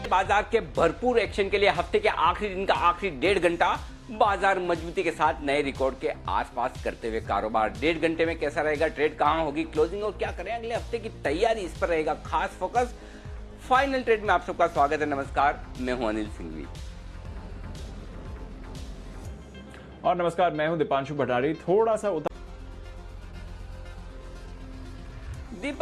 बाजार के भरपूर एक्शन के लिए हफ्ते के आखिरी दिन का आखिरी 1.5 घंटा बाजार मजबूती के साथ नए रिकॉर्ड के आसपास करते हुए कारोबार। 1.5 घंटे में कैसा रहेगा ट्रेड, कहां होगी क्लोजिंग और क्या करें अगले हफ्ते की तैयारी, इस पर रहेगा खास फोकस। फाइनल ट्रेड में आप सबका स्वागत है। नमस्कार, मैं हूं अनिल सिंघवी और नमस्कार, मैं हूं दीपांशु भंडारी। थोड़ा सा दीप,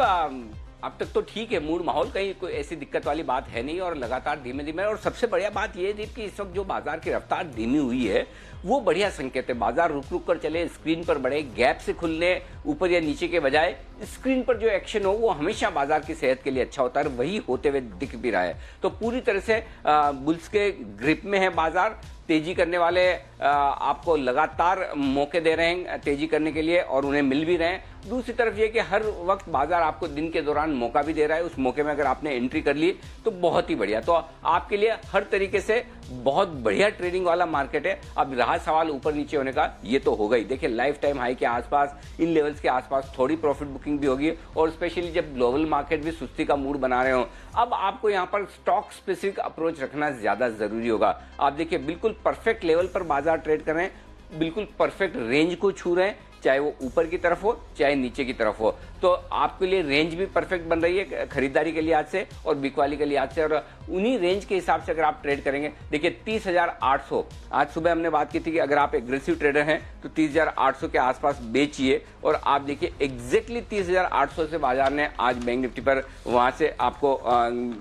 अब तक तो ठीक है मूड माहौल, कहीं कोई ऐसी दिक्कत वाली बात है नहीं और लगातार धीमे धीमे। और सबसे बढ़िया बात यह है दीप कि इस वक्त जो बाजार की रफ्तार धीमी हुई है वो बढ़िया संकेत है। बाजार रुक रुक कर चले, स्क्रीन पर बढ़े, गैप से खुलने ऊपर या नीचे के बजाय स्क्रीन पर जो एक्शन हो वो हमेशा बाजार की सेहत के लिए अच्छा होता है, वही होते हुए दिख भी रहा है। तो पूरी तरह से बुल्स के ग्रिप में है बाजार। तेजी करने वाले आपको लगातार मौके दे रहे हैं तेजी करने के लिए और उन्हें मिल भी रहे हैं। दूसरी तरफ ये कि हर वक्त बाजार आपको दिन के दौरान मौका भी दे रहा है, उस मौके में अगर आपने एंट्री कर ली तो बहुत ही बढ़िया। तो आपके लिए हर तरीके से बहुत बढ़िया ट्रेडिंग वाला मार्केट है। अब रहा सवाल ऊपर नीचे होने का, ये तो होगा ही। देखिए लाइफ टाइम हाई के आसपास, इन लेवल्स के आसपास थोड़ी प्रॉफिट बुकिंग भी होगी और स्पेशली जब ग्लोबल मार्केट भी सुस्ती का मूड बना रहे हो, अब आपको यहाँ पर स्टॉक स्पेसिफिक अप्रोच रखना ज्यादा जरूरी होगा। आप देखिए बिल्कुल परफेक्ट लेवल पर बाजार ट्रेड कर रहे हैं, बिल्कुल परफेक्ट रेंज को छू रहे हैं, चाहे वो ऊपर की तरफ हो चाहे नीचे की तरफ हो। तो आपके लिए रेंज भी परफेक्ट बन रही है खरीदारी के लिहाज से और बिकवाली के लिहाज से, और उन्हीं रेंज के हिसाब से अगर आप ट्रेड करेंगे। देखिए 30,800, आज सुबह हमने बात की थी कि अगर आप एग्रेसिव ट्रेडर हैं तो 30,800 के आसपास बेचिए, और आप देखिए एग्जैक्टली 30,800 से बाजार ने आज बैंक निफ्टी पर वहां से आपको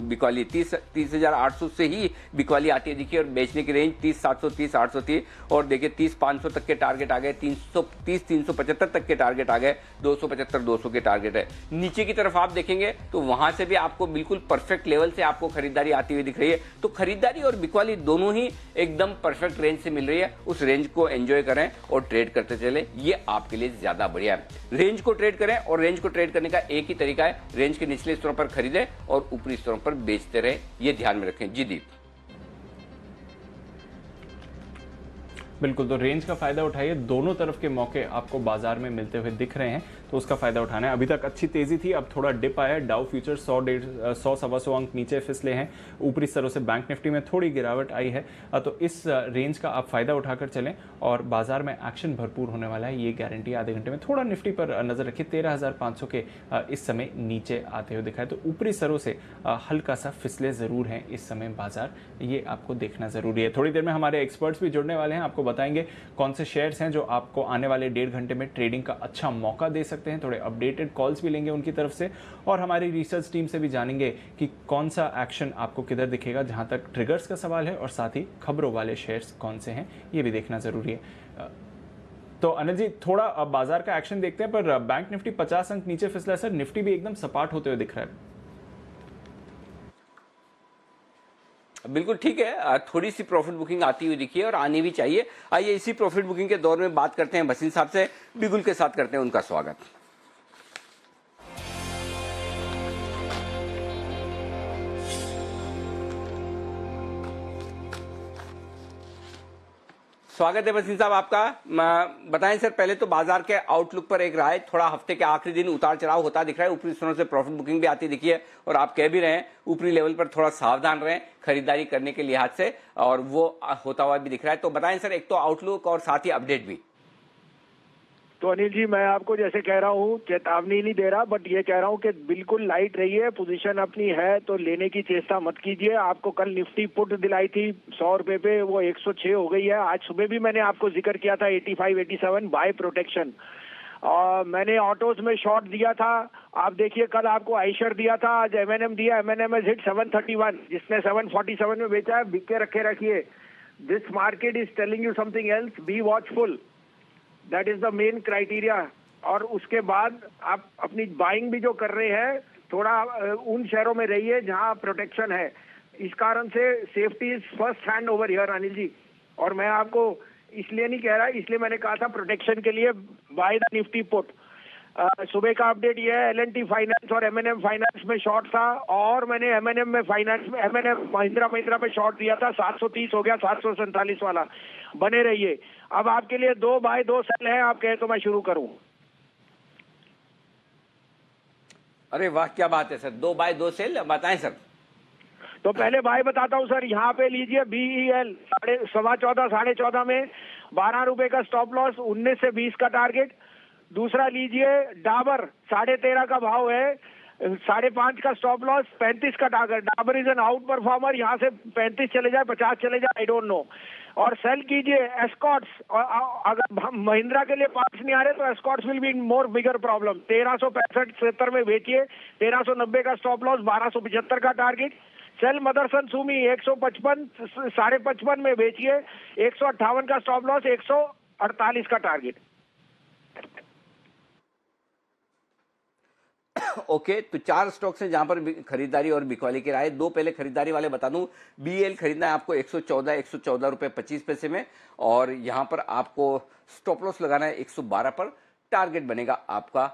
बिकवाली 30,800 से ही बिकवाली आती है। देखिए और बेचने की रेंज 30,700, 30,800 थी और देखिए 30,500 तक के टारगेट आ गए, 375 तक के टारगेट आ गए, 275, 200 के टारगेट है। नीचे की तरफ आप देखेंगे तो वहां से भी आपको बिल्कुल परफेक्ट लेवल से आपको खरीदारी आती हुई दिख रही है। तो खरीदारी और बिकवाली दोनों ही एकदम परफेक्ट रेंज से मिल रही है। उस रेंज को एंजॉय करें और ट्रेड करते चले, ये आपके लिए ज्यादा बढ़िया है। रेंज को ट्रेड करें और रेंज को ट्रेड करने का एक ही तरीका है, रेंज के निचले स्तरों पर खरीदें और ऊपरी स्तरों पर बेचते रहे, ये ध्यान में रखें। जी दीप। बिल्कुल, तो रेंज का फायदा उठाइए। दोनों तरफ के मौके आपको बाजार में मिलते हुए दिख रहे हैं, तो उसका फायदा उठाना है। अभी तक अच्छी तेजी थी, अब थोड़ा डिप आया है। डाउ फ्यूचर 100-125 अंक नीचे फिसले हैं। ऊपरी स्तरों से बैंक निफ्टी में थोड़ी गिरावट आई है। तो इस रेंज का आप फायदा उठाकर चलें और बाजार में एक्शन भरपूर होने वाला है, ये गारंटी। आधे घंटे में थोड़ा निफ्टी पर नजर रखिए, 13,500 के इस समय नीचे आते हुए दिखाए। तो ऊपरी स्तरों से हल्का सा फिसले जरूर हैं इस समय बाजार, ये आपको देखना जरूरी है। थोड़ी देर में हमारे एक्सपर्ट्स भी जुड़ने वाले हैं, आपको बताएंगे कौन से शेयर्स हैं जो आपको आने वाले 1.5 घंटे में ट्रेडिंग का अच्छा मौका दे सकते हैं। थोड़े अपडेटेड कॉल्स भी लेंगे उनकी तरफ से और हमारी रिसर्च टीम से भी जानेंगे कि कौन सा एक्शन आपको किधर दिखेगा जहां तक ट्रिगर्स का सवाल है, और साथ ही खबरों वाले शेयर्स कौन से हैं ये भी देखना जरूरी है। तो अनिल जी, थोड़ा बाजार का एक्शन देखते हैं, पर बैंक निफ्टी 50 अंक नीचे फिसला सर, निफ्टी भी एकदम सपाट होते हुए दिख रहा है। बिल्कुल ठीक है, थोड़ी सी प्रॉफिट बुकिंग आती हुई दिखी है और आनी भी चाहिए। आइए इसी प्रॉफिट बुकिंग के दौर में बात करते हैं भसीन साहब से, बिगुल के साथ करते हैं उनका स्वागत। स्वागत है भसीन साहब आपका। बताएं सर, पहले तो बाजार के आउटलुक पर एक राय। थोड़ा हफ्ते के आखिरी दिन उतार चढ़ाव होता दिख रहा है, ऊपरी स्तरों से प्रॉफिट बुकिंग भी आती दिखी है और आप कह भी रहे हैं ऊपरी लेवल पर थोड़ा सावधान रहें खरीदारी करने के लिहाज से, और वो होता हुआ भी दिख रहा है। तो बताएं सर, एक तो आउटलुक और साथ ही अपडेट भी। तो अनिल जी, मैं आपको जैसे कह रहा हूँ, चेतावनी नहीं दे रहा, बट ये कह रहा हूँ कि बिल्कुल लाइट रहिए। पोजीशन अपनी है तो लेने की चेष्टा मत कीजिए। आपको कल निफ्टी पुट दिलाई थी 100 रुपए पे, वो 106 हो गई है। आज सुबह भी मैंने आपको जिक्र किया था 85-87 बाय प्रोटेक्शन, और मैंने ऑटोज में शॉर्ट दिया था। आप देखिए कल आपको आइशर दिया था, आज एमएनएम दिया। एमएनएम हिट 731, जिसने 747 में बेचा है बिक के रखे रखिए। This market is telling you something else, be watchful, that is the main criteria. और उसके बाद आप अपनी बाइंग भी जो कर रहे हैं, थोड़ा उन शहरों में रहिए जहां प्रोटेक्शन है। इस कारण से safety is first hand over here Anil ji. और मैं आपको इसलिए नहीं कह रहा, इसलिए मैंने कहा था प्रोटेक्शन के लिए बाय द निफ्टी पुट। सुबह का अपडेट ये है, एल&टी फाइनेंस और एमएनएम फाइनेंस में शॉर्ट था, और मैंने एमएनएम में फाइनेंस में एमएनएम महिंद्रा पे शॉर्ट दिया था। 730 हो गया, 747 वाला। बने रहिए। अब आपके लिए 2 बाय 2 सेल है, आप कहे तो मैं शुरू करूं। अरे वाह, क्या बात है सर, 2 बाय 2 सेल, बताएं सर। तो पहले बाय बताता हूँ सर, यहाँ पे लीजिए BEL 14.25 14.5 में 12 रुपए का स्टॉप लॉस, 19 से 20 का टारगेट। दूसरा लीजिए डाबर 13.5 का भाव है, 5.5 का स्टॉप लॉस, 35 का target. Dabur is an out performer, यहाँ से 35 चले जाए 50 चले जाए, आई डोंट नो। और सेल कीजिए एस्कॉर्ट्स, अगर महिंद्रा के लिए पार्ट्स नहीं आ रहे तो Escorts will be more bigger problem. 1365-70 में बेचिए, 1390 का स्टॉप लॉस, 1275 का टारगेट। सेल मदरसन सुमी 155 55.5 में बेचिए, 158 का स्टॉप लॉस, 148 का टारगेट। ओके तो 4 स्टॉक्स हैं जहां पर खरीदारी और बिकवाली की राय। 2 पहले खरीदारी वाले बता दूं, BEL खरीदना है आपको 114 रुपए 25 पैसे में, और यहां पर आपको स्टॉप लॉस लगाना है 112 पर। टारगेट बनेगा आपका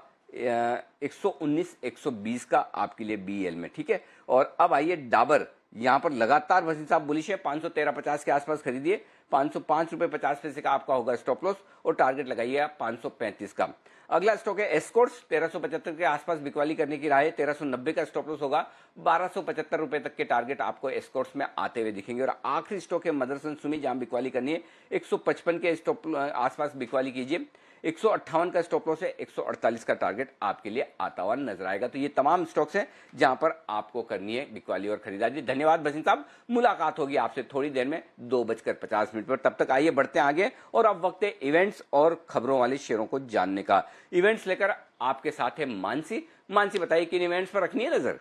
119 120 का आपके लिए BEL में, ठीक है। और अब आइए डाबर, यहां पर लगातार वसीम साहब बुलिश है, 513.50 के आसपास खरीदिए, 505 रुपए 50 पैसे का आपका होगा स्टॉप लॉस, और टारगेट लगाइए आप 535 का। अगला स्टॉक है एस्कॉर्ट्स, 1375 के आसपास बिकवाली करने की राय है, 1390 का स्टॉप लॉस होगा, 1275 रुपए तक के टारगेट आपको एस्कॉर्ट्स में आते हुए दिखेंगे। और आखिरी स्टॉक है मदरसन सुमी, जहां बिकवाली करनी है, 155 के स्टॉप आसपास बिकवाली कीजिए, 158 का स्टॉप लॉस है, 148 का टारगेट आपके लिए आता हुआ नजर आएगा। तो ये तमाम स्टॉक्स हैं जहां पर आपको करनी है बिकवाली और खरीदारी। धन्यवाद बसीम साहब, मुलाकात होगी आपसे थोड़ी देर में 2:50 पर। तब तक आइए बढ़ते हैं आगे, और अब वक्त है इवेंट्स और खबरों वाले शेयरों को जानने का। इवेंट्स लेकर आपके साथ है मानसी। मानसी बताइए किन इवेंट्स पर रखनी है नजर?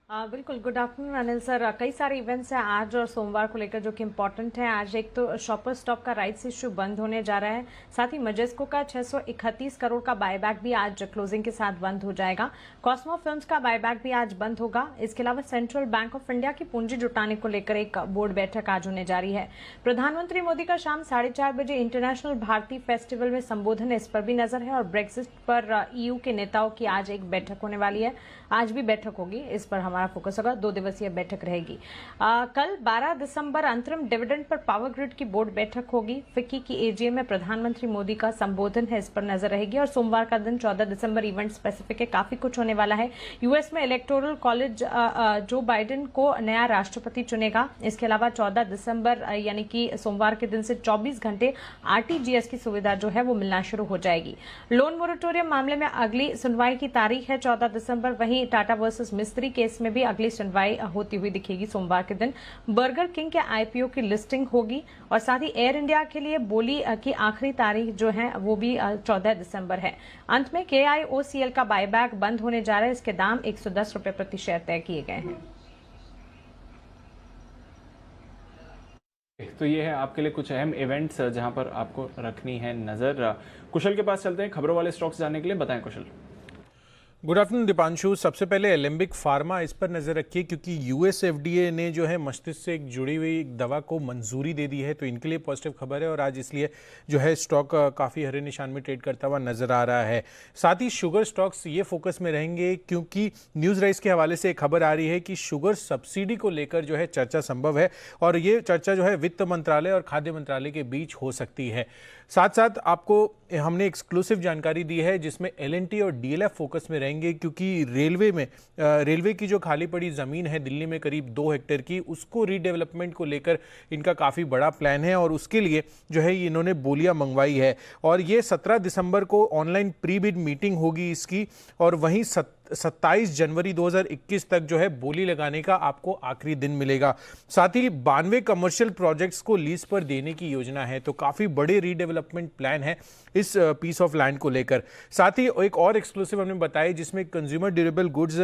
बिल्कुल, गुड आफ्टरनून अनिल सर। कई सारे इवेंट्स हैं आज और सोमवार को लेकर जो कि इम्पोर्टेंट है। आज एक तो शॉपर स्टॉप का राइट्स इश्यू बंद होने जा रहा है, साथ ही मजेस्को का 631 करोड़ का बायबैक भी आज क्लोजिंग के साथ बंद हो जाएगा। कॉस्मो फिल्म्स का बायबैक भी आज बंद होगा। इसके अलावा सेंट्रल बैंक ऑफ इंडिया की पूंजी जुटाने को लेकर एक बोर्ड बैठक आज होने जा रही है। प्रधानमंत्री मोदी का शाम 4:30 बजे इंटरनेशनल भारती फेस्टिवल में संबोधन, इस पर भी नजर है। और ब्रेक्सिट पर EU के नेताओं की आज एक बैठक होने वाली है, आज भी बैठक होगी, इस पर हमारा फोकस होगा। 2 दिवसीय बैठक रहेगी। कल 12 दिसंबर अंतरिम डिविडेंड पर पावर ग्रिड की बोर्ड बैठक होगी। फिक्की की AGM में प्रधानमंत्री मोदी का संबोधन है, इस पर नजर रहेगी। और सोमवार का दिन 14 दिसंबर इवेंट स्पेसिफिक है, काफी कुछ होने वाला है। US में इलेक्टोरल कॉलेज जो बाइडेन को नया राष्ट्रपति चुनेगा। इसके अलावा 14 दिसंबर यानी कि सोमवार के दिन से 24 घंटे RTGS की सुविधा जो है वो मिलना शुरू हो जाएगी। लोन मोरेटोरियम मामले में अगली सुनवाई की तारीख है 14 दिसंबर। वहीं टाटा वर्सेस मिस्त्री केस में भी अगली सुनवाई होती हुई दिखेगी सोमवार के दिन। बर्गर किंग के IPO की लिस्टिंग होगी, और साथ ही एयर इंडिया के लिए बोली की आखिरी तारीख जो है वो भी 14 दिसंबर है। अंत में KIOCL का बायबैक बंद होने जा रहा है, इसके दाम 110 रुपए प्रति शेयर तय किए गए हैं। तो ये है आपके लिए कुछ अहम इवेंट्स जहां पर आपको रखनी है नजर। कुशल के पास चलते हैं खबरों वाले स्टॉक्स जानने के लिए। बताएं कुशल। Good afternoon Deepanshu. सबसे पहले एलेम्बिक फार्मा, इस पर नज़र रखिए क्योंकि US FDA ने जो है मस्तिष्क से एक जुड़ी हुई दवा को मंजूरी दे दी है, तो इनके लिए पॉजिटिव खबर है और आज इसलिए जो है स्टॉक काफ़ी हरे निशान में ट्रेड करता हुआ नजर आ रहा है। साथ ही शुगर स्टॉक्स ये फोकस में रहेंगे क्योंकि न्यूज़ राइस के हवाले से एक खबर आ रही है कि शुगर सब्सिडी को लेकर जो है चर्चा संभव है, और ये चर्चा जो है वित्त मंत्रालय और खाद्य मंत्रालय के बीच हो सकती है। साथ साथ आपको हमने एक्सक्लूसिव जानकारी दी है जिसमें L&T और DLF फोकस में रहेंगे, क्योंकि रेलवे की जो खाली पड़ी ज़मीन है दिल्ली में करीब 2 हेक्टेयर की, उसको रीडेवलपमेंट को लेकर इनका काफ़ी बड़ा प्लान है और उसके लिए जो है इन्होंने बोलियां मंगवाई है। और ये 17 दिसंबर को ऑनलाइन प्री बिड मीटिंग होगी इसकी, और वहीं 27 जनवरी 2021 तक जो है बोली लगाने का आपको आखिरी दिन मिलेगा। साथ ही 92 कमर्शियल प्रोजेक्ट्स को लीज पर देने की योजना है, तो काफ़ी बड़े रीडेवलपमेंट प्लान है इस पीस ऑफ लैंड को लेकर। साथ ही एक और एक्सक्लूसिव हमने बताया जिसमें कंज्यूमर ड्यूरेबल गुड्स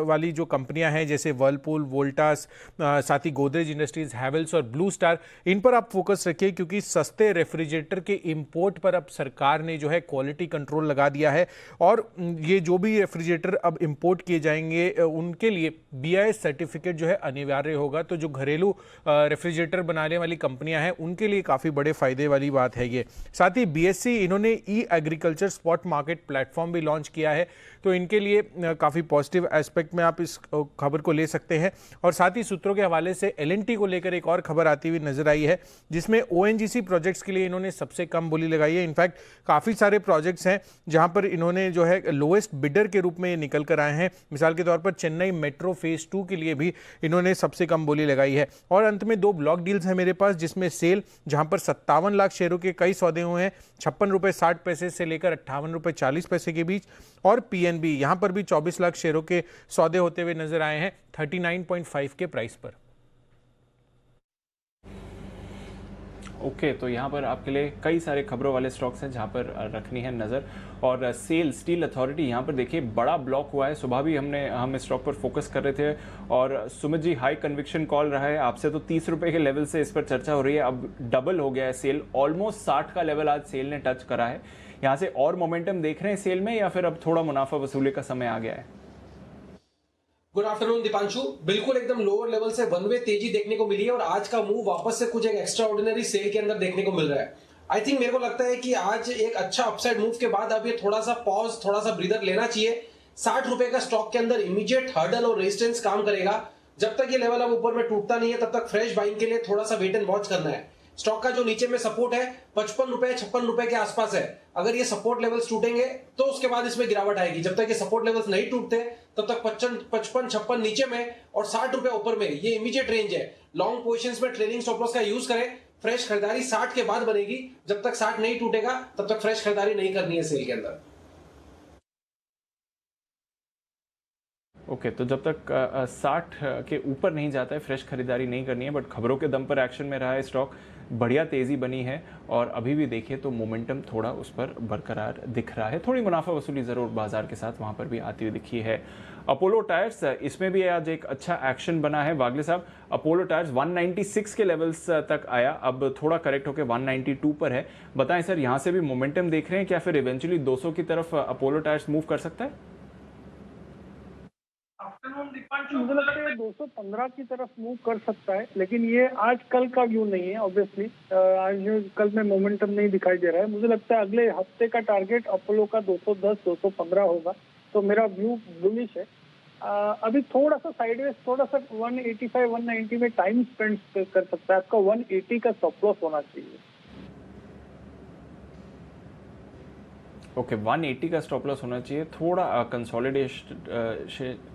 वाली जो कंपनियां हैं जैसे वर्लपूल, वोल्टास, साथ ही गोदरेज इंडस्ट्रीज, हैवेल्स और ब्लू स्टार, इन पर आप फोकस रखिए क्योंकि सस्ते रेफ्रिजरेटर के इंपोर्ट पर अब सरकार ने जो है क्वालिटी कंट्रोल लगा दिया है, और ये जो भी रेफ्रिजरेटर अब इंपोर्ट किए जाएंगे उनके लिए BIS सर्टिफिकेट जो है अनिवार्य होगा। तो जो घरेलू रेफ्रिजरेटर बनाने वाली कंपनियां हैं उनके लिए काफ़ी बड़े फायदे वाली बात है ये। साथ ही BSE इन्होंने एग्रीकल्चर स्पॉट मार्केट प्लेटफॉर्म भी लॉन्च किया है, तो इनके लिए काफ़ी पॉजिटिव एस्पेक्ट में आप इस खबर को ले सकते हैं। और साथ ही सूत्रों के हवाले से L&T को लेकर एक और खबर आती हुई नजर आई है जिसमें ONGC प्रोजेक्ट्स के लिए इन्होंने सबसे कम बोली लगाई है। इनफैक्ट काफ़ी सारे प्रोजेक्ट्स हैं जहां पर इन्होंने जो है लोएस्ट बिडर के रूप में निकल कर आए हैं। मिसाल के तौर पर चेन्नई मेट्रो फेज 2 के लिए भी इन्होंने सबसे कम बोली लगाई है। और अंत में 2 ब्लॉक डील्स हैं मेरे पास, जिसमें सेल जहां पर 57 लाख शेयरों के कई सौदे हुए हैं, 56 रुपये 60 पैसे से लेकर 58 रुपये 40 पैसे के बीच। और पीएनबी यहां पर भी 24 लाख शेयरों के सौदे होते हुए नजर आए हैं 39.5 के प्राइस पर। ओके, तो यहाँ पर आपके लिए कई सारे खबरों वाले स्टॉक्स हैं जहाँ पर रखनी है नज़र। और सेल स्टील अथॉरिटी यहाँ पर देखिए बड़ा ब्लॉक हुआ है। सुबह भी हम इस स्टॉक पर फोकस कर रहे थे और Sumit ji high conviction call रहा है आपसे, तो 30 रुपये के लेवल से इस पर चर्चा हो रही है। अब डबल हो गया है सेल, ऑलमोस्ट 60 का लेवल आज सेल ने टच करा है। यहाँ से और मोमेंटम देख रहे हैं सेल में या फिर अब थोड़ा मुनाफा वसूली का समय आ गया है? गुड आफ्टरनून दीपांशु, बिल्कुल एकदम लोअर लेवल से वन वे तेजी देखने को मिली है और आज का मूव वापस से कुछ एक एक्स्ट्रा ऑर्डिनरी सेल के अंदर देखने को मिल रहा है। आई थिंक मेरे को लगता है कि आज एक अच्छा अपसाइड मूव के बाद अब ये थोड़ा सा पॉज, थोड़ा सा ब्रीदर लेना चाहिए। 60 रुपए का स्टॉक के अंदर इमीडिएट हर्डल और रेजिस्टेंस काम करेगा। जब तक ये लेवल अब ऊपर में टूटता नहीं है तब तक फ्रेश बाइंग के लिए थोड़ा सा वेट एंड वॉच करना है। स्टॉक का जो नीचे में सपोर्ट है 55 रुपए 56 रुपए के आसपास है। अगर ये सपोर्ट लेवल्स टूटेंगे तो उसके बाद इसमें गिरावट आएगी। जब तक ये सपोर्ट लेवल्स नहीं टूटते तब तक 55 56 नीचे में और 60 रुपए ऊपर में ये इमीडिएट रेंज है। लॉन्ग पोजीशंस में ट्रेलिंग स्टॉप लॉस का यूज करें। फ्रेश खरीदारी 60 के बाद बनेगी। जब तक 60 नहीं टूटेगा तब तक फ्रेश खरीदारी नहीं करनी है सेल के अंदर। ओके, तो जब तक 60 के ऊपर नहीं जाता है फ्रेश खरीदारी नहीं करनी है। बट खबरों के दम पर एक्शन में रहा है स्टॉक, बढ़िया तेज़ी बनी है और अभी भी देखिए तो मोमेंटम थोड़ा उस पर बरकरार दिख रहा है। थोड़ी मुनाफा वसूली ज़रूर बाजार के साथ वहाँ पर भी आती हुई दिखी है। अपोलो टायर्स, इसमें भी आज एक अच्छा एक्शन बना है। वागले साहब, अपोलो टायर्स 196 के लेवल्स तक आया, अब थोड़ा करेक्ट होकर 192 पर है। बताएं सर, यहाँ से भी मोमेंटम देख रहे हैं क्या, फिर इवेंचुअली 200 की तरफ अपोलो टायर्स मूव कर सकता है? मुझे लगता है 215 की तरफ मूव कर सकता है, लेकिन ये आज कल का व्यू नहीं है। ऑब्वियसली आज कल में मोमेंटम नहीं दिखाई दे रहा है। मुझे लगता है अगले हफ्ते का टारगेट अपोलो का 210 215 होगा, तो मेरा व्यू बुलिश है। अभी थोड़ा सा साइडवेज, थोड़ा सा 185 190 में टाइम स्पेंड कर सकता है। आपका 180 का स्टॉप लॉस होना चाहिए। ओके, 180 का स्टॉप लॉस होना चाहिए। थोड़ा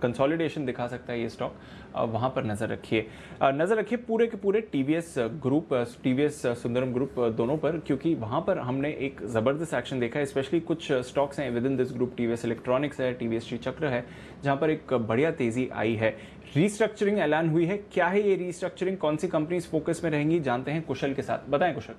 कंसोलिडेशन दिखा सकता है ये स्टॉक, वहाँ पर नज़र रखिए। पूरे के पूरे TVS group, TVS Sundaram group दोनों पर, क्योंकि वहाँ पर हमने एक ज़बरदस्त एक्शन देखा है। स्पेशली कुछ स्टॉक्स हैं with in this group, TVS electronics है, टीवीएस श्री चक्र है, जहाँ पर एक बढ़िया तेज़ी आई है। रीस्ट्रक्चरिंग ऐलान हुई है, क्या है ये रीस्ट्रक्चरिंग, कौन सी कंपनीज फोकस में रहेंगी, जानते हैं कुशल के साथ। बताएं कुशल।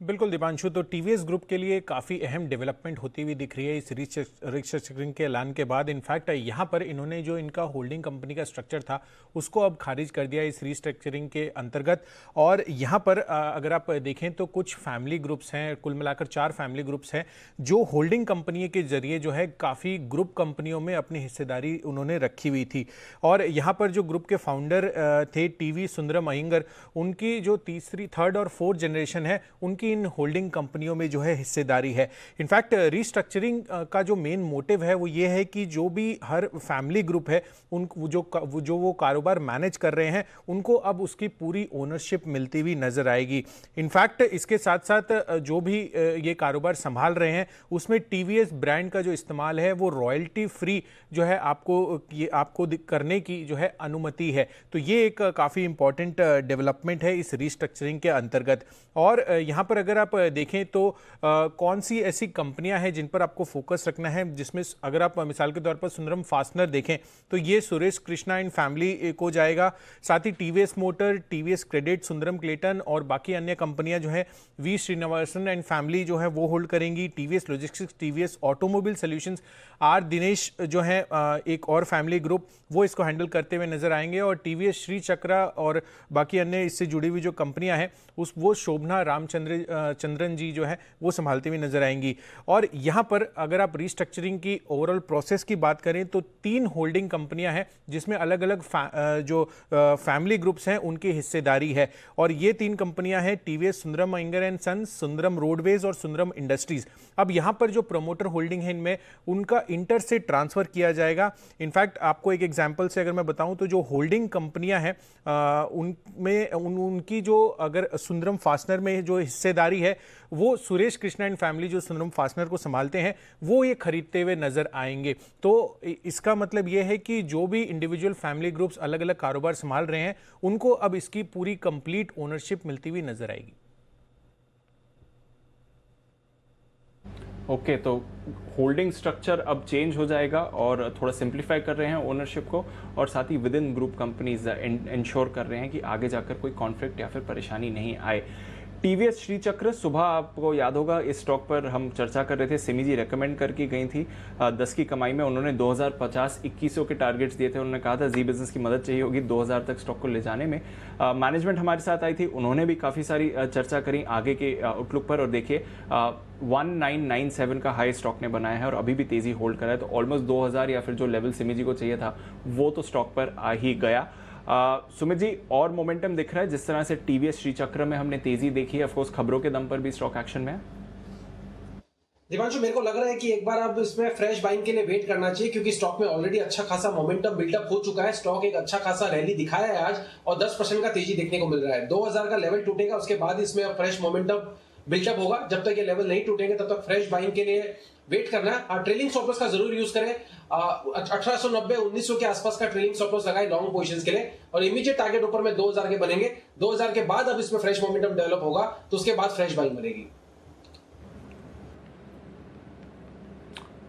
बिल्कुल दीपांशु, तो टीवीएस ग्रुप के लिए काफ़ी अहम डेवलपमेंट होती हुई दिख रही है इस रीस्ट्रक्चरिंग के ऐलान के बाद। इनफैक्ट यहाँ पर इन्होंने जो इनका होल्डिंग कंपनी का स्ट्रक्चर था उसको अब खारिज कर दिया इस रीस्ट्रक्चरिंग के अंतर्गत। और यहाँ पर अगर आप देखें तो कुछ फैमिली ग्रुप्स हैं, कुल मिलाकर 4 फैमिली ग्रुप्स हैं जो होल्डिंग कंपनी के जरिए जो है काफ़ी ग्रुप कंपनियों में अपनी हिस्सेदारी उन्होंने रखी हुई थी। और यहाँ पर जो ग्रुप के फाउंडर थे टीवी सुंदरम अयंगर, उनकी जो थर्ड और फोर्थ जनरेशन है उनकी इन होल्डिंग कंपनियों में जो है हिस्सेदारी है। इनफैक्ट रीस्ट्रक्चरिंग का जो मेन मोटिव है वो ये है कि जो भी हर फैमिली ग्रुप है जो वो कारोबार मैनेज कर रहे हैं उनको अब उसकी पूरी ओनरशिप मिलती हुई नजर आएगी। इनफैक्ट इसके साथ साथ जो भी ये कारोबार संभाल रहे हैं उसमें टीवीएस ब्रांड का जो इस्तेमाल है वो रॉयल्टी फ्री जो है आपको करने की जो है अनुमति है। तो ये एक काफ़ी इंपॉर्टेंट डेवलपमेंट है इस रीस्ट्रक्चरिंग के अंतर्गत। और यहाँ पर अगर आप देखें तो कौन सी ऐसी कंपनियां हैं जिन पर आपको फोकस रखना है, जिसमें अगर आप मिसाल के तौर पर सुंदरम फास्टनर देखें तो ये सुरेश कृष्णा एंड फैमिली को जाएगा। साथ ही TVS motor, TVS credit, Sundaram Clayton और बाकी अन्य कंपनियां जो है वी श्रीनिवासन एंड फैमिली जो है वो होल्ड करेंगी। TVS logistics, TVS automobile solutions, R Dinesh जो है एक और फैमिली ग्रुप, वो इसको हैंडल करते हुए नजर आएंगे। और टीवीएस श्री चक्र और बाकी अन्य इससे जुड़ी हुई जो कंपनियां हैं वो शोभना रामचंद्रन जी जो है वो संभालते हुए नजर आएंगी। और यहाँ पर अगर आप रीस्ट्रक्चरिंग की ओवरऑल प्रोसेस की बात करें तो 3 होल्डिंग कंपनियां हैं जिसमें अलग अलग जो फैमिली ग्रुप्स हैं उनकी हिस्सेदारी है। और ये 3 कंपनियां हैं TVS Sundaram Iyengar and sons, Sundaram roadways और सुंदरम इंडस्ट्रीज। अब यहाँ पर जो प्रमोटर होल्डिंग है इनमें उनका इंटर से ट्रांसफर किया जाएगा। इनफैक्ट आपको एक एग्जाम्पल से अगर मैं बताऊं तो जो होल्डिंग कंपनियां हैं उनमें उनकी जो अगर सुंदरम फास्टनर में जो हिस्सेदारी जिम्मेदारी है वो सुरेश कृष्णा एंड फैमिली जो सुंदरम फास्टनर को संभालते हैं वो ये खरीदते हुए नजर आएंगे। तो इसका मतलब ये है कि जो भी इंडिविजुअल फैमिली ग्रुप्स अलग अलग कारोबार संभाल रहे हैं उनको अब इसकी पूरी कंप्लीट ओनरशिप मिलती हुई नजर आएगी। ओके, तो होल्डिंग स्ट्रक्चर अब चेंज हो जाएगा और थोड़ा सिंप्लीफाई कर रहे हैं ओनरशिप को, और साथ ही within group companies ensure कर रहे हैं कि आगे जाकर कोई कॉन्फ्लिक्ट या फिर परेशानी नहीं आए। टीवीएस श्री चक्र, सुबह आपको याद होगा इस स्टॉक पर हम चर्चा कर रहे थे, सिमी जी रेकमेंड करके गई थी 10 की कमाई में। उन्होंने 2050 2100 के टारगेट्स दिए थे। उन्होंने कहा था जी बिजनेस की मदद चाहिए होगी 2000 तक स्टॉक को ले जाने में। मैनेजमेंट हमारे साथ आई थी, उन्होंने भी काफ़ी सारी चर्चा करी आगे के आउटलुक पर, और देखिए 1997 का हाई स्टॉक ने बनाया है और अभी भी तेज़ी होल्ड कर रहा है। तो ऑलमोस्ट 2000 या फिर जो लेवल सिमी जी को चाहिए था वो तो स्टॉक पर आ ही गया। सुमित जी, और मोमेंटम दिख रहा है जिस तरह से टीवीएस श्री चक्र में हमने तेजी देखी है, ऑफकोर्स खबरों के दम पर भी स्टॉक एक्शन में है। दीपांशु, मेरे को लग रहा है कि एक बार अब इसमें फ्रेश बाइंग के लिए वेट करना चाहिए, क्योंकि स्टॉक में ऑलरेडी अच्छा खासा मोमेंटम बिल्डअप हो चुका है। स्टॉक एक अच्छा खासा रैली दिखाया है आज और 10% का तेजी देखने को मिल रहा है। 2000 का लेवल टूटेगा, उसके बाद इसमें अब फ्रेश मोमेंटम बिल्डअप होगा। जब तक ये लेवल नहीं टूटेंगे तब तक फ्रेश बाइंग के लिए वेट करना है। ट्रेलिंग स्टॉप लॉस का जरूर यूज करें। 1890 1900 के आसपास का ट्रेलिंग स्टॉप लॉस लगाए लॉन्ग पोजीशंस के लिए, और इमीडिएट टारगेट ऊपर में 2000 के बनेंगे। 2000 के बाद अब इसमें फ्रेश मोमेंटम डेवलप होगा तो उसके बाद फ्रेश बाइंग बनेगी।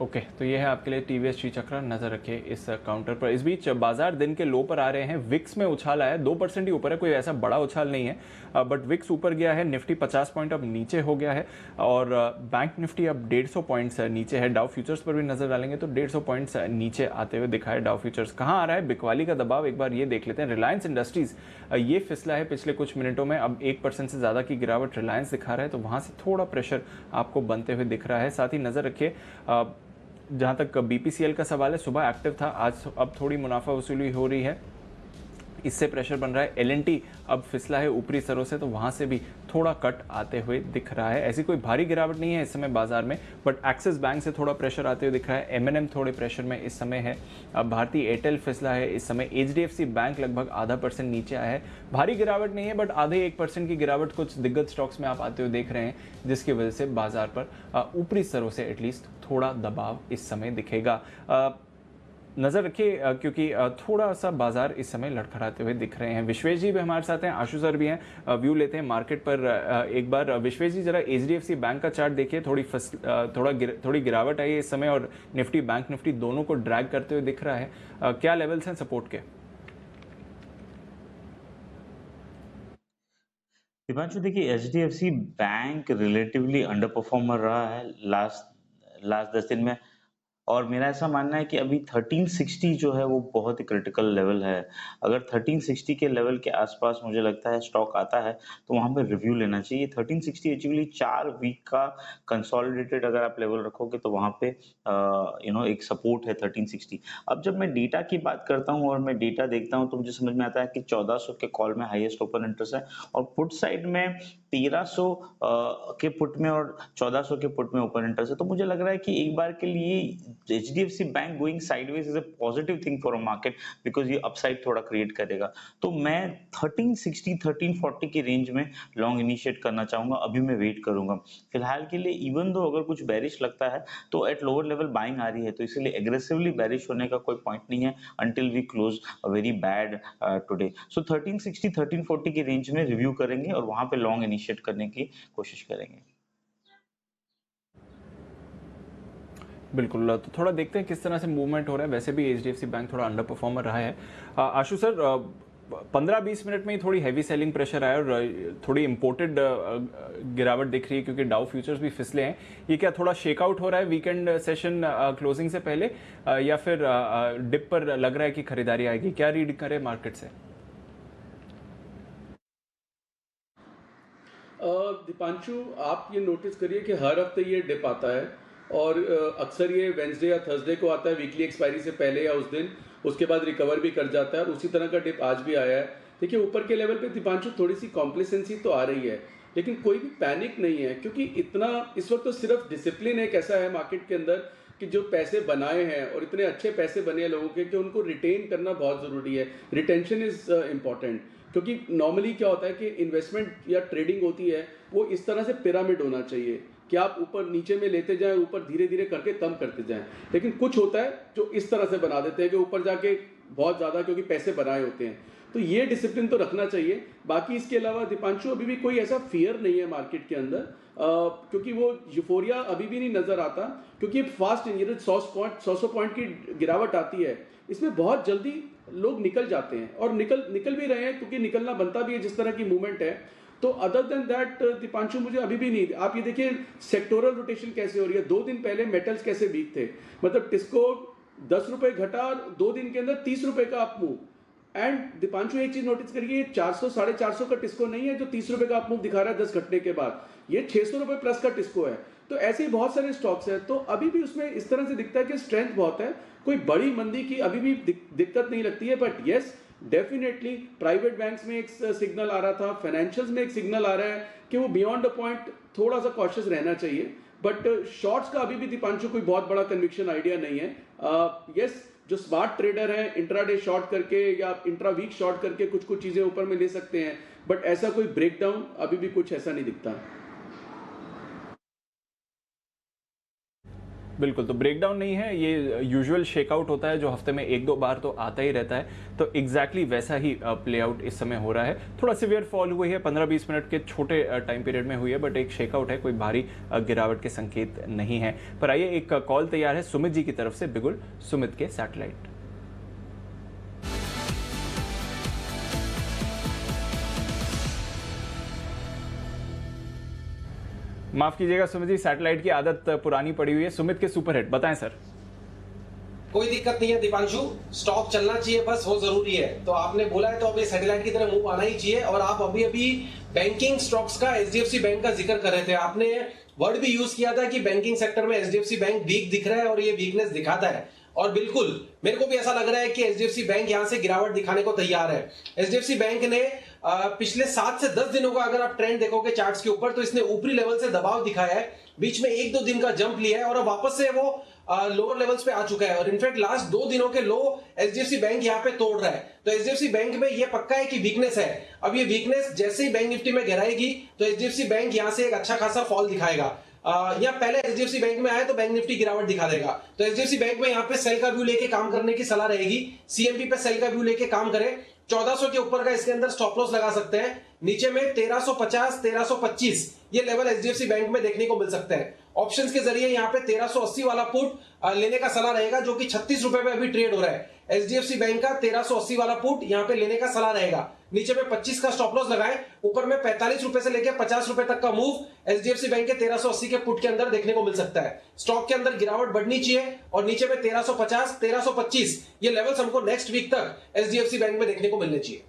ओके, तो ये है आपके लिए टीवीएस श्री चक्र, नजर रखिए इस काउंटर पर। इस बीच बाजार दिन के लो पर आ रहे हैं। विक्स में उछाल आया है, 2% ही ऊपर है, कोई ऐसा बड़ा उछाल नहीं है, बट विक्स ऊपर गया है। निफ्टी 50 पॉइंट अब नीचे हो गया है और बैंक निफ्टी अब 150 पॉइंट्स नीचे है। डाउ फ्यूचर्स पर भी नजर डालेंगे तो 150 पॉइंट्स नीचे आते हुए दिखा है डाउ फ्यूचर्स। कहाँ आ रहा है बिकवाली का दबाव, एक बार ये देख लेते हैं। रिलायंस इंडस्ट्रीज ये फिसला है पिछले कुछ मिनटों में, अब 1% से ज्यादा की गिरावट रिलायंस दिखा रहा है, तो वहां से थोड़ा प्रेशर आपको बनते हुए दिख रहा है। साथ ही नजर रखिए जहाँ तक बीपीसीएल का सवाल है, सुबह एक्टिव था, आज अब थोड़ी मुनाफा वसूली हो रही है, इससे प्रेशर बन रहा है। एलएनटी अब फिसला है ऊपरी स्तरों से, तो वहाँ से भी थोड़ा कट आते हुए दिख रहा है। ऐसी कोई भारी गिरावट नहीं है इस समय बाजार में, बट एक्सिस बैंक से थोड़ा प्रेशर आते हुए दिख रहा है। एमएनएम थोड़े प्रेशर में इस समय है। अब भारतीय एयरटेल फिसला है इस समय। एचडीएफसी बैंक लगभग 0.5% नीचे आया है। भारी गिरावट नहीं है, बट आधे 1% की गिरावट कुछ दिग्गज स्टॉक्स में आप आते हुए देख रहे हैं, जिसकी वजह से बाजार पर ऊपरी स्तरों से एटलीस्ट थोड़ा दबाव इस समय दिखेगा। नजर रखिए क्योंकि थोड़ा सा बाजार इस समय लड़खड़ाते हुए दिख रहे हैं। विश्वेश जी भी हमारे साथ हैं, आशु सर भी हैं। व्यू लेते हैं मार्केट पर एक बार। विश्वेश जी, जरा एचडीएफसी बैंक का चार्ट देखिए, थोड़ी गिरावट आई है इस समय और निफ्टी बैंक निफ्टी दोनों को ड्रैग करते हुए दिख रहा है। क्या लेवल्स हैं सपोर्ट के? दीपांशु, देखिए HDFC bank relatively under performer रहा है लास्ट 10 दिन में, और मेरा ऐसा मानना है कि अभी 1360 जो है वो बहुत ही क्रिटिकल लेवल है। अगर 1360 के लेवल के आसपास मुझे लगता है स्टॉक आता है तो वहां पे रिव्यू लेना चाहिए। 1360 एक्चुअली 4 वीक का कंसोलिडेटेड अगर आप लेवल रखोगे तो वहां पे एक सपोर्ट है 1360। अब जब मैं डेटा की बात करता हूं और मैं डेटा देखता हूं तो मुझे समझ में आता है कि 1400 के कॉल में हाईएस्ट ओपन इंटरेस्ट है और पुट साइड में 1300 के पुट में और 1400 के पुट में ओपन इंटरेस्ट है। तो मुझे लग रहा है कि एक बार के लिए HDFC bank going sideways is a positive thing for a market, because ये अपसाइड थोड़ा क्रिएट करेगा। तो मैं 1360 1340 की रेंज में लॉन्ग इनिशिएट करना चाहूंगा। अभी मैं वेट करूंगा फिलहाल के लिए। इवन दो अगर कुछ बेरिश लगता है तो एट लोअर लेवल बाइंग आ रही है, तो इसलिए एग्रेसिवली बेरिश होने का कोई पॉइंट नहीं है until we close very bad today. So 1360 1340 की रेंज में रिव्यू करेंगे और वहां पे लॉन्ग इनिशिएट करने की कोशिश करेंगे। बिल्कुल, तो थोड़ा देखते हैं किस तरह से मूवमेंट हो रहा है। वैसे भी एचडीएफसी बैंक थोड़ा अंडर परफॉर्मर रहा है। आशु सर, 15-20 मिनट में ही थोड़ी हैवी सेलिंग प्रेशर आया और थोड़ी इंपोर्टेड गिरावट दिख रही है क्योंकि डाउ फ्यूचर्स भी फिसले हैं। ये क्या थोड़ा शेकआउट हो रहा है वीकेंड सेशन क्लोजिंग से पहले, या फिर डिप पर लग रहा है कि खरीदारी आएगी? क्या रीड करें मार्केट से? दीपांशु, आप ये नोटिस करिए कि हर हफ्ते ये डिप आता है और अक्सर ये वेंसडे या थर्सडे को आता है, वीकली एक्सपायरी से पहले या उस दिन, उसके बाद रिकवर भी कर जाता है और उसी तरह का डिप आज भी आया है। देखिए ऊपर के लेवल पे दीपांशु थोड़ी सी कॉम्प्लेसेंसी तो आ रही है, लेकिन कोई भी पैनिक नहीं है, क्योंकि इतना इस वक्त तो सिर्फ डिसिप्लिन एक ऐसा है मार्केट के अंदर कि जो पैसे बनाए हैं और इतने अच्छे पैसे बने हैं लोगों के कि उनको रिटेन करना बहुत ज़रूरी है। Retention is important. क्योंकि नॉर्मली क्या होता है कि इन्वेस्टमेंट या ट्रेडिंग होती है वो इस तरह से पिरामिड होना चाहिए कि आप ऊपर नीचे में लेते जाएं, ऊपर धीरे धीरे करके कम करते जाएं। लेकिन कुछ होता है जो इस तरह से बना देते हैं कि ऊपर जाके बहुत ज़्यादा क्योंकि पैसे बनाए होते हैं। तो ये डिसिप्लिन तो रखना चाहिए। बाकी इसके अलावा दीपांशु अभी भी कोई ऐसा फियर नहीं है मार्केट के अंदर, क्योंकि वो यूफोरिया अभी भी नहीं नजर आता, क्योंकि फास्ट ये 100 पॉइंट की गिरावट आती है, इसमें बहुत जल्दी लोग निकल जाते हैं और निकल भी रहे हैं, क्योंकि निकलना बनता भी है जिस तरह की मूवमेंट है। तो अदर देन दैट दीपांशु मुझे अभी भी नहीं, आप ये देखिए सेक्टोरल रोटेशन कैसे हो रही है। 2 दिन पहले मेटल्स कैसे वीक थे, मतलब टिस्को 10 रुपए घटा, 2 दिन के अंदर 30 रुपए का अप मूव। एंड दीपांशु एक चीज नोटिस करिए, 400 450 का टिस्को नहीं है जो 30 रुपए का अप मूव दिखा रहा है 10 घटने के बाद, ये 600 रुपए प्लस का टिस्को है। तो ऐसे ही बहुत सारे स्टॉक्स हैं, तो अभी भी उसमें इस तरह से दिखता है कि स्ट्रेंथ बहुत है, कोई बड़ी मंदी की अभी भी दिक्कत नहीं लगती है। But yes, definitely private banks में एक सिग्नल आ रहा था, फाइनेंशियल्स में एक सिग्नल आ रहा है कि वो बियॉन्ड अ पॉइंट थोड़ा सा कॉशियस रहना चाहिए। बट शॉर्ट्स का अभी भी दीपांशु कोई बहुत बड़ा कन्विक्शन आइडिया नहीं है। यस, जो स्मार्ट ट्रेडर है इंट्राडे शॉर्ट करके या इंट्रा वीक शॉर्ट करके कुछ चीजें ऊपर में ले सकते हैं, बट ऐसा कोई ब्रेकडाउन अभी भी कुछ ऐसा नहीं दिखता। बिल्कुल, तो ब्रेकडाउन नहीं है, ये यूजुअल शेकआउट होता है जो हफ्ते में 1-2 बार तो आता ही रहता है। तो एग्जैक्टली वैसा ही प्ले आउट इस समय हो रहा है। थोड़ा सिवियर फॉल हुई है, 15-20 मिनट के छोटे टाइम पीरियड में हुई है, बट एक शेकआउट है, कोई भारी गिरावट के संकेत नहीं है। पर आइए, एक कॉल तैयार है सुमित जी की तरफ से, बिगुल सुमित के सैटेलाइट। माफ कीजिएगा सुमित जी, सैटेलाइट की आदत पुरानी पड़ी हुई है। सुमित के सुपरहिट बताएं सर। कोई दिक्कत नहीं है दीपांशु, स्टॉक चलना चाहिए, बस वो जरूरी है। तो आपने बोला है तो अभी सैटेलाइट की तरह मूव आना ही चाहिए। और आप अभी बैंकिंग स्टॉक्स का एचडीएफसी बैंक का जिक्र कर रहे थे, आपने वर्ड भी यूज किया था कि बैंकिंग सेक्टर में एचडीएफसी बैंक वीक दिख रहा है और ये वीकनेस दिखाता है। और बिल्कुल मेरे को भी ऐसा लग रहा है कि एचडीएफसी बैंक यहां से गिरावट दिखाने को तैयार है। एचडीएफसी बैंक ने पिछले 7 से 10 दिनों का अगर आप ट्रेंड देखोगे चार्ट्स के ऊपर, तो इसने ऊपरी लेवल से दबाव दिखाया है, बीच में 1-2 दिन का जंप लिया है और अब वापस से वो लोअर लेवल्स पे आ चुका है। और इनफैक्ट लास्ट 2 दिनों के लो एचडीएफसी बैंक यहाँ पे तोड़ रहा है। तो एचडीएफसी बैंक में ये पक्का है कि वीकनेस है। अब ये वीकनेस जैसे ही बैंक निफ्टी में गहराएगी तो एचडीएफसी बैंक यहाँ से एक अच्छा खासा फॉल दिखाएगा। या पहले एचडीएफसी बैंक में आए तो बैंक निफ्टी गिरावट दिखा देगा। तो एचडीएफसी बैंक में यहाँ पे सेल का व्यू लेके काम करने की सलाह रहेगी। सीएमपी पे सेल का व्यू लेके काम करें। 1400 के ऊपर का इसके अंदर स्टॉप लॉस लगा सकते हैं। नीचे में 1350 1325 ये लेवल एचडीएफसी बैंक में देखने को मिल सकते हैं। ऑप्शंस के जरिए यहाँ पे 1380 वाला पुट लेने का सलाह रहेगा, जो कि 36 रुपए पे अभी ट्रेड हो रहा है। एचडीएफसी बैंक का 1380 वाला पुट यहाँ पे लेने का सलाह रहेगा। नीचे में 25 का स्टॉप लॉस लगाएं, ऊपर में 45 रुपए से लेकर 50 रुपए तक का मूव एचडीएफसी बैंक के 1380 के पुट के अंदर देखने को मिल सकता है। स्टॉक के अंदर गिरावट बढ़नी चाहिए और नीचे में 1350 1325 ये लेवल्स हमको नेक्स्ट वीक तक एचडीएफसी बैंक में देखने को मिलने चाहिए।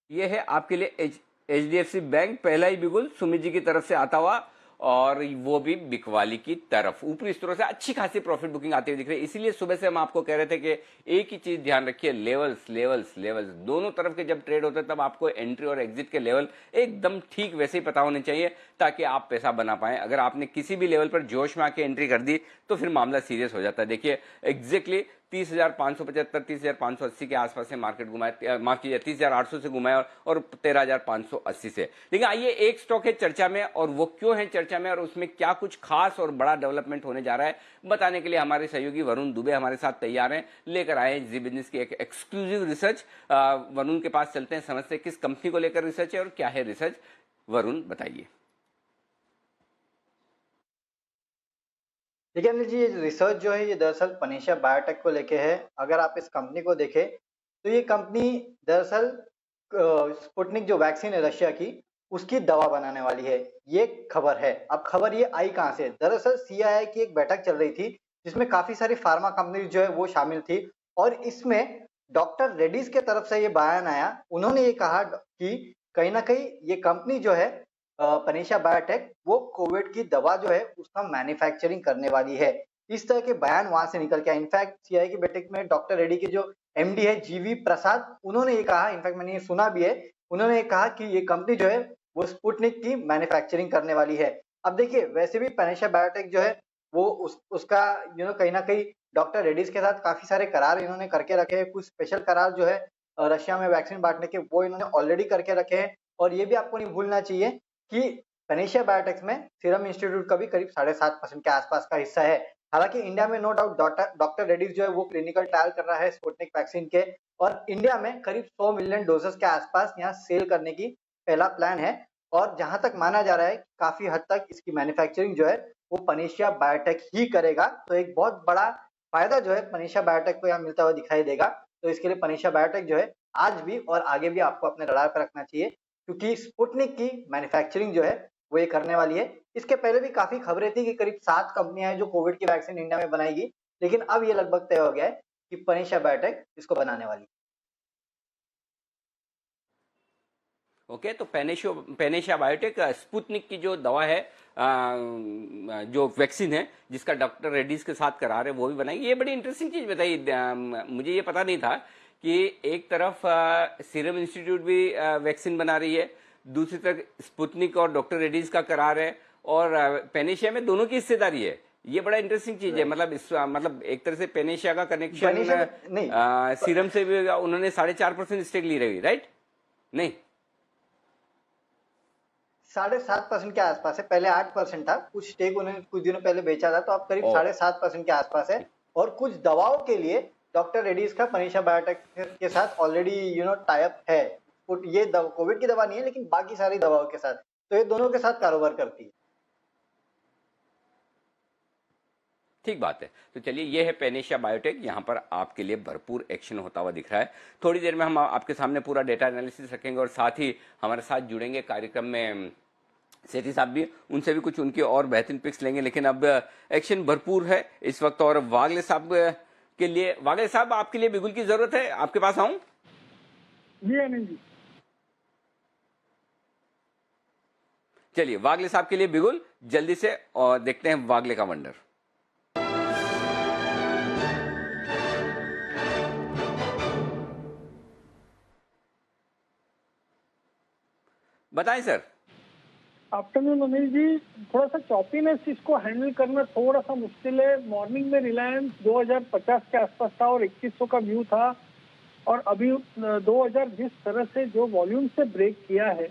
ये है आपके लिए एचडीएफसी बैंक, पहला ही बिगुल सुमित जी की तरफ से आता हुआ, और वो भी बिकवाली की तरफ ऊपरी स्तरों से अच्छी खासी प्रॉफिट बुकिंग आती हुई दिख रही है। इसीलिए सुबह से हम आपको कह रहे थे कि एक ही चीज ध्यान रखिए, लेवल्स लेवल्स लेवल्स दोनों तरफ के जब ट्रेड होते हैं तब आपको एंट्री और एग्जिट के लेवल एकदम ठीक वैसे ही पता होने चाहिए ताकि आप पैसा बना पाएं। अगर आपने किसी भी लेवल पर जोश में आके एंट्री कर दी तो फिर मामला सीरियस हो जाता है। देखिए एग्जैक्टली 30,575 30,580 के आसपास से मार्केट घुमाया, माफ कीजिए 30,800 से घुमाया और 13,580 से। लेकिन आइए, एक स्टॉक है चर्चा में, और वो क्यों है चर्चा में और उसमें क्या कुछ खास और बड़ा डेवलपमेंट होने जा रहा है बताने के लिए हमारे सहयोगी वरुण दुबे हमारे साथ तैयार हैं। लेकर आए जी बिजनेस की एक एक्सक्लूसिव रिसर्च। वरुण के पास चलते हैं, समझते हैं किस कंपनी को लेकर रिसर्च है और क्या है रिसर्च। वरुण बताइए। देखिए अनिल जी, ये रिसर्च जो है ये दरअसल पनेशिया बायोटेक को लेके है। अगर आप इस कंपनी को देखें तो ये कंपनी दरअसल स्पुतनिक जो वैक्सीन है रशिया की, उसकी दवा बनाने वाली है, ये खबर है। अब खबर ये आई कहाँ से? दरअसल सीआईआई की एक बैठक चल रही थी जिसमें काफी सारी फार्मा कंपनी जो है वो शामिल थी, और इसमें डॉक्टर रेड्डीज के तरफ से ये बयान आया। उन्होंने ये कहा कि कहीं ना कहीं ये कंपनी जो है पनेशिया बायोटेक, वो कोविड की दवा जो है उसका मैन्युफैक्चरिंग करने वाली है। इस तरह के बयान वहां से निकल के आए। इनफैक्ट सीआईआई की बैठक में डॉक्टर रेड्डी के जो एमडी है जीवी प्रसाद, उन्होंने ये कहा, इनफैक्ट मैंने ये सुना भी है, उन्होंने ये कहा कि ये कंपनी जो है वो स्पुतनिक की मैन्युफैक्चरिंग करने वाली है। अब देखिए, वैसे भी पनेशिया बायोटेक जो है वो उसका कहीं ना कहीं डॉक्टर रेड्डीज के साथ काफी सारे करार इन्होंने करके रखे हैं, कुछ स्पेशल करार जो है रशिया में वैक्सीन बांटने के वो इन्होंने ऑलरेडी करके रखे हैं। और ये भी आपको नहीं भूलना चाहिए कि पनेशिया बायोटेक्स में सीरम इंस्टीट्यूट का भी करीब 7.5% के आसपास का हिस्सा है। हालांकि इंडिया में नो डाउट डॉक्टर रेड्डीज जो है वो क्लिनिकल ट्रायल कर रहा है स्पुतनिक वैक्सीन के, और इंडिया में करीब 100 मिलियन डोजेस के आसपास यहाँ सेल करने की पहला प्लान है। और जहां तक माना जा रहा है काफी हद तक इसकी मैन्युफैक्चरिंग जो है वो पनेशिया बायोटेक ही करेगा। तो एक बहुत बड़ा फायदा जो है पनेशिया बायोटेक को यहाँ मिलता हुआ दिखाई देगा। तो इसके लिए पनेशिया बायोटेक जो है आज भी और आगे भी आपको अपने रडार पर रखना चाहिए, क्योंकि स्पुतनिक की मैन्युफैक्चरिंग जो है वो ये करने वाली है। इसके पहले भी काफी खबरें थी कि करीब 7 कंपनियां हैं जो कोविड की वैक्सीन इंडिया में बनाएगी, लेकिन अब ये लगभग तय हो गया है कि पनेशिया बायोटेक इसको बनाने वाली है। ओके, तो पेनेशिया बायोटेक स्पुतनिक की जो दवा है, जो वैक्सीन है जिसका डॉक्टर रेड्डीज के साथ करार है वो भी बनाएगी। ये बड़ी इंटरेस्टिंग चीज बताई, मुझे ये पता नहीं था कि एक तरफ सीरम इंस्टीट्यूट भी वैक्सीन बना रही है, दूसरी तरफ स्पुतनिक और डॉक्टर रेड्डीज का करार है, और पेनेशिया में दोनों की हिस्सेदारी है। ये बड़ा इंटरेस्टिंग चीज है। मतलब एक तरह से पेनेशिया का कनेक्शन सीरम से भी उन्होंने 4.5% स्टेक ली रही, राइट? नहीं, 7.5% के आसपास है। पहले 8% था, कुछ स्टेक उन्होंने कुछ दिनों पहले बेचा था, तो अब करीब 7.5% के आसपास है। और कुछ दवाओं के लिए डॉक्टर रेड्डीज का पनेशिया बायोटेक के साथ ऑलरेडी टाई अप है। ये कोविड की दवा नहीं है, लेकिन बाकी सारी दवाओं के साथ, तो ये दोनों के साथ कारोबार करती है। ठीक बात है। तो चलिए, ये है पेनेशिया बायोटेक, यहाँ पर आपके लिए भरपूर एक्शन होता हुआ दिख रहा है। थोड़ी देर में हम आपके सामने पूरा डेटा एनालिसिस रखेंगे और साथ ही हमारे साथ जुड़ेंगे कार्यक्रम में सेठी साहब भी, उनसे भी कुछ उनकी और बेहतरीन पिक्स लेंगे। लेकिन अब एक्शन भरपूर है इस वक्त। और वागले साहब के लिए, वागले साहब आपके लिए बिगुल की जरूरत है, आपके पास आऊं? जी अनिल जी। चलिए, वागले साहब के लिए बिगुल जल्दी से, और देखते हैं वागले का वंडर। बताएं सर। आफ्टरनून अनिल जी। थोड़ा सा चॉपीनेस इसको हैंडल करना थोड़ा सा मुश्किल है। मॉर्निंग में रिलायंस 2050 के आसपास था और 2100 का व्यू था, और अभी 2000 जिस तरह से जो वॉल्यूम से ब्रेक किया है,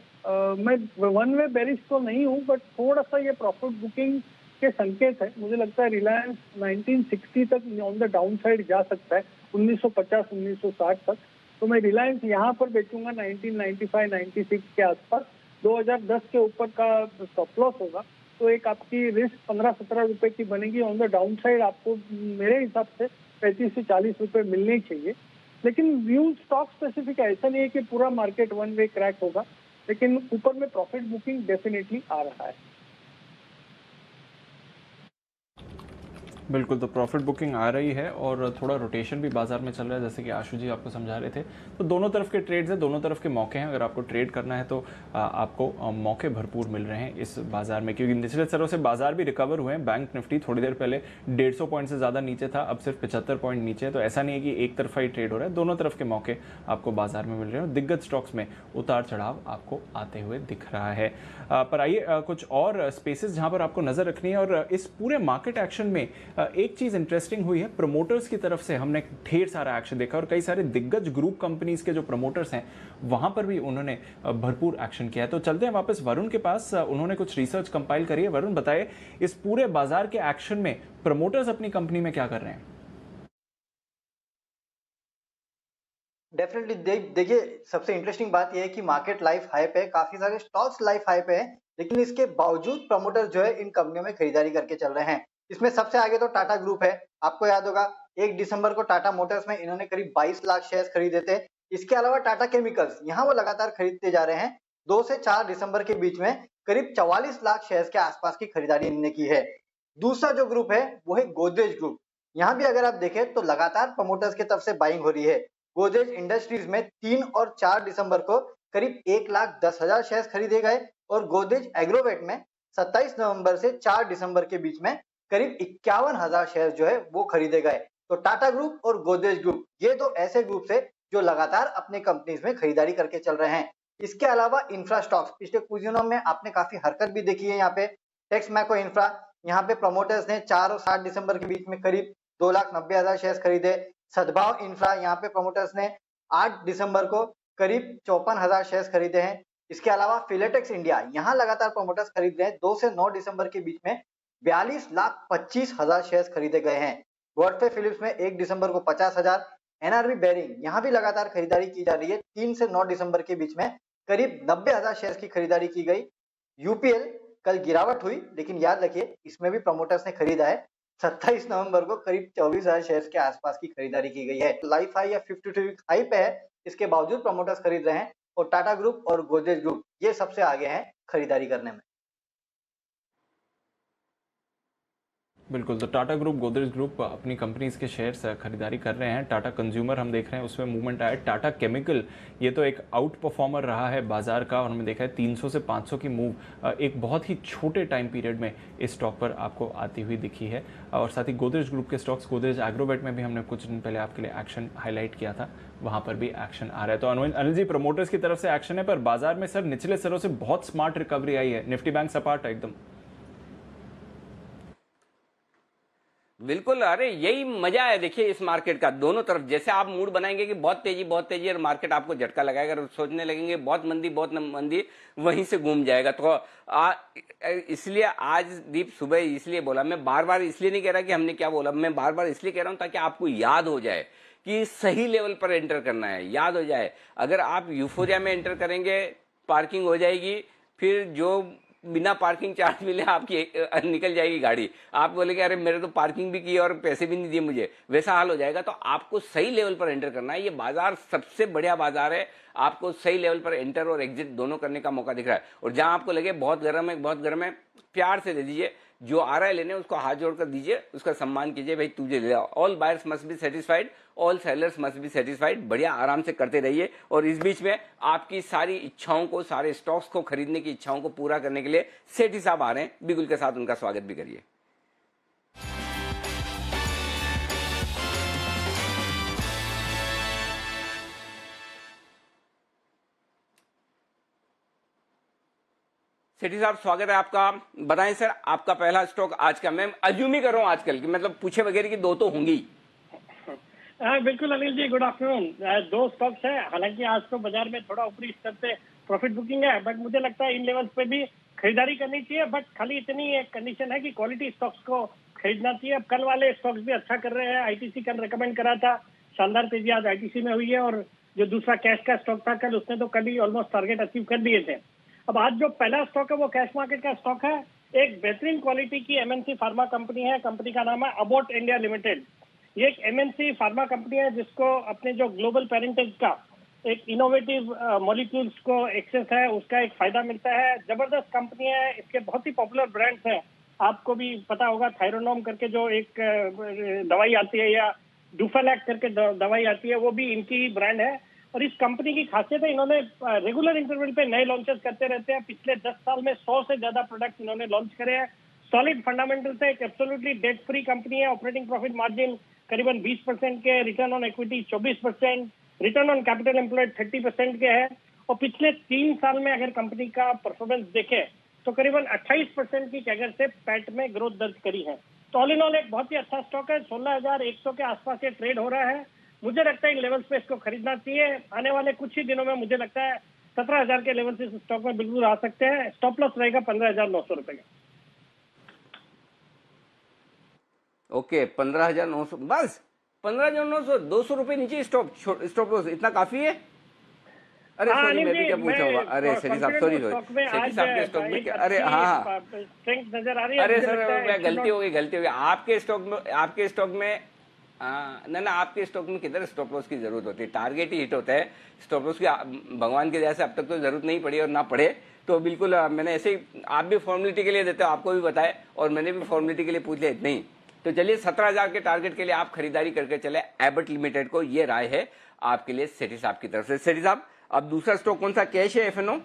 मैं वन वे बेरिश तो नहीं हूँ, बट थोड़ा सा ये प्रॉफिट बुकिंग के संकेत है। मुझे लगता है रिलायंस 1960 तक ऑन द डाउन साइड जा सकता है, 1950-1960 तक। तो मैं रिलायंस यहाँ पर बेचूंगा 1995-96 के आसपास। 2010 के ऊपर का स्टॉप लॉस होगा, तो एक आपकी रिस्क 15-17 रुपए की बनेगी। ऑन द डाउन साइड आपको मेरे हिसाब से 35 से 40 रुपए मिलने चाहिए। लेकिन व्यू स्टॉक स्पेसिफिक है, ऐसा नहीं है कि पूरा मार्केट वन वे क्रैक होगा, लेकिन ऊपर में प्रॉफिट बुकिंग डेफिनेटली आ रहा है। बिल्कुल, तो प्रॉफिट बुकिंग आ रही है और थोड़ा रोटेशन भी बाजार में चल रहा है, जैसे कि आशु जी आपको समझा रहे थे। तो दोनों तरफ के ट्रेड्स हैं, दोनों तरफ के मौके हैं। अगर आपको ट्रेड करना है तो आपको मौके भरपूर मिल रहे हैं इस बाजार में, क्योंकि निचले स्तरों से बाजार भी रिकवर हुए हैं। बैंक निफ्टी थोड़ी देर पहले 150 पॉइंट से ज़्यादा नीचे था, अब सिर्फ 75 पॉइंट नीचे है। तो ऐसा नहीं है कि एक तरफा ही ट्रेड हो रहा है, दोनों तरफ के मौके आपको बाजार में मिल रहे हैं। दिग्गज स्टॉक्स में उतार चढ़ाव आपको आते हुए दिख रहा है। पर आइए कुछ और स्पेसेस जहाँ पर आपको नज़र रखनी है। और इस पूरे मार्केट एक्शन में एक चीज़ इंटरेस्टिंग हुई है, प्रमोटर्स की तरफ से हमने ढेर सारा एक्शन देखा, और कई सारे दिग्गज ग्रुप कंपनीज के जो प्रमोटर्स हैं वहां पर भी उन्होंने भरपूर एक्शन किया है। तो चलते हैं वापस वरुण के पास, उन्होंने कुछ रिसर्च कंपाइल करी है। वरुण, बताइए इस पूरे बाजार के एक्शन में प्रमोटर्स अपनी कंपनी में क्या कर रहे हैं? डेफिनेटली देखिए, सबसे इंटरेस्टिंग बात यह है कि मार्केट लाइफ हाई पे है, काफी सारे स्टॉक्स लाइफ हाई पे हैं, लेकिन इसके बावजूद प्रमोटर जो है इन कंपनियों में खरीदारी करके चल रहे हैं। इसमें सबसे आगे तो टाटा ग्रुप है। आपको याद होगा 1 दिसंबर को टाटा मोटर्स में इन्होंने करीब 22 लाख शेयर खरीदे थे। इसके अलावा टाटा केमिकल्स, यहाँ वो लगातार खरीदते जा रहे हैं। 2 से 4 दिसंबर के बीच में करीब 44 लाख शेयर के आसपास की खरीदारी इन्होंने की है। दूसरा जो ग्रुप है वो है गोदरेज ग्रुप। यहाँ भी अगर आप देखें तो लगातार प्रमोटर्स की तरफ से बाइंग हो रही है। गोदरेज इंडस्ट्रीज में 3 और 4 दिसंबर को करीब 1,10,000 शेयर खरीदे गए, और गोदरेज एग्रोवेट में 27 नवंबर से 4 दिसंबर के बीच में करीब 51,000 शेयर जो है वो खरीदे गए। तो टाटा ग्रुप और गोदरेज ग्रुप, ये तो ऐसे ग्रुप है जो लगातार अपने कंपनीज में खरीदारी करके चल रहे हैं। इसके अलावा इंफ्रा स्टॉक्स, पिछले कुछ दिनों में आपने काफी हरकत भी देखी है। यहाँ पे टेक्स मैको इंफ्रा, यहाँ पे प्रमोटर्स ने 4 और 7 दिसंबर के बीच में करीब 2,90,000 शेयर खरीदे। सद्भाव इंफ्रा यहाँ पे प्रमोटर्स ने 8 दिसंबर को करीब 54,000 शेयर खरीदे हैं। इसके अलावा फिलेटेक्स इंडिया यहाँ लगातार प्रमोटर्स खरीद रहे हैं। 2 से 9 दिसंबर के बीच में 42,25,000 शेयर खरीदे गए हैं। गॉडफ्रे फिलिप्स में 1 दिसंबर को 50,000। एनआरबी बेरिंग यहाँ भी लगातार खरीदारी की जा रही है। 3 से 9 दिसंबर के बीच में करीब 90,000 शेयर की खरीदारी की गई। यूपीएल कल गिरावट हुई, लेकिन याद रखिए इसमें भी प्रमोटर्स ने खरीदा है। 27 नवंबर को करीब 24,000 शेयर के आसपास की खरीदारी की गई है। लाइफ हाई या 52 वीक हाई पे है, इसके बावजूद प्रमोटर्स खरीद रहे हैं और टाटा ग्रुप और गोदरेज ग्रुप ये सबसे आगे हैं खरीदारी करने में। बिल्कुल, तो टाटा ग्रुप, गोदरेज ग्रुप अपनी कंपनीज के शेयर्स खरीदारी कर रहे हैं। टाटा कंज्यूमर हम देख रहे हैं उसमें मूवमेंट आया। टाटा केमिकल ये तो एक आउट परफॉर्मर रहा है बाजार का और हमने देखा है 300 से 500 की मूव एक बहुत ही छोटे टाइम पीरियड में इस स्टॉक पर आपको आती हुई दिखी है। और साथ ही गोदरेज ग्रुप के स्टॉक्स, गोदरेज एग्रोवेट में भी हमने कुछ दिन पहले आपके लिए एक्शन हाईलाइट किया था, वहां पर भी एक्शन आ रहा है। तो अनिल जी, प्रमोटर्स की तरफ से एक्शन है, पर बाजार में सर निचले स्तरों से बहुत स्मार्ट रिकवरी आई है। निफ्टी बैंक सपाट है एकदम। बिल्कुल, अरे यही मजा है देखिए इस मार्केट का। दोनों तरफ जैसे आप मूड बनाएंगे कि बहुत तेजी और मार्केट आपको झटका लगाएगा और सोचने लगेंगे बहुत मंदी, वहीं से घूम जाएगा। तो इसलिए आज दीप सुबह इसलिए बोला, मैं बार बार इसलिए नहीं कह रहा कि हमने क्या बोला, मैं बार बार इसलिए कह रहा हूं ताकि आपको याद हो जाए कि सही लेवल पर एंटर करना है, याद हो जाए। अगर आप यूफोरिया में एंटर करेंगे, पार्किंग हो जाएगी, फिर जो बिना पार्किंग चार्ज मिले आपकी निकल जाएगी गाड़ी। आप बोलेंगे अरे मेरे तो पार्किंग भी की और पैसे भी नहीं दिए मुझे, वैसा हाल हो जाएगा। तो आपको सही लेवल पर एंटर करना है। ये बाजार सबसे बढ़िया बाजार है, आपको सही लेवल पर एंटर और एग्जिट दोनों करने का मौका दिख रहा है। और जहां आपको लगे बहुत गर्म है, प्यार से दे दीजिए। जो आ रहा है लेने उसको हाथ जोड़कर दीजिए, उसका सम्मान कीजिए, भाई तुझे ले आओ। All buyers must be satisfied, all sellers must be satisfied. बढ़िया आराम से करते रहिए और इस बीच में आपकी सारी इच्छाओं को, सारे स्टॉक्स को खरीदने की इच्छाओं को पूरा करने के लिए सेठी साहब आ रहे हैं, बिगुल के साथ उनका स्वागत भी करिए। सेठी साहब स्वागत है आपका। बताएं सर, आपका पहला स्टॉक आज का। मैं अज्यूम ही कर रहा हूं आजकल की, मतलब पूछे वगैरह की दो तो होंगी। बिल्कुल Anil ji, good afternoon. 2 stocks है, हालांकि आज तो बाजार में थोड़ा ऊपरी स्तर से प्रॉफिट बुकिंग है, बट मुझे लगता है इन लेवल्स पे भी खरीदारी करनी चाहिए। बट खाली इतनी एक कंडीशन है कि क्वालिटी स्टॉक्स को खरीदना चाहिए। अब कल वाले स्टॉक्स भी अच्छा कर रहे हैं। आईटीसी कल रिकमेंड करा था, शानदार तेजी आज आईटीसी में हुई है। और जो दूसरा कैश का स्टॉक था कल, उसने तो कल ही ऑलमोस्ट टारगेट अचीव कर दिए थे। अब आज जो पहला स्टॉक है वो कैश मार्केट का स्टॉक है। एक बेहतरीन क्वालिटी की एमएनसी फार्मा कंपनी है। कंपनी का नाम है अबॉट इंडिया लिमिटेड। ये एक एमएनसी फार्मा कंपनी है जिसको अपने जो ग्लोबल पेरेंटेज का एक इनोवेटिव मॉलिक्यूल्स को एक्सेस है, उसका एक फायदा मिलता है। जबरदस्त कंपनी है, इसके बहुत ही पॉपुलर ब्रांड्स हैं। आपको भी पता होगा थायरोनोम करके जो एक दवाई आती है, या डुफेलैक करके दवाई आती है, वो भी इनकी ब्रांड है। और इस कंपनी की खासियत है, इन्होंने रेगुलर इंटरवल पे नए लॉन्चेस करते रहते हैं। पिछले 10 साल में 100 से ज्यादा प्रोडक्ट्स इन्होंने लॉन्च करे हैं। सॉलिड फंडामेंटल्स है, एक एब्सोल्युटली डेट फ्री कंपनी है। ऑपरेटिंग प्रॉफिट मार्जिन करीबन 20% के, return on equity 24%, return on capital employed 30% के है। और पिछले 3 साल में अगर कंपनी का परफॉर्मेंस देखें तो करीबन 28% की कैगर से पैट में ग्रोथ दर्ज करी है। तो ऑल इन ऑल एक बहुत ही अच्छा स्टॉक है। 16,100 के आसपास ये ट्रेड हो रहा है। मुझे लगता है इन लेवल्स पे इसको खरीदना चाहिए। आने वाले कुछ ही दिनों में मुझे लगता है 17,000 के लेवल से इस स्टॉक में बिल्कुल आ सकते हैं। स्टॉप लॉस रहेगा 15,900 रुपए का। ओके, 15,900, बस 15,900, 200 रुपए नीचे स्टॉप लॉस, इतना काफी है। अरे सॉरी, मैं भी क्या पूछा हुआ। अरे सेठी साहब, सॉरी सेठी साहब के स्टॉक में क्या, अरे हाँ नजर आ रही है। अरे सर गलती हो गई। आपके स्टॉक में ना आपके स्टॉक में किधर स्टॉप लॉस की जरूरत होती है, टारगेट ही हिट होता है। स्टॉप लॉस की भगवान की दया से अब तक तो जरूरत नहीं पड़ी, और ना पड़े तो बिल्कुल मैंने ऐसे ही, आप भी फॉर्मेलिटी के लिए देते हो, आपको भी बताए और मैंने भी फॉर्मेलिटी के लिए पूछ लिया, इतना ही। तो चलिए 17,000 के टारगेट के लिए आप खरीदारी करके चले एबट लिमिटेड को, ये राय है आपके लिए सेठी साहब की तरफ से। सेठी साहब, अब दूसरा स्टॉक कौन सा, कैश है एफएनओ?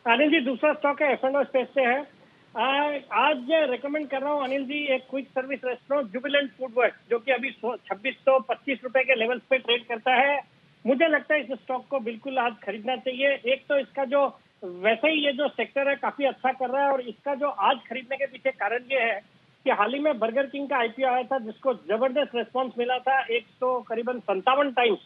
अनिल जी, दूसरा स्टॉक है एफएनओ स्पेस से है। आज रेकमेंड कर रहा हूँ अनिल जी एक quick service restaurant Jubilant foodwork, जो कि अभी 2625 रुपए के लेवल्स पे ट्रेड करता है। मुझे लगता है इस स्टॉक को बिल्कुल आज खरीदना चाहिए। एक तो इसका जो वैसे ही ये जो सेक्टर है काफी अच्छा कर रहा है, और इसका जो आज खरीदने के पीछे कारण ये है कि हाल ही में बर्गर किंग का आईपीओ आया था जिसको जबरदस्त रिस्पांस मिला था, 100 करीबन 57 टाइम्स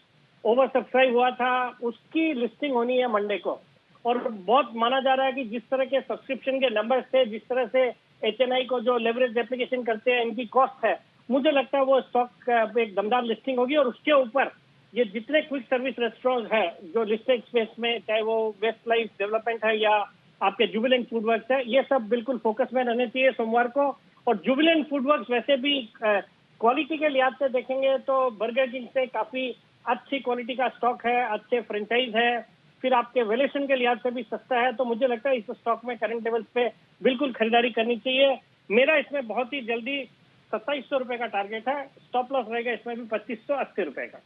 ओवर सब्सक्राइब हुआ था। उसकी लिस्टिंग होनी है मंडे को, और बहुत माना जा रहा है कि जिस तरह के सब्सक्रिप्शन के नंबर्स थे, जिस तरह से HNI को जो लेवरेज एप्लीकेशन करते हैं, इनकी कॉस्ट है, मुझे लगता है वो स्टॉक पे एक दमदार लिस्टिंग होगी। और उसके ऊपर ये जितने क्विक सर्विस रेस्टोरेंट्स हैं जो लिस्टेड स्पेस में, चाहे वो वेस्ट लाइफ डेवलपमेंट है या आपके जुबिलेंट फूडवर्क्स है, ये सब बिल्कुल फोकस में रहने चाहिए सोमवार को। और जुबिलेंट फूडवर्क्स वैसे भी क्वालिटी के लिहाज से देखेंगे तो बर्गर किंग से काफी अच्छी क्वालिटी का स्टॉक है, अच्छे फ्रेंचाइज है, फिर आपके वैल्यूएशन के लिहाज से भी सस्ता है। तो मुझे लगता है इस स्टॉक में करंट लेवल्स पे बिल्कुल खरीदारी करनी चाहिए। मेरा इसमें बहुत ही जल्दी 2700 रुपए का टारगेट है, स्टॉप लॉस रहेगा इसमें भी 2580 रुपए का।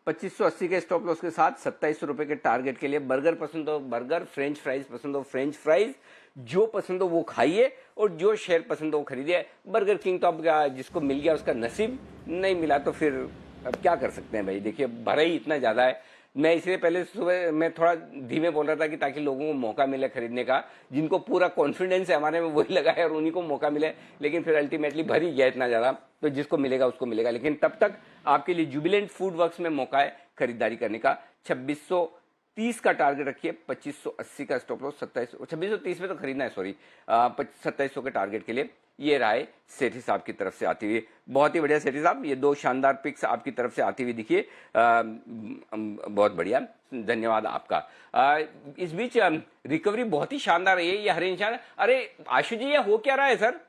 2580 के स्टॉप लॉस के साथ 2700 रुपए के टारगेट के लिए बर्गर पसंद हो बर्गर, फ्रेंच फ्राइज पसंद हो फ्रेंच फ्राइज, जो पसंद हो वो खाइए और जो शेयर पसंद हो वो खरीदिए। बर्गर किंग तो अब जिसको मिल गया उसका नसीब, नहीं मिला तो फिर अब क्या कर सकते हैं भाई। देखिए भरा ही इतना ज्यादा है। मैं इसलिए पहले सुबह मैं थोड़ा धीमे बोल रहा था कि ताकि लोगों को मौका मिले खरीदने का, जिनको पूरा कॉन्फिडेंस है हमारे में वही लगा है और उन्हीं को मौका मिले। लेकिन फिर अल्टीमेटली भर ही गया इतना ज्यादा, तो जिसको मिलेगा उसको मिलेगा। लेकिन तब तक आपके लिए जुबिलेंट फूडवर्क्स में मौका है खरीदारी करने का। 2630 का टारगेट रखिए, 2580 का स्टॉप लॉस, 2630 में तो खरीदना है, सॉरी 2700 के टारगेट के लिए। ये राय सेठी साहब की तरफ से आती हुई, बहुत ही बढ़िया सेठी साहब, ये दो शानदार पिक्स आपकी तरफ से आती हुई दिखिए, बहुत बढ़िया, धन्यवाद आपका। इस बीच रिकवरी बहुत ही शानदार है ये हर इंसान। अरे आशु जी, ये हो क्या रहा है सर?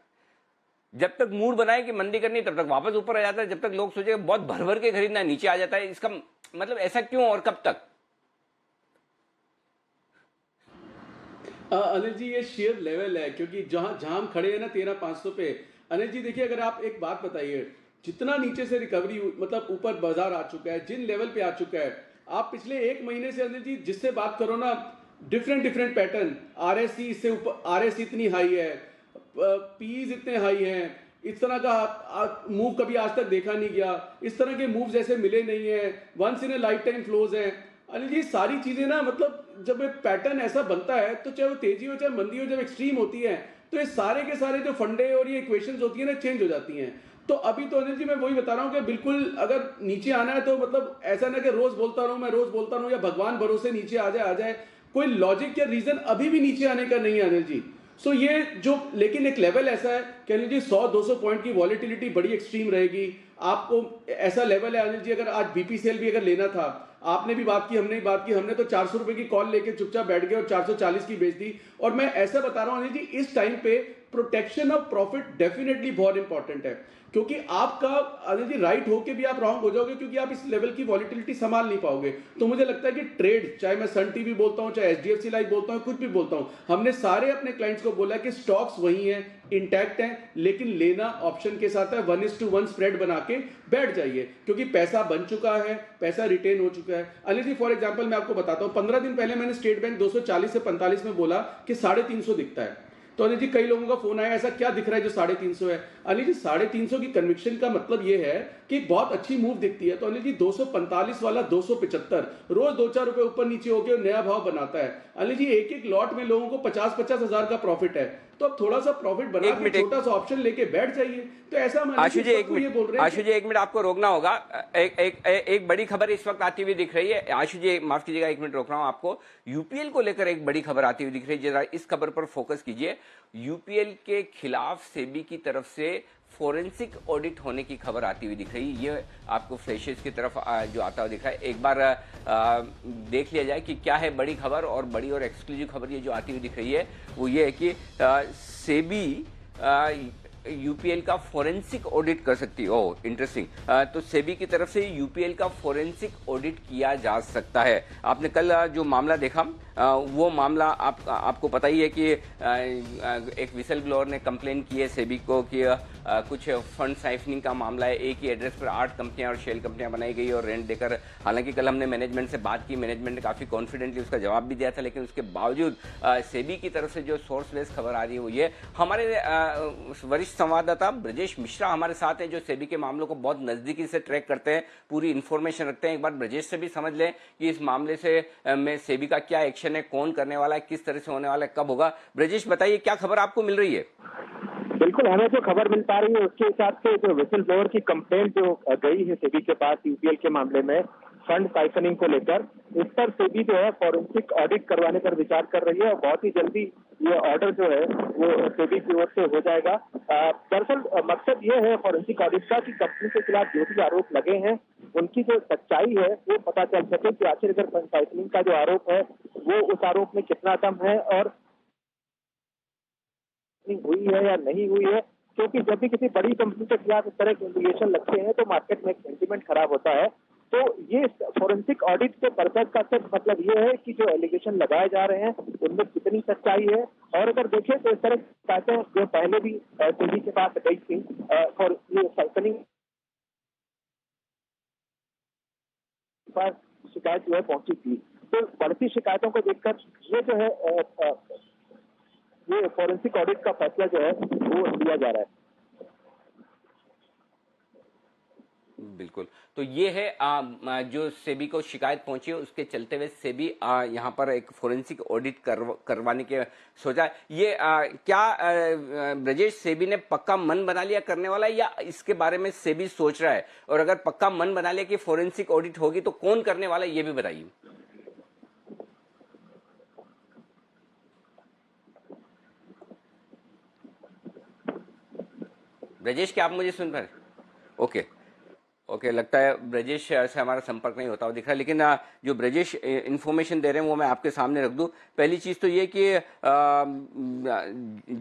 जब तक मूड बनाए कि मंदी करनी तब तक वापस ऊपर आ जाता है, जब तक लोग सोचे बहुत भर भर के खरीदना नीचे आ जाता है। इसका मतलब ऐसा क्यों और कब तक? अनिल जी, ये शेयर लेवल है, क्योंकि जहां हम खड़े हैं ना 13500 पे। अनिल जी देखिए, अगर आप एक बात बताइए, जितना नीचे से रिकवरी मतलब ऊपर बाजार आ चुका है, जिन लेवल पे आ चुका है, आप पिछले एक महीने से अनिल जी जिससे बात करो ना, डिफरेंट पैटर्न, RSI इससे ऊपर, RSI इतनी हाई है, पीज इतने हाई हैं, इस तरह का मूव कभी आज तक देखा नहीं गया, इस तरह के मूव जैसे मिले नहीं है, once in a life time flows है। अनिल जी सारी चीजें ना, मतलब जब एक पैटर्न ऐसा बनता है तो चाहे वो तेजी हो चाहे मंदी हो, जब एक्सट्रीम होती है तो ये सारे के सारे जो फंडे और ये इक्वेशंस होती है ना, चेंज हो जाती हैं। तो अभी तो अनिल जी मैं वही बता रहा हूँ कि बिल्कुल अगर नीचे आना है तो मतलब ऐसा ना कि रोज बोलता रहूं या भगवान भरोसे नीचे आ जाए, कोई लॉजिक या रीजन अभी भी नीचे आने का नहीं है अनिल जी। सो ये जो, लेकिन एक लेवल ऐसा है कि अनिल जी 100-200 पॉइंट की वॉलेटिलिटी बड़ी एक्सट्रीम रहेगी। आपको ऐसा लेवल है अनिल जी, अगर आज बीपी सेल भी अगर लेना था, आपने भी बात की, हमने भी बात की, हमने तो 400 रुपए की कॉल लेके चुपचाप बैठ गए और 440 की बेच दी। और मैं ऐसा बता रहा हूं अनिल जी, इस टाइम पे प्रोटेक्शन ऑफ प्रॉफिट डेफिनेटली बहुत इंपॉर्टेंट है, क्योंकि आपका अनिल जी राइट होके भी आप रॉन्ग हो जाओगे, क्योंकि आप इस लेवल की वॉलिटिलिटी संभाल नहीं पाओगे। तो मुझे लगता है कि ट्रेड, चाहे मैं सन टीवी बोलता हूं, चाहे HDFC लाइफ बोलता हूं, कुछ भी बोलता हूं, हमने सारे अपने क्लाइंट्स को बोला कि स्टॉक्स वही हैं, इंटैक्ट हैं, लेकिन लेना ऑप्शन के साथ है। 1:1 स्प्रेड बना के बैठ जाइए, क्योंकि पैसा बन चुका है, पैसा रिटेन हो चुका है। अनिल जी फॉर एग्जांपल मैं आपको बताता हूं, 15 दिन पहले मैंने स्टेट बैंक 240 से 45 में बोला कि 350 दिखता है। तो अनिल जी कई लोगों का फोन आया, ऐसा क्या दिख रहा है जो 350 है? अनिल जी 350 की कन्विक्शन का मतलब ये है कि बहुत अच्छी मूव दिखती है। तो अनिल जी 245 वाला 275 रोज 2-4 रुपए ऊपर नीचे होकर नया भाव बनाता है। अनिल जी एक लॉट में लोगों को 50-50 हजार का प्रॉफिट है, तो अब थोड़ा सा प्रॉफिट बना के छोटा सा ऑप्शन लेके बैठ जाइए। तो ऐसा आशु जी एक मिनट आपको रोकना होगा। एक बड़ी खबर इस वक्त आती हुई दिख रही है। आशु जी माफ कीजिएगा, एक मिनट रोक रहा हूं आपको। यूपीएल को लेकर एक बड़ी खबर आती हुई दिख रही है, जरा इस खबर पर फोकस कीजिए। यूपीएल के खिलाफ सेबी की तरफ से फोरेंसिक ऑडिट होने की खबर आती हुई दिख रही है। ये आपको फ्लैशेस की तरफ जो आता हुआ दिख रहा है, एक बार देख लिया जाए कि क्या है बड़ी खबर। और बड़ी और एक्सक्लूसिव खबर ये जो आती हुई दिख रही है वो ये है कि सेबी यूपीएल का फोरेंसिक ऑडिट कर सकती है। Oh interesting. तो सेबी की तरफ से यूपीएल का फोरेंसिक ऑडिट किया जा सकता है। आपने कल जो मामला देखा, वो मामला आपको पता ही है कि एक विसल ब्लोअर ने कंप्लेन की है सेबी को कि कुछ फंड साइफनिंग का मामला है। एक ही एड्रेस पर 8 कंपनियां और शेल कंपनियां बनाई गई और रेंट देकर, हालांकि कल हमने मैनेजमेंट से बात की, मैनेजमेंट ने काफ़ी कॉन्फिडेंटली उसका जवाब भी दिया था, लेकिन उसके बावजूद सेबी की तरफ से जो सोर्स बेस्ड खबर आ रही है वो ये। हमारे वरिष्ठ संवाददाता ब्रजेश मिश्रा हमारे साथ हैं, जो सेबी के मामलों को बहुत नज़दीकी से ट्रैक करते हैं, पूरी इन्फॉर्मेशन रखते हैं। एक बार ब्रजेश से भी समझ लें कि इस मामले से में सेबी का क्या एक्शन है, कौन करने वाला है, किस तरह से होने वाला है, कब होगा। ब्रजेश बताइए क्या खबर आपको मिल रही है। बिल्कुल, हमें जो खबर मिल पा रही है उसके हिसाब से जो विसल ब्लोअर की कंप्लेंट जो गई है सेबी के पास यूपीएल के मामले में फंड साइफनिंग को लेकर, इस पर सेबी जो है फॉरेंसिक ऑडिट करवाने पर विचार कर रही है और बहुत ही जल्दी ये ऑर्डर जो है वो सेबी की ओर से हो जाएगा। दरअसल मकसद ये है फॉरेंसिक ऑडिट का कि कंपनी के खिलाफ जो भी आरोप लगे हैं उनकी जो सच्चाई है वो पता चल सके कि आखिर अगर फंड साइफनिंग का जो आरोप है वो उस आरोप में कितना दम है और हुई है या नहीं हुई है। क्योंकि जब भी किसी बड़ी कंपनी के खिलाफ इस तरह के इंडिकेशन लगते हैं तो मार्केट में सेंटीमेंट खराब होता है। तो ये फॉरेंसिक ऑडिट के पर्पज का सिर्फ मतलब ये है कि जो एलिगेशन लगाए जा रहे हैं उनमें कितनी सच्चाई है। और अगर देखें तो इस तरह की बातें जो पहले भी सेबी के पास गई थी और ये साइफनिंग पर शिकायत जो है पहुंची थी, तो बढ़ती शिकायतों को देखकर ये जो है ये फॉरेंसिक ऑडिट का फैसला जो है वो लिया जा रहा है। बिल्कुल, तो ये है जो सेबी को शिकायत पहुंची है उसके चलते हुए सेबी यहाँ पर एक फोरेंसिक ऑडिट करवाने के सोचा है। ये क्या ब्रजेश सेबी ने पक्का मन बना लिया करने वाला है या इसके बारे में सेबी सोच रहा है? और अगर पक्का मन बना लिया कि फोरेंसिक ऑडिट होगी तो कौन करने वाला है ये भी बताइए। ब्रजेश, क्या आप मुझे सुन पा रहे? ओके, लगता है ब्रजेश से हमारा संपर्क नहीं होता हुआ दिख रहा है, लेकिन जो ब्रजेश इन्फॉर्मेशन दे रहे हैं वो मैं आपके सामने रख दूं। पहली चीज़ तो ये कि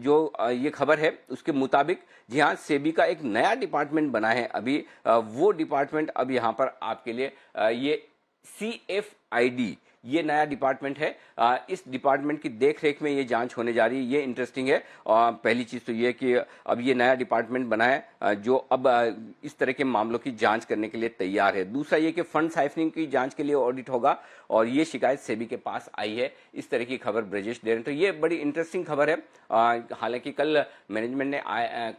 जो ये खबर है उसके मुताबिक जी हाँ, सेबी का एक नया डिपार्टमेंट बना है अभी, वो डिपार्टमेंट अब यहाँ पर आपके लिए ये CFID ये नया डिपार्टमेंट है। इस डिपार्टमेंट की देखरेख में ये जांच होने जा रही है, ये इंटरेस्टिंग है। पहली चीज़ तो ये कि अब ये नया डिपार्टमेंट बना है जो अब इस तरह के मामलों की जांच करने के लिए तैयार है। दूसरा ये कि फंड साइफनिंग की जांच के लिए ऑडिट होगा और ये शिकायत सेबी के पास आई है, इस तरह की खबर ब्रजेश दे रहे हैं। तो ये बड़ी इंटरेस्टिंग खबर है। हालांकि कल मैनेजमेंट ने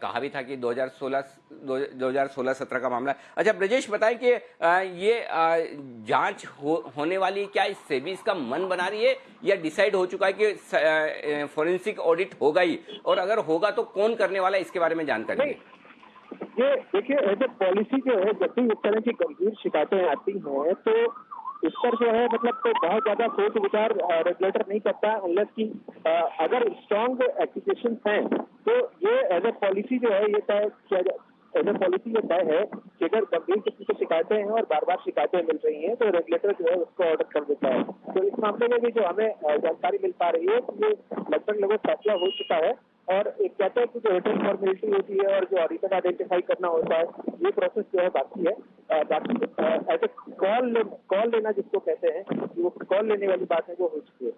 कहा भी था कि 2016-17 का मामला है। अच्छा ब्रजेश, बताएं कि ये जांच होने वाली है, क्या इस सेबी इसका मन बना रही है या डिसाइड हो चुका है कि फोरेंसिक ऑडिट होगा ही, और अगर होगा तो कौन करने वाला है, इसके बारे में जानकारी? ये देखिए, एज ए पॉलिसी जो है जब भी इस तरह की गंभीर शिकायतें आती हैं तो इस पर जो है मतलब तो बहुत ज्यादा सोच विचार रेगुलेटर नहीं करता अनलेस कि अगर स्ट्रॉन्ग एक्यूजेशन हैं तो ये एज ए पॉलिसी जो है ये तय किया जाए। एज ए पॉलिसी ये तय है कि अगर गंभीर किस्म की शिकायतें हैं और बार बार शिकायतें मिल रही हैं तो रेगुलेटर जो है उसको ऑर्डर कर देता है। तो इस मामले में भी जो हमें जानकारी मिल पा रही है कि ये लगभग फैसला हो चुका है और एक कहते हैं कि जो रिटर्न फॉर्मेलिटी होती है और जो ऑडिटर आइडेंटिफाई करना होता है ये प्रोसेस जो है बाकी है। बाकी एज ए कॉल लेना जिसको कहते हैं कि वो कॉल लेने वाली बात है वो हो चुकी है।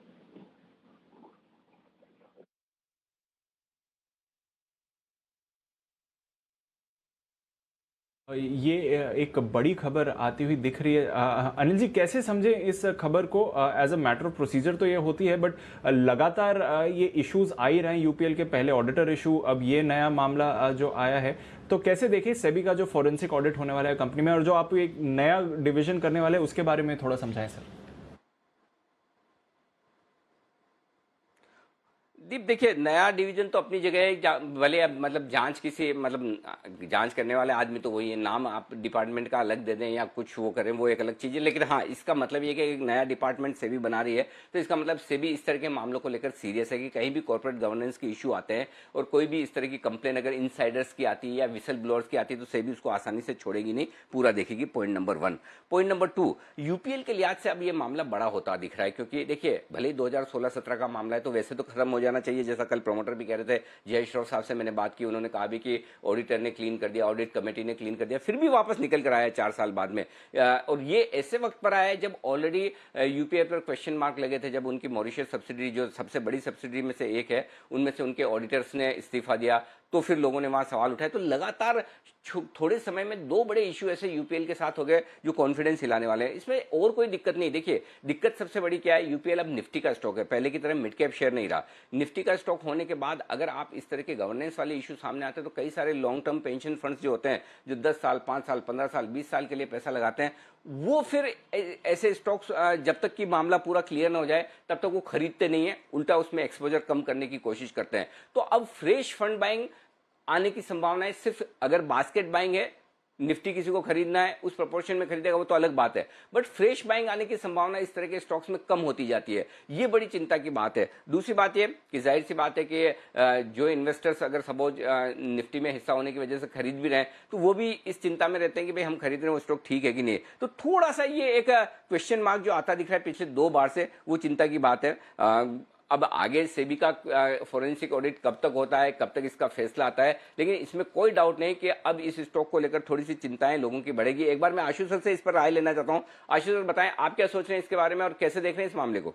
ये एक बड़ी खबर आती हुई दिख रही है। अनिल जी, कैसे समझे इस खबर को? As a matter of procedure तो ये होती है, बट लगातार ये इश्यूज आ ही रहे हैं। यूपीएल के पहले ऑडिटर इशू, अब ये नया मामला जो आया है, तो कैसे देखें सेबी का जो फॉरेंसिक ऑडिट होने वाला है कंपनी में और जो आप एक नया डिवीजन करने वाले हैं उसके बारे में थोड़ा समझाएं सर। दीप, देखिए नया डिवीजन तो अपनी जगह है, भले अब मतलब जांच किसी मतलब जांच करने वाले आदमी तो वही है, नाम आप डिपार्टमेंट का अलग दे दें या कुछ वो करें वो एक अलग चीज़ है। लेकिन हाँ, इसका मतलब ये कि एक नया डिपार्टमेंट सेबी बना रही है तो इसका मतलब सेबी इस तरह के मामलों को लेकर सीरियस है कि कहीं भी कॉर्पोरेट गवर्नेंस के इशू आते हैं और कोई भी इस तरह की कंप्लेन अगर इनसाइडर्स की आती है या विसल ब्लोअर्स की आती है तो सेबी उसको आसानी से छोड़ेगी नहीं, पूरा देखेगी। Point number 1। Point number 2, UPL के लिहाज से अब ये मामला बड़ा होता दिख रहा है क्योंकि देखिए भले ही 2016-17 का मामला है तो वैसे तो खत्म हो जाना होना चाहिए, जैसा कल प्रमोटर भी कह रहे थे। जय श्रॉफ साहब से मैंने बात की, उन्होंने कहा भी कि ऑडिटर ने क्लीन कर दिया, ऑडिट कमेटी ने क्लीन कर दिया, फिर भी वापस निकल कर आया 4 साल बाद में। और ये ऐसे वक्त पर आया जब ऑलरेडी यूपीआई पर क्वेश्चन मार्क लगे थे, जब उनकी मॉरिशस सब्सिडरी जो सबसे बड़ी सब्सिडरी में से एक है, उनमें से उनके ऑडिटर्स ने इस्तीफा दिया, तो फिर लोगों ने वहां सवाल उठाए। तो लगातार थोड़े समय में 2 बड़े इश्यू ऐसे यूपीएल के साथ हो गए जो कॉन्फिडेंस हिलाने वाले हैं। इसमें और कोई दिक्कत नहीं। देखिए, दिक्कत सबसे बड़ी क्या है, यूपीएल अब निफ्टी का स्टॉक है, पहले की तरह मिड कैप शेयर नहीं रहा। निफ्टी का स्टॉक होने के बाद अगर आप इस तरह के गवर्नेंस वाले इशू सामने आते हैं तो कई सारे लॉन्ग टर्म पेंशन फंड्स जो होते हैं, जो 10 साल, 5 साल, 15 साल, 20 साल के लिए पैसा लगाते हैं, वो फिर ऐसे स्टॉक्स जब तक कि मामला पूरा क्लियर ना हो जाए तब तक वो खरीदते नहीं है, उल्टा उसमें एक्सपोजर कम करने की कोशिश करते हैं। तो अब फ्रेश फंड बाइंग आने की संभावना है। सिर्फ अगर बास्केट बाइंग है, निफ्टी किसी को खरीदना है, उस प्रोपोर्शन में खरीदेगा, वो तो अलग बात है, बट फ्रेश बाइंग आने की संभावना इस तरह के स्टॉक्स में कम होती जाती है। ये बड़ी चिंता की बात है। दूसरी बात ये कि जाहिर सी बात है कि जो इन्वेस्टर्स अगर सपोज निफ्टी में हिस्सा होने की वजह से खरीद भी रहे हैं तो वो भी इस चिंता में रहते हैं कि भाई हम खरीद रहे हैं वो स्टॉक ठीक है कि नहीं। तो थोड़ा सा ये एक क्वेश्चन मार्क जो आता दिख रहा है पिछले 2 बार से, वो चिंता की बात है। अब आगे सेबी का फोरेंसिक ऑडिट कब तक होता है, कब तक इसका फैसला आता है, लेकिन इसमें कोई डाउट नहीं कि अब इस स्टॉक को लेकर थोड़ी सी चिंताएं लोगों की बढ़ेगी। एक बार मैं आशु सर से इस पर राय लेना चाहता हूं। आशु सर, बताएं आप क्या सोच रहे हैं इसके बारे में और कैसे देख रहे हैं इस मामले को?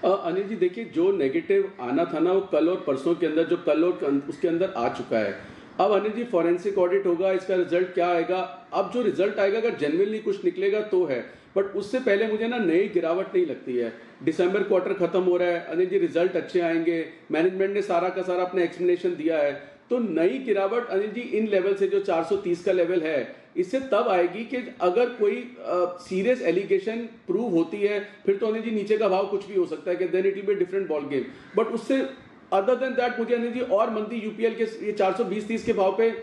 अनिल जी, देखिए, जो नेगेटिव आना था ना, वो कल और परसों के अंदर, जो कल और उसके अंदर आ चुका है। अब अनिल जी, फॉरेंसिक ऑडिट होगा, इसका रिजल्ट क्या आएगा? अब जो रिजल्ट आएगा, अगर जेन्युइनली कुछ निकलेगा तो है, बट उससे पहले मुझे ना नई गिरावट नहीं लगती है। दिसंबर क्वार्टर खत्म हो रहा है अनिल जी, रिजल्ट अच्छे आएंगे, मैनेजमेंट ने सारा का सारा अपना एक्सप्लेनेशन दिया है, तो नई गिरावट अनिल जी इन लेवल से जो 430 का लेवल है, इससे तब आएगी कि अगर कोई सीरियस एलिगेशन प्रूव होती है, फिर तो अनिल जी नीचे का भाव कुछ भी हो सकता है कि then it will be different ball game. But उससे अदर देन दैट मुझे अनिल जी और मंदी यूपीएल के ये 420-30 के भाव पे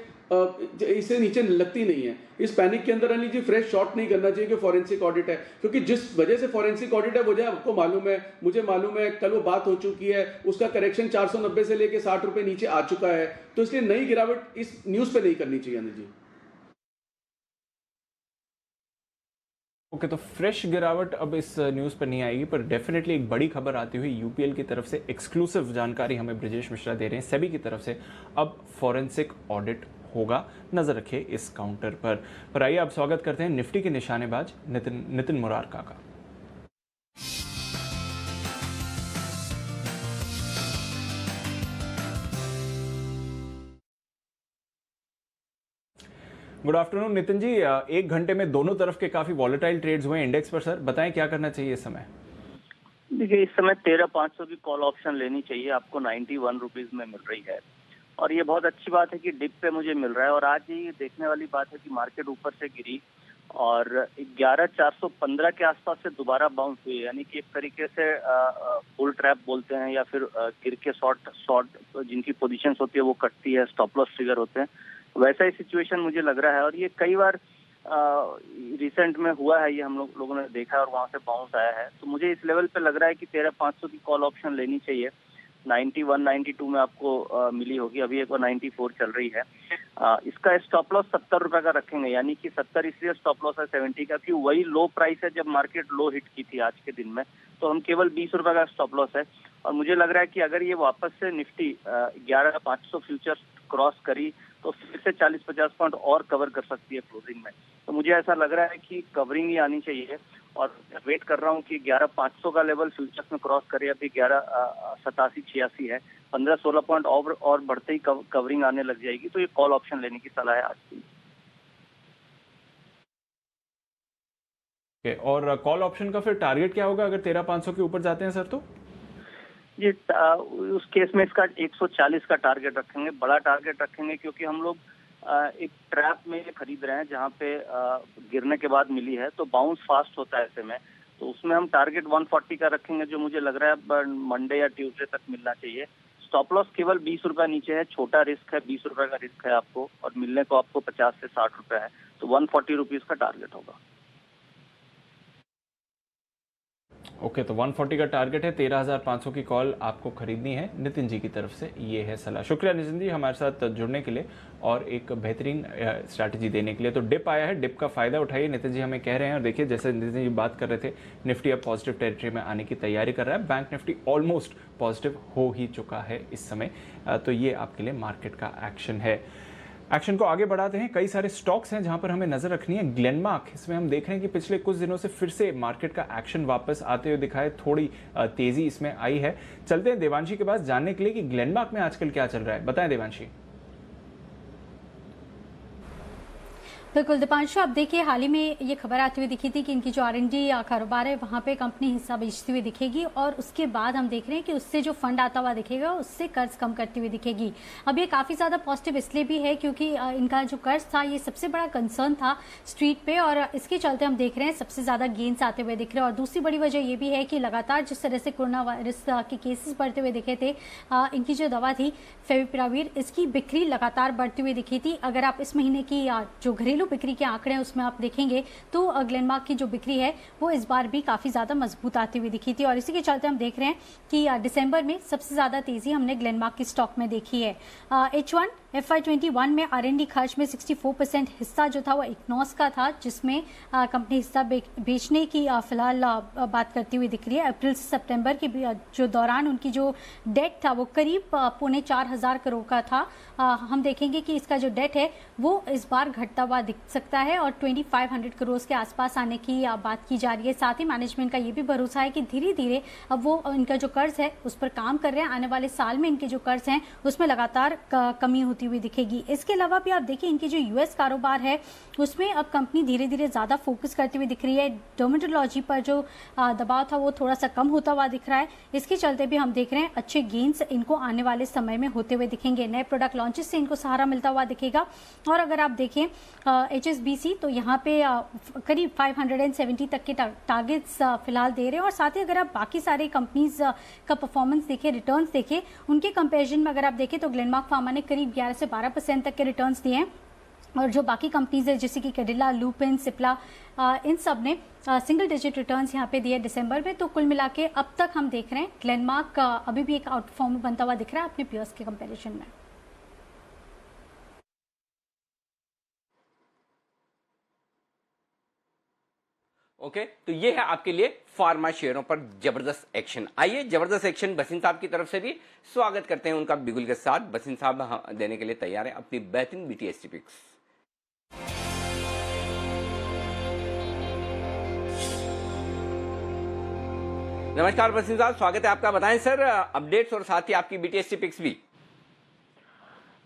इससे नीचे लगती नहीं है। इस पैनिक के अंदर अनिल जी फ्रेश शॉट नहीं करना चाहिए कि फॉरेंसिक ऑडिट है, क्योंकि जिस वजह से फॉरेंसिक ऑडिट है वो आपको मालूम है, मुझे मालूम है, कल वो बात हो चुकी है, उसका करेक्शन 490 से लेके 60 रुपए नीचे आ चुका है, तो इसलिए नई गिरावट इस न्यूज पे नहीं करनी चाहिए अनिल जी। ओके, तो फ्रेश गिरावट अब इस न्यूज़ पर नहीं आएगी, पर डेफिनेटली एक बड़ी खबर आती हुई यूपीएल की तरफ से एक्सक्लूसिव जानकारी हमें ब्रजेश मिश्रा दे रहे हैं। सेबी की तरफ से अब फॉरेंसिक ऑडिट होगा, नजर रखिए इस काउंटर पर आइए अब स्वागत करते हैं निफ्टी के निशानेबाज नितिन मुरारका का। Good afternoon Nitin ji. 1 घंटे में दोनों तरफ के काफी वॉलेटाइल ट्रेड्स हुए इंडेक्स पर। सर बताएं क्या करना चाहिए इस समय? देखिए, इस समय 13,500 की कॉल ऑप्शन लेनी चाहिए, आपको 91 रुपीज में मिल रही है, और ये बहुत अच्छी बात है कि डिप पे मुझे मिल रहा है। और आज ये देखने वाली बात है कि मार्केट ऊपर से गिरी और 11,415 के आसपास से दोबारा बाउंस हुई, यानी कि एक तरीके से बुल ट्रैप बोलते हैं, या फिर गिर के शॉर्ट जिनकी पोजीशंस होती है वो कटती है, स्टॉप लॉस ट्रिगर होते हैं, वैसा ही सिचुएशन मुझे लग रहा है। और ये कई बार रिसेंट में हुआ है, ये हम लोगों ने देखा और वहां से बाउंस आया है। तो मुझे इस लेवल पे लग रहा है कि 13,500 की कॉल ऑप्शन लेनी चाहिए। 91, 92 में आपको मिली होगी, अभी एक 94 चल रही है। इसका स्टॉप लॉस 70 रुपए का रखेंगे, यानी कि 70 इसलिए स्टॉप लॉस है 70 का, क्योंकि वही लो प्राइस है जब मार्केट लो हिट की थी आज के दिन में, तो हम केवल 20 रुपए का स्टॉप लॉस है। और मुझे लग रहा है कि अगर ये वापस से निफ्टी 11,500 फ्यूचर्स क्रॉस करी तो फिर से 40-50 पॉइंट और कवर कर सकती है क्लोजिंग में। तो मुझे ऐसा लग रहा है कि कवरिंग ही आनी चाहिए, और वेट कर रहा हूँ कि 11,500 का लेवल फ्यूचर्स में क्रॉस करे। अभी 11,87-86 है, 15-16 पॉइंट और बढ़ते ही कवरिंग आने लग जाएगी, तो ये कॉल ऑप्शन लेने की सलाह है आज की। और कॉल ऑप्शन का फिर टारगेट क्या होगा अगर 13,500 के ऊपर जाते हैं सर? तो ये उस केस में इसका 140 का टारगेट रखेंगे, बड़ा टारगेट रखेंगे, क्योंकि हम लोग एक ट्रैप में खरीद रहे हैं जहां पे गिरने के बाद मिली है, तो बाउंस फास्ट होता है ऐसे में, तो उसमें हम टारगेट 140 का रखेंगे, जो मुझे लग रहा है मंडे या ट्यूसडे तक मिलना चाहिए। स्टॉप लॉस केवल 20 रुपए नीचे है, छोटा रिस्क है, 20 रुपए का रिस्क है आपको, और मिलने को आपको 50 से 60 रुपए है, तो 140 रुपीज का टारगेट होगा। ओके, तो 140 का टारगेट है, 13,500 की कॉल आपको खरीदनी है नितिन जी की तरफ से, ये है सलाह। शुक्रिया नितिन जी हमारे साथ जुड़ने के लिए और एक बेहतरीन स्ट्रैटेजी देने के लिए। तो डिप आया है, डिप का फायदा उठाइए, नितिन जी हमें कह रहे हैं। और देखिए जैसे नितिन जी बात कर रहे थे, निफ्टी अब पॉजिटिव टेरिटरी में आने की तैयारी कर रहा है, बैंक निफ्टी ऑलमोस्ट पॉजिटिव हो ही चुका है इस समय। तो ये आपके लिए मार्केट का एक्शन है। एक्शन को आगे बढ़ाते हैं। कई सारे स्टॉक्स हैं जहां पर हमें नजर रखनी है। ग्लेनमार्क, इसमें हम देख रहे हैं कि पिछले कुछ दिनों से फिर से मार्केट का एक्शन वापस आते हुए दिखाए, थोड़ी तेजी इसमें आई है। चलते हैं देवांशी के पास जानने के लिए कि ग्लेनमार्क में आजकल क्या चल रहा है। बताएं देवांशी। बिल्कुल दीपांशु, अब देखिए हाल ही में ये खबर आती हुई दिखी थी कि इनकी जो R&D कारोबार है वहाँ पे कंपनी हिस्सा बेचती हुई दिखेगी और उसके बाद हम देख रहे हैं कि उससे जो फंड आता हुआ दिखेगा उससे कर्ज कम करती हुई दिखेगी। अब ये काफ़ी ज़्यादा पॉजिटिव इसलिए भी है क्योंकि इनका जो कर्ज था ये सबसे बड़ा कंसर्न था स्ट्रीट पे और इसके चलते हम देख रहे हैं सबसे ज़्यादा गेंस आते हुए दिख रहे हैं। और दूसरी बड़ी वजह ये भी है कि लगातार जिस तरह से कोरोना वायरस के केसेस बढ़ते हुए दिखे थे, इनकी जो दवा थी फेविपिराविर, इसकी बिक्री लगातार बढ़ती हुई दिखी थी। अगर आप इस महीने की जो घरेलू बिक्री के आंकड़े हैं उसमें आप देखेंगे तो ग्लेनमार्क की जो बिक्री है वो इस बार भी काफी ज्यादा मजबूत आती हुई दिखी थी और इसी के चलते हम देख रहे हैं कि दिसंबर में सबसे ज्यादा तेजी हमने ग्लेनमार्क की स्टॉक में देखी है। H1 FY21 में R&D खर्च में 64% हिस्सा जो था वो इग्नॉस का था, जिसमें कंपनी हिस्सा बेचने की फिलहाल बात करती हुई दिख रही है। अप्रैल से सितंबर के जो दौरान उनकी जो डेट था वो करीब 4,500 करोड़ का था। हम देखेंगे कि इसका जो डेट है वो इस बार घटता हुआ दिख सकता है और 2,500 करोड़ के आसपास आने की बात की जा रही है। साथ ही मैनेजमेंट का ये भी भरोसा है कि धीरे धीरे अब वो इनका जो कर्ज है उस पर काम कर रहे हैं। आने वाले साल में इनके जो कर्ज हैं उसमें लगातार कमी होती हुई दिखेगी। इसके अलावा भी आप देखिए इनकी जो यूएस कारोबार है उसमें अब कंपनी धीरे धीरे ज्यादा फोकस करती हुई दिख रही है। डर्मेटोलॉजी पर जो दबाव था वो थोड़ा सा कम होता हुआ दिख रहा है। इसके चलते भी हम देख रहे हैं अच्छे गेन्स इनको आने वाले समय में होते हुए दिखेंगे। नए प्रोडक्ट लॉन्चेस से इनको सहारा मिलता हुआ दिखेगा। और अगर आप देखें HSBC तो यहाँ पे करीब 570 तक के टारगेट्स फिलहाल दे रहे हैं। और साथ ही अगर आप बाकी सारे कंपनीज का परफॉर्मेंस देखें, रिटर्न्स देखें, उनके कंपेरिजन में अगर आप देखें तो ग्लेनमार्क फार्मा ने करीब 11 से 12% तक के रिटर्न्स दिए हैं और जो बाकी कंपनीज है जैसे कि कैडिला, लुपिन, सिप्ला, इन सब ने सिंगल डिजिट रिटर्न्स यहाँ पे दिए दिसंबर में। तो कुल मिला के अब तक हम देख रहे हैं ग्लेनमार्क अभी भी एक आउटफॉर्म बनता हुआ दिख रहा है अपने पीयर्स के कंपेरिजन में। ओके, तो ये है आपके लिए फार्मा शेयरों पर जबरदस्त एक्शन। आइए जबरदस्त एक्शन बसिन साहब की तरफ से भी स्वागत करते हैं उनका बिगुल के साथ। बसिन साहब देने के लिए तैयार हैं अपनी बेहतरीन BTST पिक्स। नमस्कार बसिन साहब, स्वागत है आपका। बताएं सर अपडेट्स और साथ ही आपकी BTST पिक्स भी।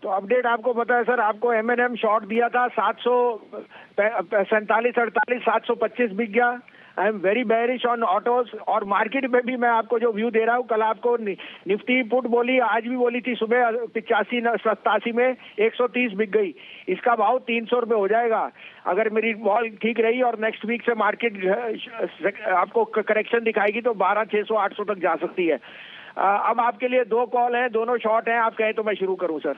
तो अपडेट आपको पता है सर, आपको M&M शॉर्ट दिया था 747-48, 725 बिक गया। I am very bearish on autos. और मार्केट में भी मैं आपको जो व्यू दे रहा हूँ, कल आपको निफ्टी पुट बोली, आज भी बोली थी सुबह 85-87 में 130 बिक गई। इसका भाव 300 रुपये हो जाएगा अगर मेरी बॉल ठीक रही और नेक्स्ट वीक से मार्केट आपको करेक्शन दिखाएगी तो 12,600-800 तक जा सकती है। अब आपके लिए 2 कॉल हैं, दोनों शॉर्ट हैं। आप कहें तो मैं शुरू करूं सर?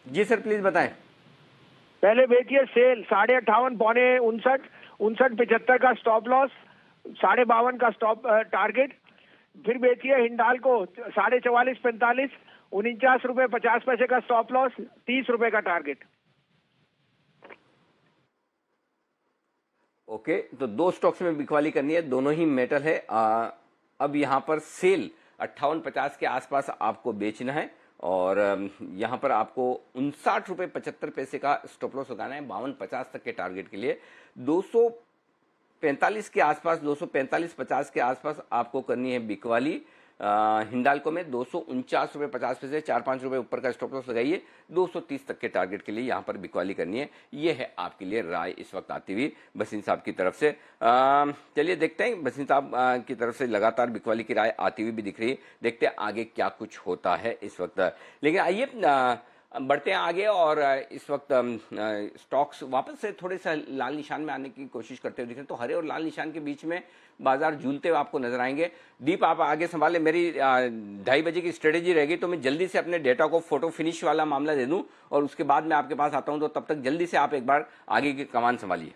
जी सर प्लीज बताएं। पहले बेचिए सेल 58.5 पौने 59.75 का स्टॉप लॉस, 52.5 का स्टॉप टारगेट। फिर बेचिए हिंडाल्को 44.45 ₹49.50 का स्टॉप लॉस, 30 रुपए का टारगेट। ओके, तो 2 स्टॉक्स में बिकवाली करनी है, दोनों ही मेटल है। अब यहां पर सेल 58.50 के आसपास आपको बेचना है और यहां पर आपको ₹59.75 का स्टॉप लॉस लगाना है 52.50 तक के टारगेट के लिए। 245 के आसपास, 245.50 के आसपास आपको करनी है बिकवाली। हिंडाल्को में ₹249.50, 4-5 रुपए ऊपर का स्टॉप लॉस लगाइए। 230 तक के टारगेट के लिए यहां पर बिकवाली करनी है। ये है आपके लिए राय इस वक्त आती हुई बसिन साहब की तरफ से। चलिए देखते हैं, बसिन साहब की तरफ से लगातार बिकवाली की राय आती हुई भी दिख रही है। देखते हैं आगे क्या कुछ होता है इस वक्त। लेकिन आइए बढ़ते हैं आगे और इस वक्त स्टॉक्स वापस से थोड़े सा लाल निशान में आने की कोशिश करते हुए दिख रहे हैं। तो हरे और लाल निशान के बीच में बाजार झूलते हुए आपको नजर आएंगे। दीप आप आगे संभाले, मेरी 2:30 बजे की स्ट्रेटेजी रहेगी तो मैं जल्दी से अपने डेटा को फोटो फिनिश वाला मामला दे दूं और उसके बाद मैं आपके पास आता हूं। तो तब तक जल्दी से आप एक बार आगे की कमान संभालिए।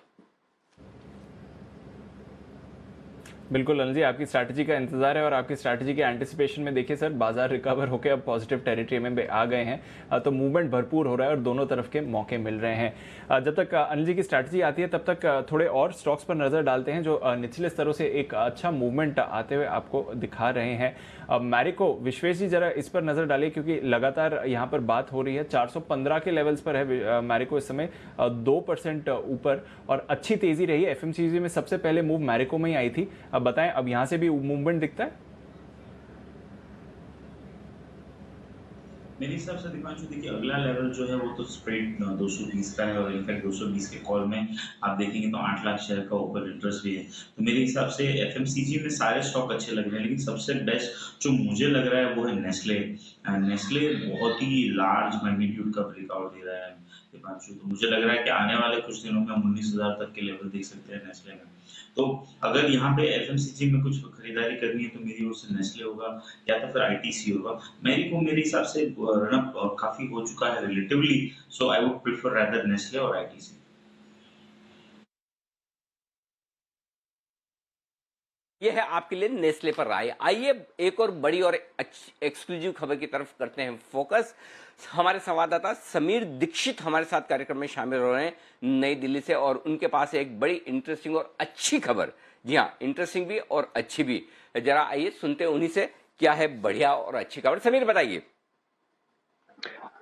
बिल्कुल अनिल जी, आपकी स्ट्रैटेजी का इंतजार है और आपकी स्ट्रैटेजी के एंटिसिपेशन में देखिए सर, बाजार रिकवर होकर अब पॉजिटिव टेरिटरी में आ गए हैं, तो मूवमेंट भरपूर हो रहा है और दोनों तरफ के मौके मिल रहे हैं। जब तक अनिल जी की स्ट्रैटेजी आती है तब तक थोड़े और स्टॉक्स पर नजर डालते हैं जो निचले स्तरों से एक अच्छा मूवमेंट आते हुए आपको दिखा रहे हैं। मैरिको, विश्वेश जी जरा इस पर नजर डालिए क्योंकि लगातार यहाँ पर बात हो रही है। 415 के लेवल्स पर है मैरिको इस समय 2% ऊपर और अच्छी तेजी रही है। एफएमसीजी में सबसे पहले मूव मैरिको में ही आई थी। अब बताएं, अब यहां से भी मूवमेंट दिखता है? मेरे हिसाब से दीपांशु, देखिए अगला लेवल जो है वो तो स्प्रेड 220 का है और इनफैक्ट 220 के कॉल में आप देखेंगे तो 8 लाख शेयर का ऊपर इंटरेस्ट भी है। तो मेरे हिसाब से एफएमसीजी में सारे स्टॉक अच्छे लग रहे हैं, लेकिन सबसे बेस्ट जो मुझे लग रहा है वो है नेस्ले। नेस्ले बहुत ही लार्ज मैग्नीट्यूड का ब्रेकआउट दे रहा है दीपांशु। तो मुझे लग रहा है कि आने वाले कुछ दिनों में हम 19,000 तक के लेवल देख सकते हैं नेस्ले में। तो अगर यहाँ पे एफएमसीजी में कुछ खरीदारी करनी है तो मेरी ओर से नेस्ले होगा या तो फिर आईटीसी होगा। मैरिको मेरे हिसाब से रनअप काफी हो चुका है relatively, so I would prefer rather Nestle और आईटीसी। ये है आपके लिए नेस्ले पर राय। आइए एक और बड़ी और एक्सक्लूसिव खबर की तरफ करते हैं फोकस। हमारे संवाददाता समीर दीक्षित हमारे साथ कार्यक्रम में शामिल हो रहे हैं नई दिल्ली से और उनके पास एक बड़ी इंटरेस्टिंग और अच्छी खबर। जी हाँ, इंटरेस्टिंग भी और अच्छी भी। जरा आइए सुनते हैं उन्हीं से क्या है बढ़िया और अच्छी खबर। समीर बताइए।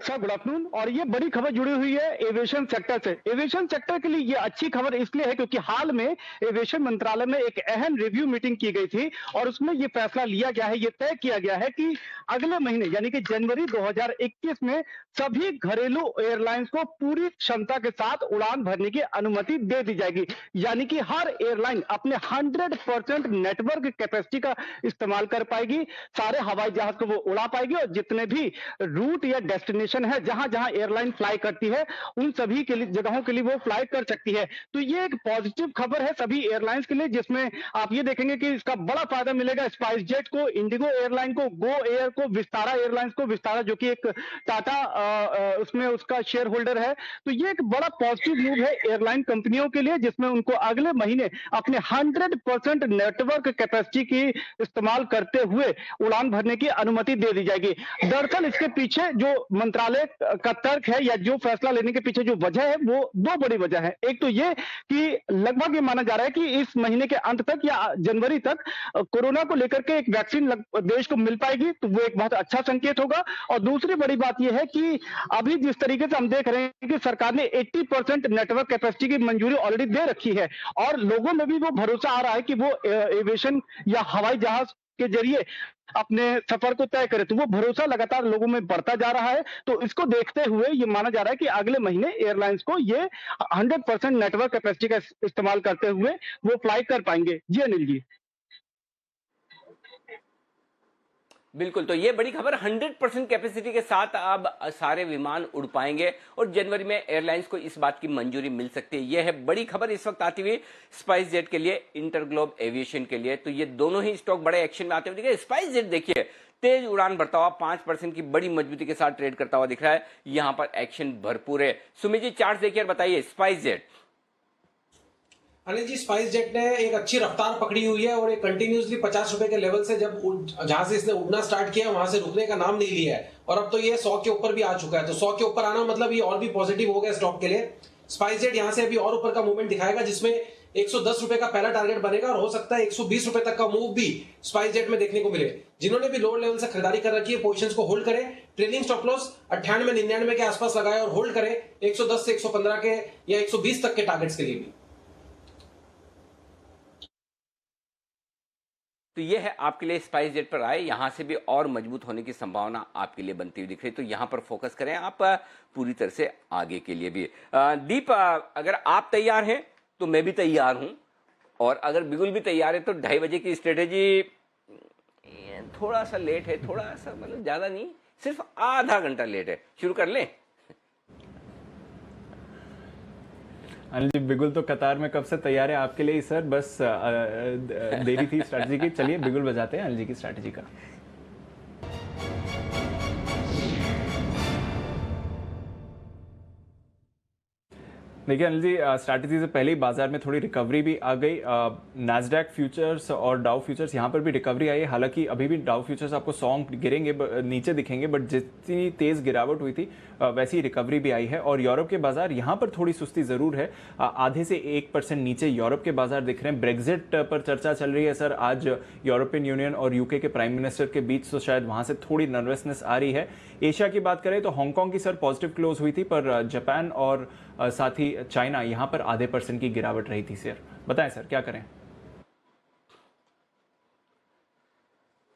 Sir good afternoon. और ये बड़ी खबर जुड़ी हुई है एविएशन सेक्टर से। एविएशन सेक्टर के लिए ये अच्छी खबर इसलिए है क्योंकि हाल में एविएशन मंत्रालय में एक अहम रिव्यू मीटिंग की गई थी और उसमें ये फैसला लिया गया है, ये तय किया गया है कि अगले महीने यानी कि जनवरी 2021 में सभी घरेलू एयरलाइंस को पूरी क्षमता के साथ उड़ान भरने की अनुमति दे दी जाएगी। यानी कि हर एयरलाइन अपने 100% नेटवर्क कैपेसिटी का इस्तेमाल कर पाएगी, सारे हवाई जहाज को वो उड़ा पाएगी और जितने भी रूट या डेस्टिनेशन है जहां जहां एयरलाइन फ्लाई करती है उन सभी के लिए जगहों के लिए वो फ्लाई कर सकती है। तो ये एक पॉजिटिव खबर है सभी एयरलाइंस के लिए, जिसमें आप ये देखेंगे कि इसका बड़ा फायदा मिलेगा स्पाइस जेट को, इंडिगो एयरलाइन को, गो एयर को, विस्तारा एयरलाइंस को, विस्तारा जो कि एक टाटा उसमें उसका शेयर होल्डर है। तो ये एक बड़ा पॉजिटिव मूव है एयरलाइन कंपनियों के लिए, जिसमें उनको अगले महीने अपने 100% नेटवर्क कैपेसिटी की इस्तेमाल करते हुए उड़ान भरने की अनुमति दे दी जाएगी। दरअसल इसके पीछे जो मंत्रालय का तर्क है या जो फैसला लेने के पीछे जो वजह है वो दो बड़ी वजह है। एक तो ये कि लगभग ये माना जा रहा है कि इस महीने के अंत तक या जनवरी तक कोरोना को लेकर के एक वैक्सीन देश को मिल पाएगी, तो वो एक बहुत अच्छा संकेत होगा। और दूसरी बड़ी बात यह है कि अभी जिस तरीके से हम देख रहे हैं कि सरकार ने 80% नेटवर्क कैपेसिटी की मंजूरी ऑलरेडी दे रखी है और लोगों में भी वो भरोसा आ रहा है कि वो एविएशन या हवाई जहाज के जरिए अपने सफर को तय करे, तो वो भरोसा लगातार लोगों में बढ़ता जा रहा है। तो इसको देखते हुए ये माना जा रहा है कि अगले महीने एयरलाइंस को ये 100% नेटवर्क कैपेसिटी का इस्तेमाल करते हुए वो फ्लाई कर पाएंगे। जी अनिल जी। बिल्कुल, तो ये बड़ी खबर 100% कैपेसिटी के साथ अब सारे विमान उड़ पाएंगे और जनवरी में एयरलाइंस को इस बात की मंजूरी मिल सकती है। यह है बड़ी खबर इस वक्त आती हुई स्पाइस जेट के लिए, इंटरग्लोब एविएशन के लिए। तो ये दोनों ही स्टॉक बड़े एक्शन में आते हुए दिखे। स्पाइस जेट देखिए तेज उड़ान भरता हुआ 5% की बड़ी मजबूती के साथ ट्रेड करता हुआ दिख रहा है। यहां पर एक्शन भरपूर है। सुमित जी चार्ट देखिए, बताइए spice jet. Anil ji, spice jet ने एक अच्छी रफ्तार पकड़ी हुई है और एक कंटिन्यूसली 50 रुपए के लेवल से जहां से इसने उड़ना स्टार्ट किया वहां से रुकने का नाम नहीं लिया है और अब तो ये 100 के ऊपर भी आ चुका है। तो 100 के ऊपर आना मतलब ये और भी पॉजिटिव हो गया स्टॉक के लिए। स्पाइस जेट यहां से अभी और ऊपर का मूवमेंट दिखाएगा जिसमें 110 रुपए का पहला टारगेट बनेगा और हो सकता है 120 रुपए तक का मूव भी स्पाइस जेट में देखने को मिले। जिन्होंने भी लोअर लेवल से खरीदारी कर रखी है पोजीशंस को होल्ड करें। ट्रेलिंग स्टॉप लॉस 98-99 के आसपास लगाए और होल्ड करें 110 से 115 के या 120 तक के टारगेट्स के लिए भी। तो ये है आपके लिए स्पाइस जेट पर आए, यहां से भी और मजबूत होने की संभावना आपके लिए बनती हुई दिख रही है। तो यहां पर फोकस करें आप पूरी तरह से आगे के लिए भी। दीप, अगर आप तैयार हैं तो मैं भी तैयार हूं और अगर बिगुल भी तैयार है तो 2:30 बजे की स्ट्रेटेजी थोड़ा सा लेट है, थोड़ा सा मतलब ज्यादा नहीं, सिर्फ आधा घंटा लेट है। शुरू कर लें? अनिल जी, बिगुल तो कतार में कब से तैयार है आपके लिए सर, बस देरी थी स्ट्रैटेजी की। चलिए बिगुल बजाते हैं अनिल जी की स्ट्रैटेजी का। देखिए अनिल जी, स्ट्रैटेजी से पहले ही बाजार में थोड़ी रिकवरी भी आ गई। नैस्डैक फ्यूचर्स और डाउ फ्यूचर्स यहाँ पर भी रिकवरी आई है। हालांकि अभी भी डाउ फ्यूचर्स आपको 100 गिरेंगे, नीचे दिखेंगे, बट जितनी तेज गिरावट हुई थी वैसी रिकवरी भी आई है। और यूरोप के बाजार यहाँ पर थोड़ी सुस्ती जरूर है, आधे से 1% नीचे यूरोप के बाजार दिख रहे हैं। ब्रेग्जिट पर चर्चा चल रही है सर आज यूरोपियन यूनियन और यूके के प्राइम मिनिस्टर के बीच, तो शायद वहां से थोड़ी नर्वसनेस आ रही है। एशिया की बात करें तो हांगकांग की सर पॉजिटिव क्लोज हुई थी, पर जापान और साथ ही चाइना यहां पर आधे % की गिरावट रही थी। सर बताएं सर क्या करें?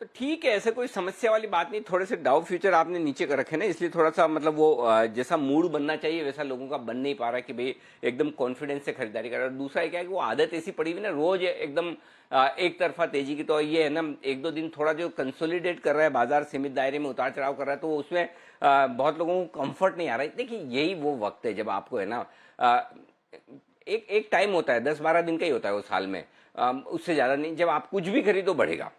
तो ठीक है, ऐसे कोई समस्या वाली बात नहीं। थोड़े से डाउ फ्यूचर आपने नीचे कर रखे ना, इसलिए थोड़ा सा मतलब वो जैसा मूड बनना चाहिए वैसा लोगों का बन नहीं पा रहा है कि भाई एकदम कॉन्फिडेंस से खरीदारी कर रहा है। दूसरा क्या है कि वो आदत ऐसी पड़ी हुई ना, रोज एकदम एक तरफा तेजी की। तो ये है ना, एक दो दिन थोड़ा जो कंसोलिडेट कर रहा है बाजार, सीमित दायरे में उतार चढ़ाव कर रहा है, तो उसमें बहुत लोगों को कंफर्ट नहीं आ रहा है। देखिए यही वो वक्त है जब आपको है ना, एक टाइम होता है, 10-12 दिन का ही होता है वो साल में, उससे ज्यादा नहीं, जब आप कुछ भी खरीदो बढ़ेगा।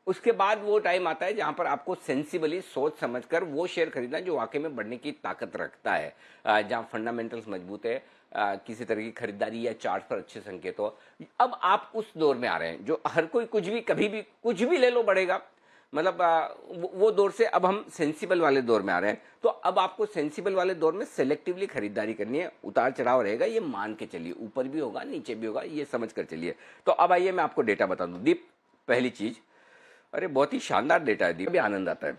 उसके बाद वो टाइम आता है जहां पर आपको सेंसिबली सोच समझकर वो शेयर खरीदना जो वाकई में बढ़ने की ताकत रखता है, जहां फंडामेंटल्स मजबूत है, किसी तरह की खरीदारी या चार्ट पर अच्छे संकेत हो। अब आप उस दौर में आ रहे हैं जो हर कोई कुछ भी कभी भी कुछ भी ले लो बढ़ेगा, मतलब वो दौर से अब हम सेंसिबल वाले दौर में आ रहे हैं। तो अब आपको सेंसिबल वाले दौर में सेलेक्टिवली खरीदारी करनी है। उतार चढ़ाव रहेगा, ये मान के चलिए, ऊपर भी होगा नीचे भी होगा, ये समझ कर चलिए। तो अब आइए मैं आपको डेटा बता दूं। दीप, पहली चीज, अरे बहुत ही शानदार डेटा है दीप, अभी आनंद आता है।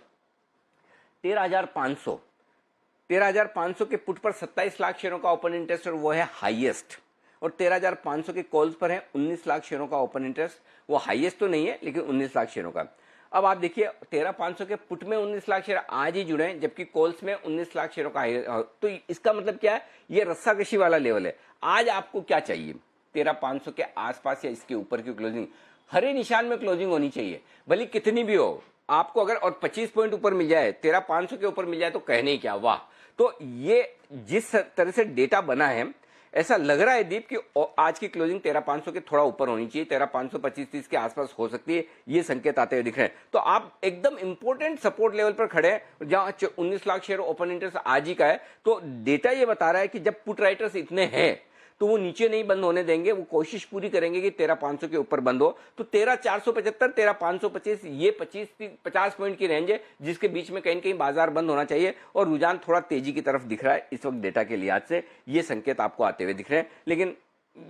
13,500 के पुट पर 27 लाख शेयरों का ओपन इंटरेस्ट और वो है हाईएस्ट, और 13,500 के कॉल्स पर है 19 लाख शेयरों का ओपन इंटरेस्ट। वो हाईएस्ट तो नहीं है लेकिन 19 लाख शेयरों का। अब आप देखिए 13,500 के पुट में 19 लाख शेयर आज ही जुड़े हैं, जबकि कॉल्स में 19 लाख शेयरों का। तो इसका मतलब क्या है, ये रस्साकशी वाला लेवल है। आज आपको क्या चाहिए, 13,500 के आसपास या इसके ऊपर की क्लोजिंग, हरे निशान में क्लोजिंग होनी चाहिए, भले कितनी भी हो आपको। अगर और 25 पॉइंट ऊपर मिल जाए, 13,500 के ऊपर मिल जाए तो कहने ही क्या, वाह। तो ये जिस तरह से डेटा बना है, ऐसा लग रहा है दीप कि आज की क्लोजिंग 13,500 के थोड़ा ऊपर होनी चाहिए, 13,525-30 के आसपास हो सकती है, ये संकेत आते हुए दिख रहे हैं। तो आप एकदम इंपॉर्टेंट सपोर्ट लेवल पर खड़े हैं जहां 19 लाख शेयर ओपन इंटरेस्ट आज ही का है। तो डेटा ये बता रहा है कि जब पुट राइटर्स इतने हैं तो वो नीचे नहीं बंद होने देंगे, वो कोशिश पूरी करेंगे कि 13,500 के ऊपर बंद हो। तो 13,475, 13,525, ये 50 पॉइंट की रेंज है जिसके बीच में कहीं न कहीं बाजार बंद होना चाहिए, और रुझान थोड़ा तेजी की तरफ दिख रहा है इस वक्त डेटा के लिहाज से। ये संकेत आपको आते हुए दिख रहे हैं। लेकिन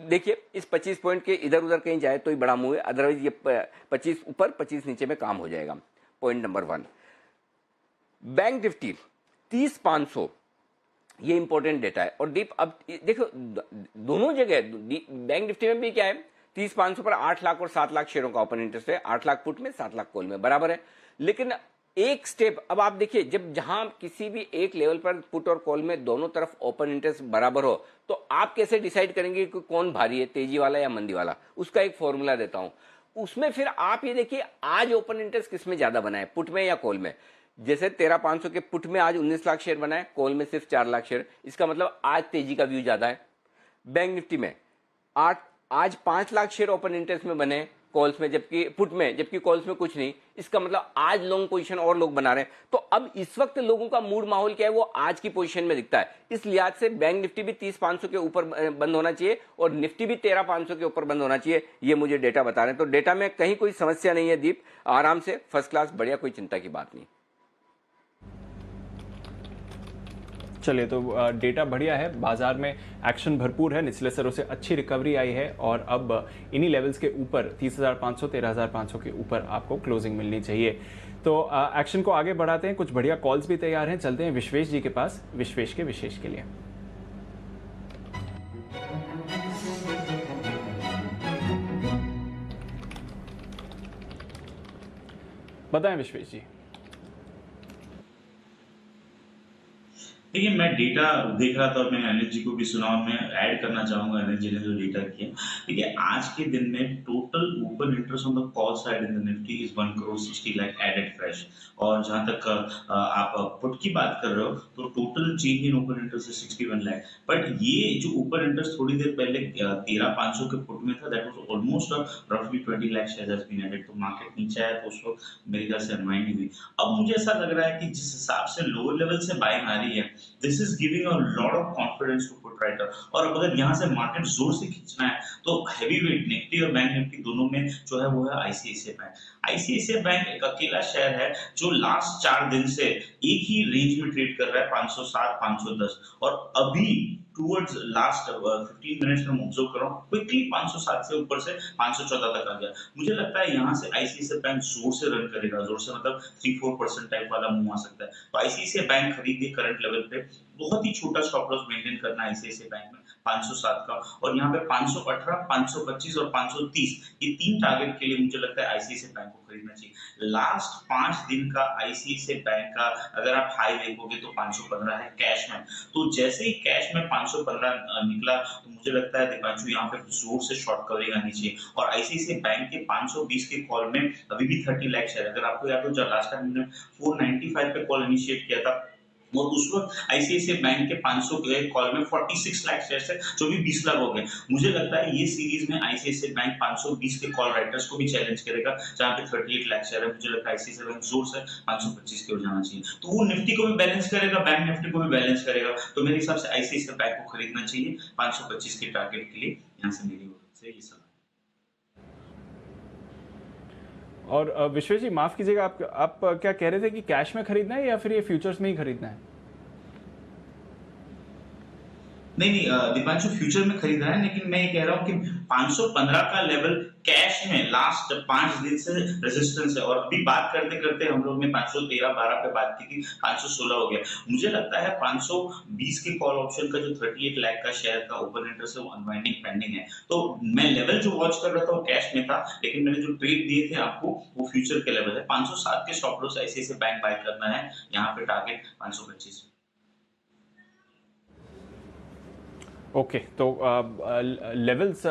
देखिए इस 25 पॉइंट के इधर उधर कहीं जाए तो ही बड़ा मूव है, अदरवाइज ये 25 ऊपर 25 नीचे में काम हो जाएगा। पॉइंट नंबर 1, बैंक निफ्टी 30,500, ये इंपॉर्टेंट डेटा है। और डीप अब देखो दोनों जगह बैंक निफ्टी में भी क्या है, 30,500 पर 8 लाख और 7 लाख शेयरों का ओपन इंटरेस्ट है, 8 लाख पुट में 7 लाख कॉल में, बराबर है। लेकिन एक स्टेप अब आप देखिए, जब जहां किसी भी एक लेवल पर पुट और कॉल में दोनों तरफ ओपन इंटरेस्ट बराबर हो, तो आप कैसे डिसाइड करेंगे कि कौन भारी है, तेजी वाला या मंदी वाला? उसका एक फॉर्मूला देता हूं। उसमें फिर आप ये देखिए आज ओपन इंटरेस्ट किसमें ज्यादा बना है, पुट में या कॉल में। जैसे 13,500 के पुट में आज 19 लाख शेयर बनाए, कॉल में सिर्फ 4 लाख शेयर, इसका मतलब आज तेजी का व्यू ज्यादा है। बैंक निफ्टी में आज 5 लाख शेयर ओपन इंटरेस्ट में बने कॉल्स में, जबकि पुट में, जबकि कॉल्स में कुछ नहीं, इसका मतलब आज लॉन्ग पोजीशन और लोग बना रहे हैं। तो अब इस वक्त लोगों का मूड माहौल क्या है, वो आज की पोजीशन में दिखता है। इस लिहाज से बैंक निफ्टी भी 30,500 के ऊपर बंद होना चाहिए और निफ्टी भी 13,500 के ऊपर बंद होना चाहिए, ये मुझे डेटा बता रहे हैं। तो डेटा में कहीं कोई समस्या नहीं है दीप, आराम से फर्स्ट क्लास बढ़िया, कोई चिंता की बात नहीं। चलिए, तो डेटा बढ़िया है, बाजार में एक्शन भरपूर है, निचले स्तरों से अच्छी रिकवरी आई है और अब इन्हीं लेवल्स के ऊपर 30,500 13,500 के ऊपर आपको क्लोजिंग मिलनी चाहिए। तो एक्शन को आगे बढ़ाते हैं, कुछ बढ़िया कॉल्स भी तैयार हैं, चलते हैं विश्वेश जी के पास, विश्वेश के विशेष के लिए। बताएं विश्वेश जी। देखिए, मैं डेटा देख रहा था और मैंने अनिल जी को भी सुना और मैं ऐड करना चाहूंगा अनिल जी ने जो डेटा किया। देखिए, आज के दिन में total open interest on the call side in the Nifty is 1,60 lakh added fresh. और जहां तक आप पुट की बात कर रहे हो तो total change in open interest is 61 lakh. But ये जो ओपन इंटरेस्ट थोड़ी देर पहले 13,500 के पुट में था, दैट वाज ऑलमोस्ट रफली 20 lakh shares has been added. तो मार्केट नीचे आया तो उस वक्त मेरे ख्याल से अनवाइंड हुई। अब मुझे ऐसा लग रहा है कि जिस हिसाब से लोअर लेवल से बाइंग आ रही है, this is giving a lot of confidence to put proprietor. और अब अगर यहाँ से मार्केट जोर से खींचना है तो हैवी वेट निफ्टी और बैंक निफ्टी दोनों में जो है वो है आईसीआईसीआई बैंक। आईसीआईसीआई बैंक एक अकेला शेयर है जो लास्ट 4 दिन से एक ही रेंज में ट्रेड कर रहा है, 507 510, और अभी टूवर्ड्स लास्ट 15 मिनट्स में ऑब्जर्व कर रहा हूँ, क्विकली 507 से ऊपर से 514 तक आ गया। मुझे लगता है यहाँ से आईसीआईसीआई बैंक जोर से रन करेगा, जोर से मतलब 3-4% टाइप वाला मूव आ सकता है। तो आईसीआईसीआई बैंक खरीदिए करंट लेवल पे, बहुत ही छोटा स्टॉप लॉस मेंटेन करना है आईसीआईसीआई बैंक में 507 का, और यहाँ पे 518, 525 और 530 ये 3 टारगेट के लिए मुझे लगता है आईसीआईसीआई बैंक को खरीदना चाहिए। लास्ट 5 दिन का आईसीआईसीआई बैंक का अगर आप हाई देखोगे तो 515 है कैश में, तो जैसे ही कैश में 515 निकला तो मुझे लगता है दीपांशु यहाँ पे जोर से शॉर्ट कवरिंग आनी चाहिए। और आईसीआईसीआई बैंक के 520 के कॉल में अभी भी 30 लाख शेयर, अगर आपको याद हो जो लास्ट टाइम हमने 495 पे कॉल इनिशिएट किया था और उस वक्त आईसीआईसीआई बैंक के 500 के कॉल में 46 लाख शेयर है, जो भी 20 लाख हो गए। मुझे लगता है ये सीरीज में आईसीआईसीआई बैंक 520 के कॉल राइटर्स को भी चैलेंज करेगा, जहां पे 38 लाख शेयर है। मुझे लगता है आईसीआईसीआई बैंक जोर से 525 की ओर जाना चाहिए, तो वो निफ्टी को भी बैलेंस करेगा, बैंक निफ्टी को भी बैलेंस करेगा। तो मेरे हिसाब से आईसीआईसीआई बैंक को खरीदना चाहिए 525 के टारगेट के लिए, यहाँ से मेरी ओर से ये सलाह। और विश्व जी माफ कीजिएगा, आप क्या कह रहे थे कि कैश में खरीदना है या फिर ये फ्यूचर्स में ही खरीदना है? नहीं दीपांशु फ्यूचर में खरीद रहा है, लेकिन मैं ये कह रहा हूँ कि 515 का लेवल कैश में लास्ट 5 दिन से रेजिस्टेंस है, और अभी बात करते करते हम लोग ने 513-12 पे बात की थी, 516 हो गया। मुझे लगता है 520 के कॉल ऑप्शन का जो 38 लाख का शेयर का ओपन इंटरेस्ट है वो अनवाइंडिंग पेंडिंग है। तो मैं लेवल जो वॉच कर रहा था वो कैश में था, लेकिन मैंने जो ट्रेड दिए थे आपको वो फ्यूचर के लेवल है। 507 के stop loss ICICI bank buy करना है, यहाँ पे टारगेट 525। ओके तो लेवल्स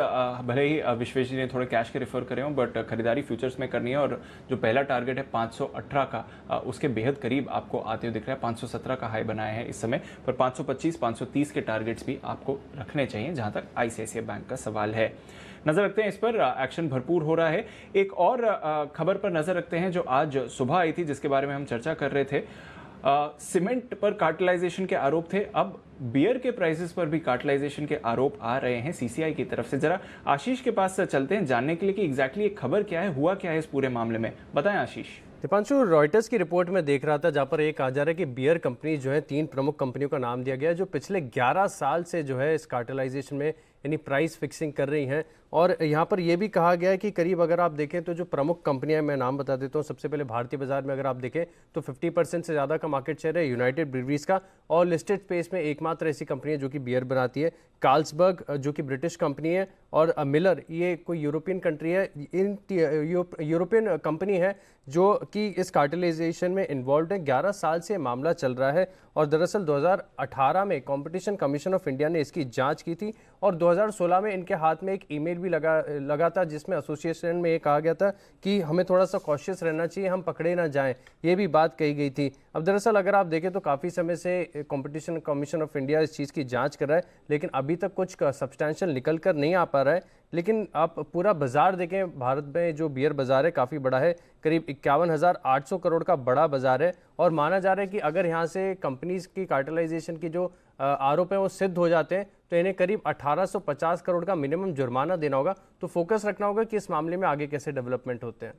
भले ही विश्वेश जी ने थोड़े कैश के रेफर करे हों, बट खरीदारी फ्यूचर्स में करनी है, और जो पहला टारगेट है 518 का उसके बेहद करीब आपको आते हुए दिख रहा है। 517 का हाई बनाया है इस समय, पर 525 530 के टारगेट्स भी आपको रखने चाहिए जहां तक आईसीआईसीआई बैंक का सवाल है। नजर रखते हैं इस पर, एक्शन भरपूर हो रहा है। एक और खबर पर नजर रखते हैं जो आज सुबह आई थी, जिसके बारे में हम चर्चा कर रहे थे। सीमेंट पर कार्टलाइजेशन के आरोप थे, अब बियर के प्राइसेस पर भी कार्टलाइजेशन के आरोप आ रहे हैं सीसीआई की तरफ से। जरा आशीष के पास चलते हैं जानने के लिए कि एग्जैक्टली ये खबर क्या है, हुआ क्या है इस पूरे मामले में, बताएं आशीष। दीपांशु, रॉयटर्स की रिपोर्ट में देख रहा था जहां पर एक आ जा रहा है कि बियर कंपनी जो है 3 प्रमुख कंपनियों का नाम दिया गया है जो पिछले 11 साल से जो है इस कार्टलाइजेशन में यानी प्राइस फिक्सिंग कर रही हैं। और यहाँ पर यह भी कहा गया है कि करीब अगर आप देखें तो जो प्रमुख कंपनियां, मैं नाम बता देता हूँ, सबसे पहले भारतीय बाजार में अगर आप देखें तो 50% से ज़्यादा का मार्केट शेयर है यूनाइटेड ब्रीवरीज का, और लिस्टेड स्पेस में एकमात्र ऐसी कंपनी है जो कि बियर बनाती है। कार्ल्सबर्ग जो कि ब्रिटिश कंपनी है, और मिलर ये कोई यूरोपियन कंट्री है, इन यूरोपियन कंपनी है जो कि इस कार्टलाइजेशन में इन्वॉल्व है। 11 साल से मामला चल रहा है, और दरअसल 2018 में कॉम्पिटिशन कमीशन ऑफ इंडिया ने इसकी जांच की थी, और 2016 में इनके हाथ में एक ईमेल भी लगा था जिसमें एसोसिएशन में ये कहा गया था कि हमें थोड़ा सा कॉशियस रहना चाहिए, हम पकड़े ना जाएं, ये भी बात कही गई थी। अब दरअसल अगर आप देखें तो काफ़ी समय से कॉम्पिटिशन कमीशन ऑफ इंडिया इस चीज़ की जांच कर रहा है, लेकिन अभी तक कुछ सब्सटैंशियल निकल कर नहीं आ पा रहा है। लेकिन आप पूरा बाजार देखें, भारत में जो बियर बाजार है काफ़ी बड़ा है, करीब 51,800 करोड़ का बड़ा बाजार है, और माना जा रहा है कि अगर यहाँ से कंपनीज की कार्टलाइजेशन की जो आरोप है वो सिद्ध हो जाते हैं तो इन्हें करीब 1850 करोड़ का मिनिमम जुर्माना देना होगा। तो फोकस रखना होगा कि इस मामले में आगे कैसे डेवलपमेंट होते हैं।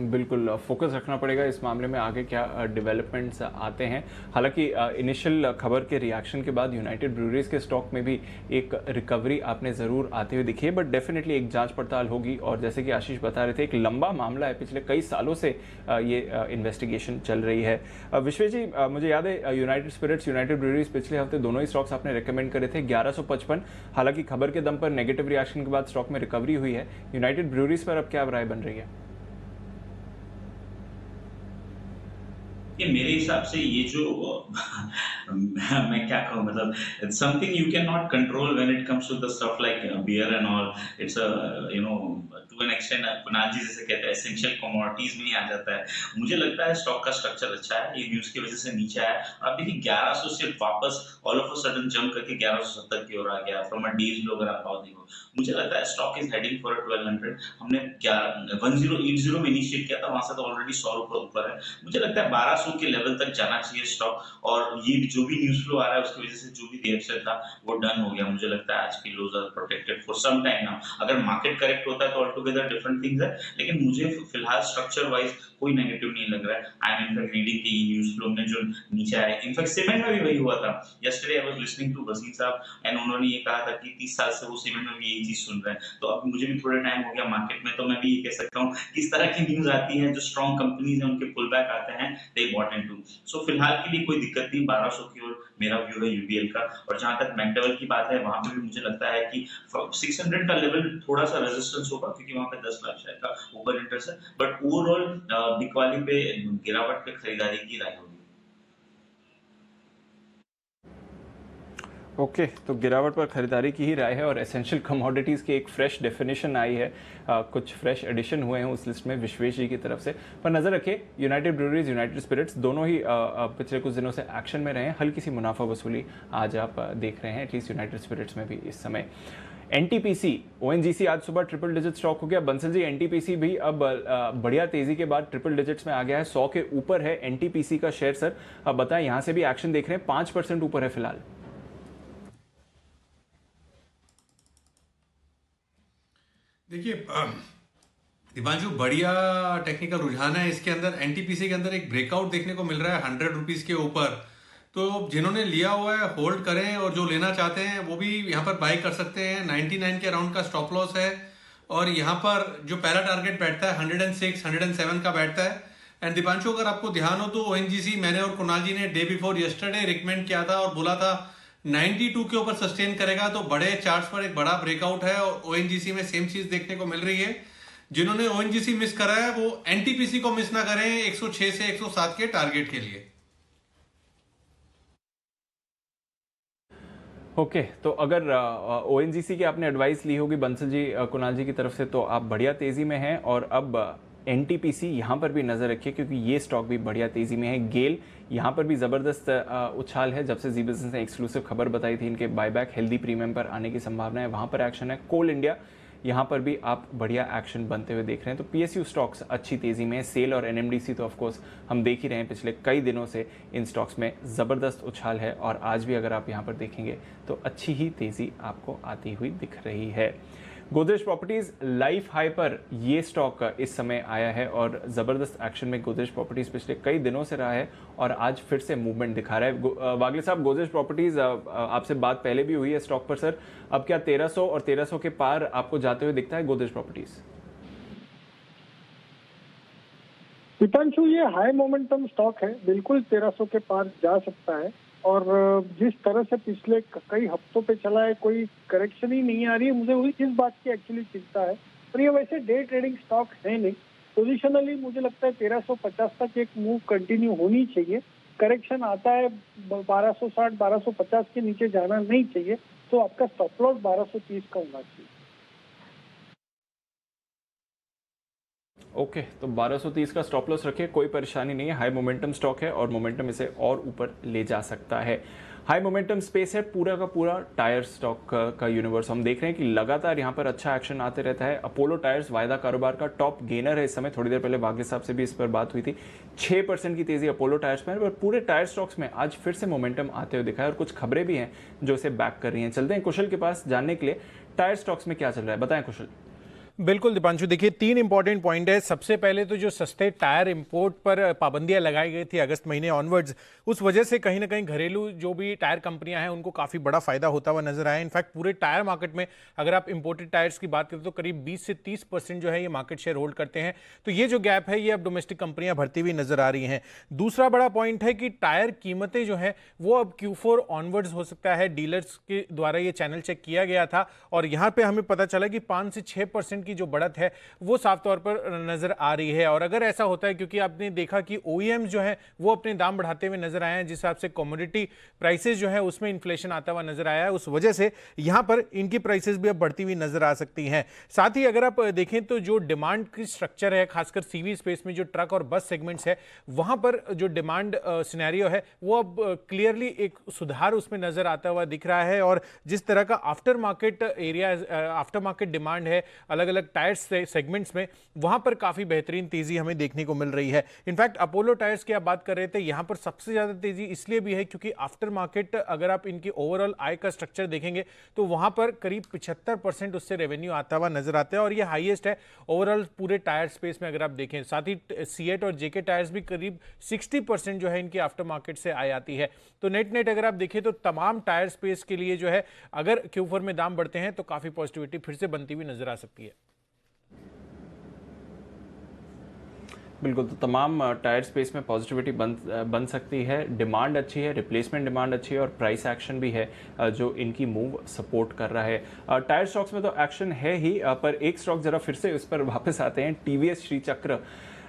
बिल्कुल फोकस रखना पड़ेगा इस मामले में, आगे क्या डेवलपमेंट्स आते हैं। हालांकि इनिशियल खबर के रिएक्शन के बाद यूनाइटेड ब्रूअरीज के स्टॉक में भी एक रिकवरी आपने ज़रूर आते हुए दिखी है, बट डेफिनेटली एक जांच पड़ताल होगी। और जैसे कि आशीष बता रहे थे, एक लंबा मामला है, पिछले कई सालों से ये इन्वेस्टिगेशन चल रही है। विश्व जी, मुझे याद है यूनाइटेड स्पिरिट्स, यूनाइटेड ब्रूअरीज पिछले हफ्ते दोनों ही स्टॉक्स आपने रिकमेंड करे थे 1155। हालांकि खबर के दम पर नेगेटिव रिएक्शन के बाद स्टॉक में रिकवरी हुई है। यूनाइटेड ब्रूअरीज पर अब क्या राय बन रही है? ये मेरे हिसाब से ये जो मैं क्या कहूँ, मतलब it's something you cannot control when it comes to the stuff like beer and all. It's a to an extent Kunal जी जैसे कहते हैं essential commodities में ही आ जाता है. मुझे लगता है स्टॉक का स्ट्रक्चर अच्छा है, ये न्यूज की वजह से नीचे आया. और आप देखिए 1100 से वापस all of a sudden jump करके 1170 की ओर आ गया फ्रॉम अ डेज लो. अगर आप भाव देखो, मुझे लगता है स्टॉक इज हेडिंग फॉर 1200. हमने 1080 में इनिशिएट किया था, वहां से तो ऑलरेडी 100 रुपए ऊपर है. मुझे लगता है 1200 के लेवल तक जाना चाहिए स्टॉक. और ये जो भी न्यूज फ्लो आ रहा है उसकी वजह से जो भी देर से था वो डन हो गया. मुझे लगता है आज की lows are protected for some time now. अगर मार्केट करेक्ट होता है तो ऑल टुगेदर डिफरेंट थिंग्स है, लेकिन मुझे फिलहाल स्ट्रक्चर वाइज कोई नेगेटिव नहीं लग रहा है. आई एम इनफैक्ट रीडिंग की न्यूज फ्लो में जो नीचे आया, इनफैक्ट सीमेंट में भी वही हुआ था. Yesterday I was listening to Wasim sahab and उन्होंने ये कहा था कि 30 साल से वो सीमेंट में भी यही चीज सुन रहे हैं. तो अब मुझे भी थोड़ा टाइम हो गया मार्केट में, तो मैं भी ये कह सकता हूँ किस तरह की न्यूज आती है, जो स्ट्रॉन्ग कंपनीज हैं उनके पुल बैक आते हैं, दे बॉट इनटू. सो फिलहाल के लिए कोई दिक्कत नहीं. 1200 की ओर मेरा व्यू है यूबीएल का. और जहां तक मैकडेवल की बात है, वहां पे भी मुझे लगता है कि 600 का लेवल थोड़ा सा रेजिस्टेंस होगा, क्योंकि वहां पे 10 लाख शेयर का ओपन इंटरेस्ट है. बट ओवरऑल बिकवाली पे गिरावट पे खरीदारी की राय होगी. ओके तो गिरावट पर खरीदारी की ही राय है. और एसेंशियल कमोडिटीज़ की एक फ्रेश डेफिनेशन आई है, कुछ फ्रेश एडिशन हुए हैं उस लिस्ट में विश्वेश जी की तरफ से. पर नज़र रखिए, यूनाइटेड ब्रूअरीज, यूनाइटेड स्पिरिट्स दोनों ही पिछले कुछ दिनों से एक्शन में रहे हैं. हल्की सी मुनाफा वसूली आज आप देख रहे हैं, एटलीस्ट यूनाइटेड स्पिरिट्स में भी इस समय. एनटीपीसी, ओएनजीसी आज सुबह ट्रिपल डिजिट स्टॉक हो गया. बंसल जी, एनटीपीसी भी अब बढ़िया तेजी के बाद ट्रिपल डिजिट्स में आ गया है, 100 के ऊपर है एनटीपीसी का शेयर. सर अब बताएं, यहाँ से भी एक्शन देख रहे हैं, 5% ऊपर है फिलहाल. देखिए दीपांशु, बढ़िया टेक्निकल रुझान है इसके अंदर. एनटीपीसी के अंदर एक ब्रेकआउट देखने को मिल रहा है 100 रुपीज के ऊपर. तो जिन्होंने लिया हुआ है होल्ड करें, और जो लेना चाहते हैं वो भी यहाँ पर बाई कर सकते हैं. 99 के अराउंड का स्टॉप लॉस है, और यहाँ पर जो पहला टारगेट बैठता है 106, 107 का बैठता है. एंड दीपांशु, अगर आपको ध्यान हो तो ओएनजीसी मैंने और कुणाल जी ने डे बिफोर यस्टरडे रिकमेंड किया था और बोला था 92 के ऊपर सस्टेन करेगा. तो बड़े चार्ट्स पर एक बड़ा ब्रेकआउट है, और ओएनजीसी में सेम चीज देखने को मिल रही है. जिन्होंने ओएनजीसी मिस करा है वो एनटीपीसी को मिस ना करें 106 से 107 के टारगेट के लिए. ओके तो अगर ओएनजीसी की आपने एडवाइस ली होगी बंसल जी, कुणाल जी की तरफ से, तो आप बढ़िया तेजी में हैं. और अब एनटीपीसी यहाँ पर भी नज़र रखिए, क्योंकि ये स्टॉक भी बढ़िया तेजी में है. गेल यहाँ पर भी ज़बरदस्त उछाल है. जब से जी बिजनेस ने एक्सक्लूसिव खबर बताई थी इनके बायबैक हेल्दी प्रीमियम पर आने की संभावना है, वहाँ पर एक्शन है. कोल इंडिया, यहाँ पर भी आप बढ़िया एक्शन बनते हुए देख रहे हैं. तो पीएसयू स्टॉक्स अच्छी तेजी में. सेल और एनएमडीसी तो ऑफकोर्स हम देख ही रहे हैं, पिछले कई दिनों से इन स्टॉक्स में ज़बरदस्त उछाल है. और आज भी अगर आप यहाँ पर देखेंगे तो अच्छी ही तेज़ी आपको आती हुई दिख रही है. गोदरेज प्रॉपर्टीज लाइफ हाई पर ये स्टॉक इस समय आया है, और ज़बरदस्त एक्शन में गोदरेज प्रॉपर्टीज पिछले कई दिनों से रहा है, और आज फिर से मूवमेंट दिखा रहा है. वागले साहब, गोदरेज प्रॉपर्टीज, आपसे बात पहले भी हुई है स्टॉक पर सर, अब क्या 1300 और 1300 के पार आपको जाते हुए दिखता है गोदरेज प्रॉपर्टीज? दीपांशु, ये हाई मोमेंटम स्टॉक है, बिल्कुल 1300 के पार जा सकता है. और जिस तरह से पिछले कई हफ्तों पे चला है, कोई करेक्शन ही नहीं आ रही है. मुझे वही इस बात की एक्चुअली चिंता है. और ये वैसे डे ट्रेडिंग स्टॉक है नहीं. पोजिशनली मुझे लगता है 1350 तक एक मूव कंटिन्यू होनी चाहिए. करेक्शन आता है 1260, 1250 के नीचे जाना नहीं चाहिए. तो आपका स्टॉप लॉस 1230 का होना चाहिए. ओके तो 1230 का स्टॉप लॉस रखिए, कोई परेशानी नहीं है. हाई मोमेंटम स्टॉक है और मोमेंटम इसे और ऊपर ले जा सकता है. हाई मोमेंटम स्पेस है पूरा का पूरा टायर स्टॉक का यूनिवर्स. हम देख रहे हैं कि लगातार यहाँ पर अच्छा एक्शन आते रहता है. अपोलो टायर्स वायदा कारोबार का टॉप गेनर है इस समय. थोड़ी देर पहले वागले साहब से भी इस पर बात हुई थी. 6% की तेजी अपोलो टायर्स में, पर पूरे टायर स्टॉक्स में आज फिर से मोमेंटम आते हुए दिखा है, और कुछ खबरें भी हैं जो इसे बैक कर रही हैं. चलते हैं कुशल के पास जानने के लिए टायर स्टॉक्स में क्या चल रहा है. बताएं कुशल. बिल्कुल दीपांशु, देखिए 3 इंपॉर्टेंट पॉइंट है. सबसे पहले तो जो सस्ते टायर इंपोर्ट पर पाबंदियां लगाई गई थी अगस्त महीने ऑनवर्ड्स, उस वजह से कहीं ना कहीं घरेलू जो भी टायर कंपनियां हैं उनको काफ़ी बड़ा फायदा होता हुआ नजर आया. इनफैक्ट पूरे टायर मार्केट में अगर आप इंपोर्टेड टायर्स की बात करें तो करीब 20 से 30% जो है ये मार्केट शेयर होल्ड करते हैं. तो ये जो गैप है ये अब डोमेस्टिक कंपनियां भरती हुई नजर आ रही हैं. दूसरा बड़ा पॉइंट है कि टायर कीमतें जो है वो अब Q4 ऑनवर्ड्स हो सकता है. डीलर्स के द्वारा ये चैनल चेक किया गया था और यहाँ पे हमें पता चला कि 5 से 6% की जो बढ़त है वो साफ तौर पर नजर आ रही है। और अगर ऐसा होता है, क्योंकि आपने देखा कि OEM जो है वो अपने दाम बढ़ाते हुए नजर आए हैं, जिस हिसाब से कमोडिटी प्राइसेस जो है उसमें इन्फ्लेशन आता हुआ नजर आया है, उस वजह से यहां पर इनकी प्राइसेस भी अब बढ़ती हुई नजर आ सकती हैं। साथ ही अगर आप देखें तो जो डिमांड की स्ट्रक्चर है, खासकर CV स्पेस में जो ट्रक और बस सेगमेंट्स है, वहां पर जो डिमांड सिनेरियो है वो अब क्लियरली एक सुधार उसमें नजर आता हुआ दिख रहा है। और जिस तरह का after market area, after market demand है अलग अलग टायर्स सेगमेंट्स में, वहां पर काफी बेहतरीन तेजी हमें देखने को मिल रही है। इनफैक्ट अपोलो टायर्स की आप बात कर रहे थे, यहां पर सबसे ज्यादा तेजी इसलिए भी है क्योंकि आफ्टर मार्केट अगर आप इनकी ओवरऑल आय का स्ट्रक्चर देखेंगे तो वहां पर करीब 75% उससे रेवेन्यू आता हुआ नजर आता है और ये हाईएस्ट है ओवरऑल पूरे टायर स्पेस में अगर आप देखें। साथ ही सीएट और जेके टायर्स भी करीब 60% जो है इनकी आफ्टर मार्केट से आय आती है। तो नेट अगर आप देखें तो तमाम टायर स्पेस के लिए जो है अगर Q4 में दाम बढ़ते हैं तो काफी पॉजिटिविटी फिर से बनती हुई नजर आ सकती है। बिल्कुल, तो तमाम टायर स्पेस में पॉजिटिविटी बन सकती है। डिमांड अच्छी है, रिप्लेसमेंट डिमांड अच्छी है और प्राइस एक्शन भी है जो इनकी मूव सपोर्ट कर रहा है। टायर स्टॉक्स में तो एक्शन है ही, पर एक स्टॉक जरा फिर से इस पर वापस आते हैं, TVS श्री चक्र।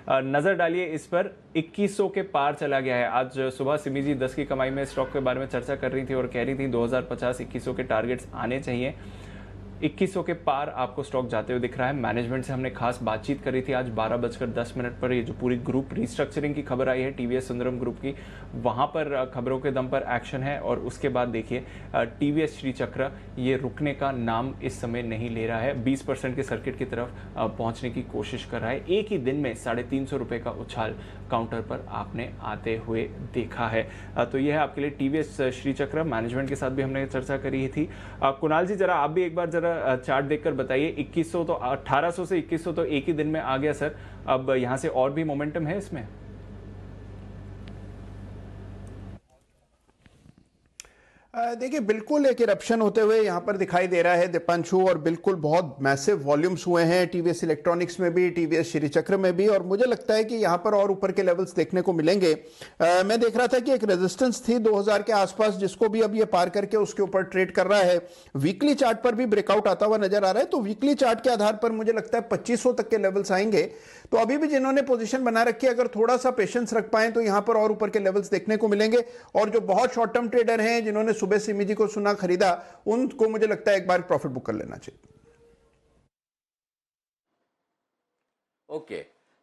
नजर डालिए इस पर 2100 के पार चला गया है। आज सुबह सिमी जी 10 की कमाई में स्टॉक के बारे में चर्चा कर रही थी और कह रही थी 2050 2100 के टारगेट्स आने चाहिए। 2100 के पार आपको स्टॉक जाते हुए दिख रहा है। मैनेजमेंट से हमने खास बातचीत करी थी आज 12:10 पर। ये जो पूरी ग्रुप रीस्ट्रक्चरिंग की खबर आई है TVS सुंदरम ग्रुप की, वहां पर खबरों के दम पर एक्शन है। और उसके बाद देखिए TVS श्री चक्र ये रुकने का नाम इस समय नहीं ले रहा है, 20% के सर्किट की तरफ पहुंचने की कोशिश कर रहा है। एक ही दिन में 350 रुपए का उछाल काउंटर पर आपने आते हुए देखा है। तो यह है आपके लिए TVS श्री चक्र। मैनेजमेंट के साथ भी हमने चर्चा करी थी। कुणाल जी जरा आप भी एक बार चार्ट देखकर बताइए, 2100 तो 1800 से 2100 तो एक ही दिन में आ गया सर, अब यहां से और भी मोमेंटम है इसमें? देखिए बिल्कुल एक इरप्शन होते हुए यहाँ पर दिखाई दे रहा है दीपांशु, और बिल्कुल बहुत मैसिव वॉल्यूम्स हुए हैं TVS इलेक्ट्रॉनिक्स में भी, TVS श्री चक्र में भी, और मुझे लगता है कि यहाँ पर और ऊपर के लेवल्स देखने को मिलेंगे। मैं देख रहा था कि एक रेजिस्टेंस थी 2000 के आसपास, जिसको भी अब ये पार करके उसके ऊपर ट्रेड कर रहा है। वीकली चार्ट पर भी ब्रेकआउट आता हुआ नजर आ रहा है, तो वीकली चार्ट के आधार पर मुझे लगता है 2500 तक के लेवल्स आएंगे। तो अभी भी जिन्होंने पोजीशन बना रखी है, अगर थोड़ा सा पेशेंस रख पाए तो यहाँ पर और ऊपर के लेवल्स देखने को मिलेंगे। और जो बहुत शॉर्ट टर्म ट्रेडर हैं, जिन्होंने सुबह सिमी जी को सुना खरीदा, उनको मुझे लगता है एक बार प्रॉफिट बुक कर लेना चाहिए। ओके,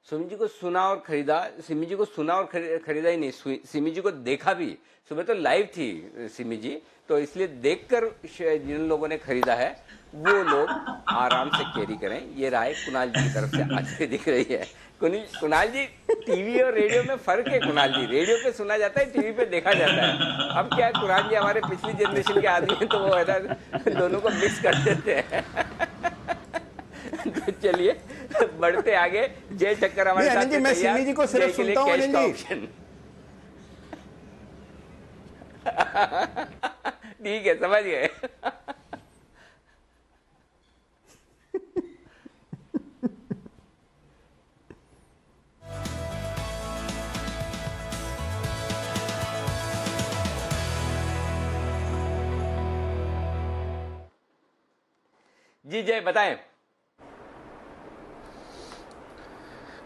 सिमी जी को सुना और खरीदा, सिमी जी को सुना और खरीदा ही नहीं, सिमी जी को देखा भी। सुबह तो लाइव थी सिमी जी, तो इसलिए देखकर जिन लोगों ने खरीदा है वो लोग आराम से कैरी करें। ये राय कुणाल जी की तरफ से आज भी दिख रही है। कुणाल जी, टीवी और रेडियो में फर्क है। कुणाल जी, रेडियो पे सुना जाता है, टीवी पे देखा जाता है। अब क्या है, कुणाल जी हमारे पिछली जनरेशन के आदमी हैं, तो वो ऐसा दोनों को मिक्स कर देते हैं। तो चलिए बढ़ते आगे। जय चक्कर हमारे साथ मैं सिमी जी को सिर्फ सुनता हूं अनिल जी। ठीक है, समझ गए। जी जय बताएं।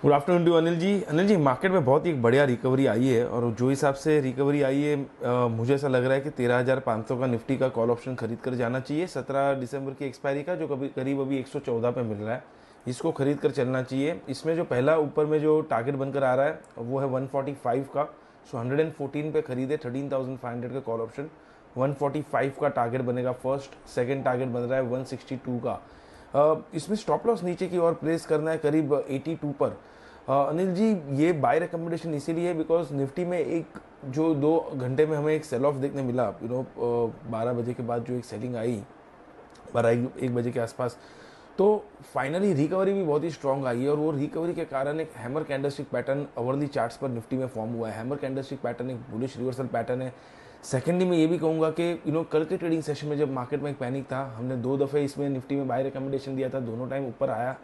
Good afternoon to Anil ji. Anil ji, market में बहुत ही बढ़िया रिकवरी आई है, और जो हिसाब से रिकवरी आई है मुझे ऐसा लग रहा है कि 13,500 का निफ्टी का कॉल ऑप्शन खरीद कर जाना चाहिए 17 दिसंबर की एक्सपायरी का, जो करीब अभी 114 पे मिल रहा है। इसको खरीद कर चलना चाहिए। इसमें जो पहला ऊपर में जो टारगेट बनकर आ रहा है वो है 145 का, सो 114 पे खरीदे 13,500 का कॉल ऑप्शन। 145 का टारगेट बनेगा फर्स्ट, सेकंड टारगेट बन रहा है 162 का। इसमें स्टॉप लॉस नीचे की ओर प्लेस करना है करीब 82 पर। अनिल जी, ये बाय रिकमेंडेशन इसीलिए है बिकॉज निफ्टी में एक जो 2 घंटे में हमें एक सेल ऑफ देखने मिला, 12 बजे के बाद जो एक सेलिंग आई 12-1 बजे के आसपास, तो फाइनली रिकवरी भी बहुत ही स्ट्रॉन्ग आई है, और वो रिकवरी के कारण एक hammer candlestick pattern hourly charts पर निफ्टी में फॉर्म हुआ है। हैमर कैंडलस्टिक पैटर्न एक बुलिश रिवर्सल पैटर्न है। सेकेंडली मैं ये भी कहूँगा कि कल के ट्रेडिंग सेशन में जब मार्केट में एक पैनिक था, हमने 2 दफ़े इसमें निफ्टी में बाय रिकमेंडेशन दिया था, दोनों टाइम ऊपर आया,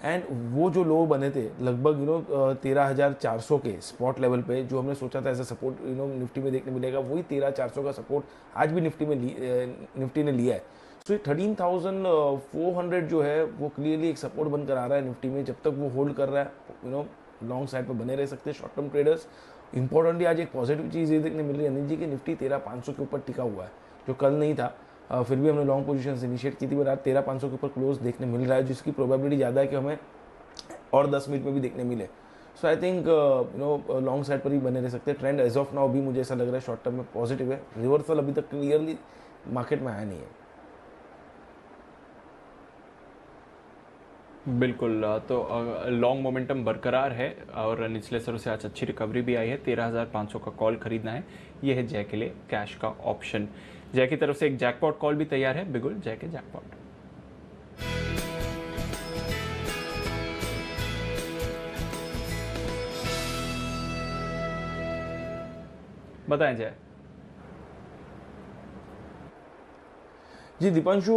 एंड वो जो लो बने थे लगभग 13,400 के स्पॉट लेवल पे, जो हमने सोचा था ऐसा सपोर्ट निफ्टी में देखने मिलेगा, वही 13,400 का सपोर्ट आज भी निफ्टी ने लिया है। तो 13,400 जो है वो क्लियरली एक सपोर्ट बनकर आ रहा है निफ्टी में। जब तक वो होल्ड कर रहा है लॉन्ग साइड पर बने रह सकते हैं शॉर्ट टर्म ट्रेडर्स। इंपॉर्टेंटली आज एक पॉजिटिव चीज़ ये देखने मिल रही है अनिल जी की निफ्टी 13,500 के ऊपर टिका हुआ है, जो कल नहीं था। फिर भी हमने लॉन्ग पोजीशन इनिशिएट की थी, बट आज 13,500 के ऊपर क्लोज देखने मिल रहा है, जिसकी प्रोबेबिलिटी ज़्यादा है कि हमें और 10 मिनट में भी देखने मिले। सो आई थिंक लॉन्ग साइड पर ही बने रह सकते हैं। ट्रेंड एज ऑफ नाउ भी मुझे ऐसा लग रहा है शॉर्ट टर्म में पॉजिटिव है। रिवर्सल अभी तक क्लियरली मार्केट में आया नहीं है। बिल्कुल, तो लॉन्ग मोमेंटम बरकरार है और निचले स्तरों से आज अच्छी रिकवरी भी आई है। 13,500 का कॉल खरीदना है, ये है जय के लिए कैश का ऑप्शन। जय की तरफ से एक जैकपॉट कॉल भी तैयार है, बिगुल जय के जैकपॉट। बताएं जय। जी दीपांशु,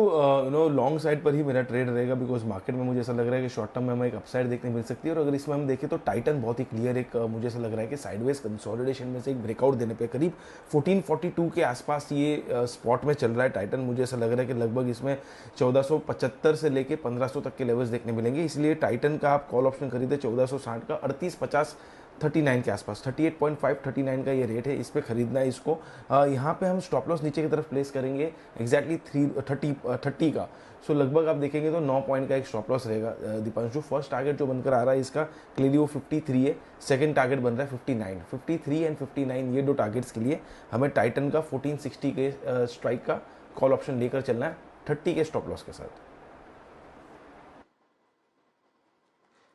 लॉन्ग साइड पर ही मेरा ट्रेड रहेगा, बिकॉज मार्केट में मुझे ऐसा लग रहा है कि शॉर्ट टर्म में हमें एक अपसाइड देखने मिल सकती है। और अगर इसमें हम देखें तो टाइटन बहुत ही क्लियर एक मुझे ऐसा लग रहा है कि साइडवेज कंसोलिडेशन में से एक ब्रेकआउट देने पे करीब 1442 के आसपास ये स्पॉट में चल रहा है टाइटन। मुझे ऐसा लग रहा है कि लगभग इसमें 1475 से लेके 1500 तक के लेवल्स देखने मिलेंगे, इसलिए टाइटन का आप कॉल ऑप्शन खरीदे 1460 का 3850 39 के आसपास 38.5 39 का ये रेट है, इस पे खरीदना है इसको। यहाँ पे हम स्टॉप लॉस नीचे की तरफ प्लेस करेंगे एग्जैक्टली 30 का। सो लगभग आप देखेंगे तो 9 पॉइंट का एक स्टॉप लॉस रहेगा दीपांशु। फर्स्ट टारगेट जो बनकर आ रहा है इसका क्लियरली वो 53 है, सेकंड टारगेट बन रहा है 59। 53 एंड 59 ये दो टारगेट्स के लिए हमें टाइटन का 1460 के स्ट्राइक का कॉल ऑप्शन लेकर चलना है 30 के स्टॉप लॉस के साथ।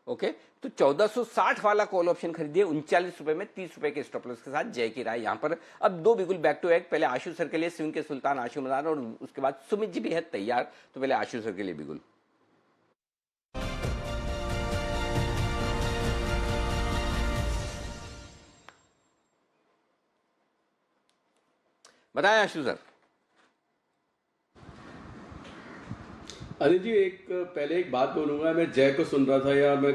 ओके, तो 1460 वाला कॉल ऑप्शन खरीदिए 39 रुपए में 30 रुपए के स्टॉप लॉस के साथ जय की राय यहां पर। अब दो बिगुल बैक टू बैक, पहले आशु सर के लिए स्विंग के सुल्तान आशु मदान और उसके बाद सुमित जी भी है तैयार, तो पहले आशु सर के लिए बिगुल। बताएं आशु सर। अनिल जी, पहले एक बात बोलूँगा, मैं जय को सुन रहा था या मैं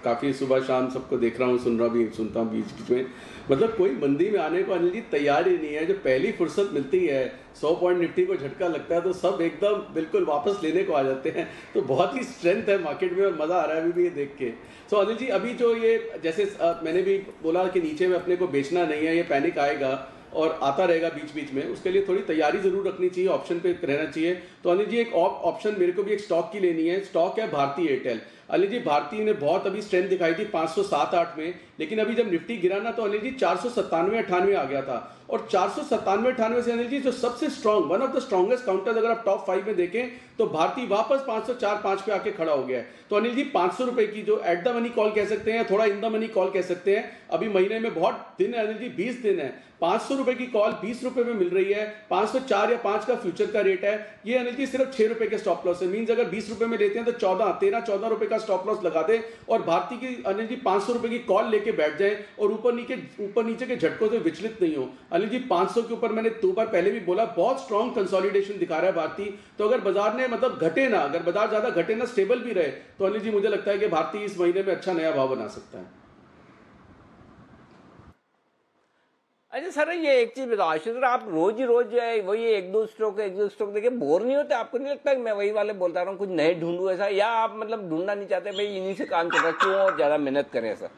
काफ़ी सुबह शाम सबको देख रहा हूँ, सुनता हूँ बीच बीच में। मतलब कोई मंदी में आने को अनिल जी तैयार ही नहीं है। जो पहली फुर्सत मिलती है 100 पॉइंट निफ्टी को झटका लगता है तो सब एकदम बिल्कुल वापस लेने को आ जाते हैं। तो बहुत ही स्ट्रेंथ है मार्केट में और मज़ा आ रहा है अभी भी ये देख के। सो अनिल जी, अभी जो ये जैसे मैंने भी बोला कि नीचे में अपने को बेचना नहीं है, ये पैनिक आएगा और आता रहेगा बीच बीच में, उसके लिए थोड़ी तैयारी जरूर रखनी चाहिए, ऑप्शन पे रहना चाहिए। तो अनिल जी एक ऑप्शन मेरे को भी एक स्टॉक की लेनी है, स्टॉक है भारती एयरटेल। अनिल जी भारती ने बहुत अभी स्ट्रेंथ दिखाई थी 507-8 में, लेकिन अभी जब निफ्टी गिरा ना तो अनिल जी 497-98 आ गया था। और 497-98 से अनिल जी जो सबसे strong, one of the strongest counters अगर आप टॉप 5 में देखें तो भारती वापस 504-5 पे आके खड़ा हो गया है। तो अनिल जी 500 रुपए की जो एट द मनी कॉल कह सकते हैं, थोड़ा इन द मनी कॉल कह सकते हैं। अभी महीने में बहुत दिन है अनिल जी, 20 दिन है, 500 रुपए की कॉल 20 रुपए में मिल रही है। 504 या 5 का फ्यूचर का रेट है। ये अनिल जी सिर्फ 6 रुपए के स्टॉप लॉस है, मींस अगर 20 रुपए में लेते हैं तो 13-14 रुपए का स्टॉप लॉस लगा दे और भारती की अनिल जी 500 रुपए की कॉल लेके बैठ जाए और ऊपर नीचे के झटकों से विचलित नहीं हो। अनिल जी 500 के ऊपर मैंने 2 बार पहले भी बोला, बहुत स्ट्रॉन्ग कंसोलिडेशन दिखा रहा है भारती। तो अगर बाजार ने मतलब घटे ना, अगर बाजार ज्यादा घटे ना, स्टेबल भी रहे, तो अनिल जी मुझे लगता है कि भारती इस महीने में अच्छा नया भाव बना सकता है। अच्छा सर, ये एक चीज बताओ आशीष सर, आप रोज ही रोज जो है वही एक दो स्ट्रोक देखे बोर नहीं होते? आपको नहीं लगता कि मैं वही वाले बोलता रहा हूँ, कुछ नए ढूंढूं ऐसा, या आप मतलब ढूंढना नहीं चाहते भाई इन्हीं से काम चल रहा है, क्यों और ज्यादा मेहनत करें ऐसा?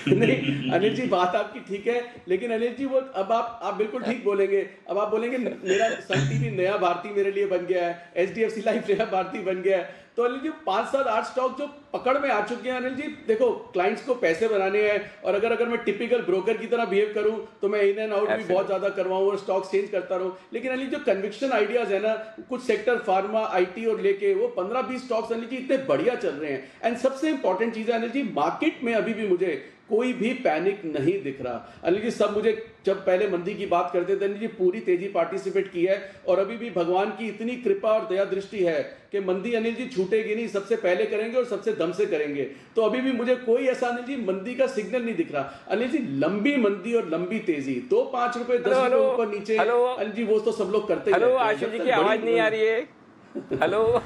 नहीं अनिल जी, बात आपकी ठीक है, लेकिन अनिल जी वो अब आप बिल्कुल ठीक बोलेंगे। अब आप बोलेंगे मेरा सन टीवी नया भारती मेरे लिए बन गया है, HDFC लाइफ नया भारती बन गया है। तो अनिल जी 5, 7, 8 स्टॉक जो पकड़ में आ चुके हैं अनिल जी, देखो क्लाइंट्स को पैसे बनाने हैं और अगर मैं टिपिकल ब्रोकर की तरह बिहेव करूं तो मैं इन एंड आउट भी बहुत ज्यादा करवाऊं और स्टॉक चेंज करता रहूं। लेकिन अनिल जो कन्विक्शन आइडियाज है ना, कुछ सेक्टर फार्मा, IT और लेके वो 15-20 स्टॉक्स अनिल जी इतने बढ़िया चल रहे हैं। एंड सबसे इंपॉर्टेंट चीज है अनिल जी, मार्केट में अभी भी मुझे कोई भी पैनिक नहीं दिख रहा। अनिल जी सब मुझे जब पहले मंदी की बात करते थे अनिल जी पूरी तेजी पार्टिसिपेट की है और अभी भी भगवान की इतनी कृपा और दया दृष्टि है कि मंदी अनिल जी छूटेगी नहीं, सबसे पहले करेंगे और सबसे दम से करेंगे। तो अभी भी मुझे कोई ऐसा अनिल जी मंदी का सिग्नल नहीं दिख रहा। अनिल जी लंबी मंदी और लंबी तेजी, 2, 5 रुपए 10 रुपए ऊपर नीचे अनिल जी वो तो सब लोग करते हैं। हेलो आशु जी की आवाज नहीं आ रही है। हेलो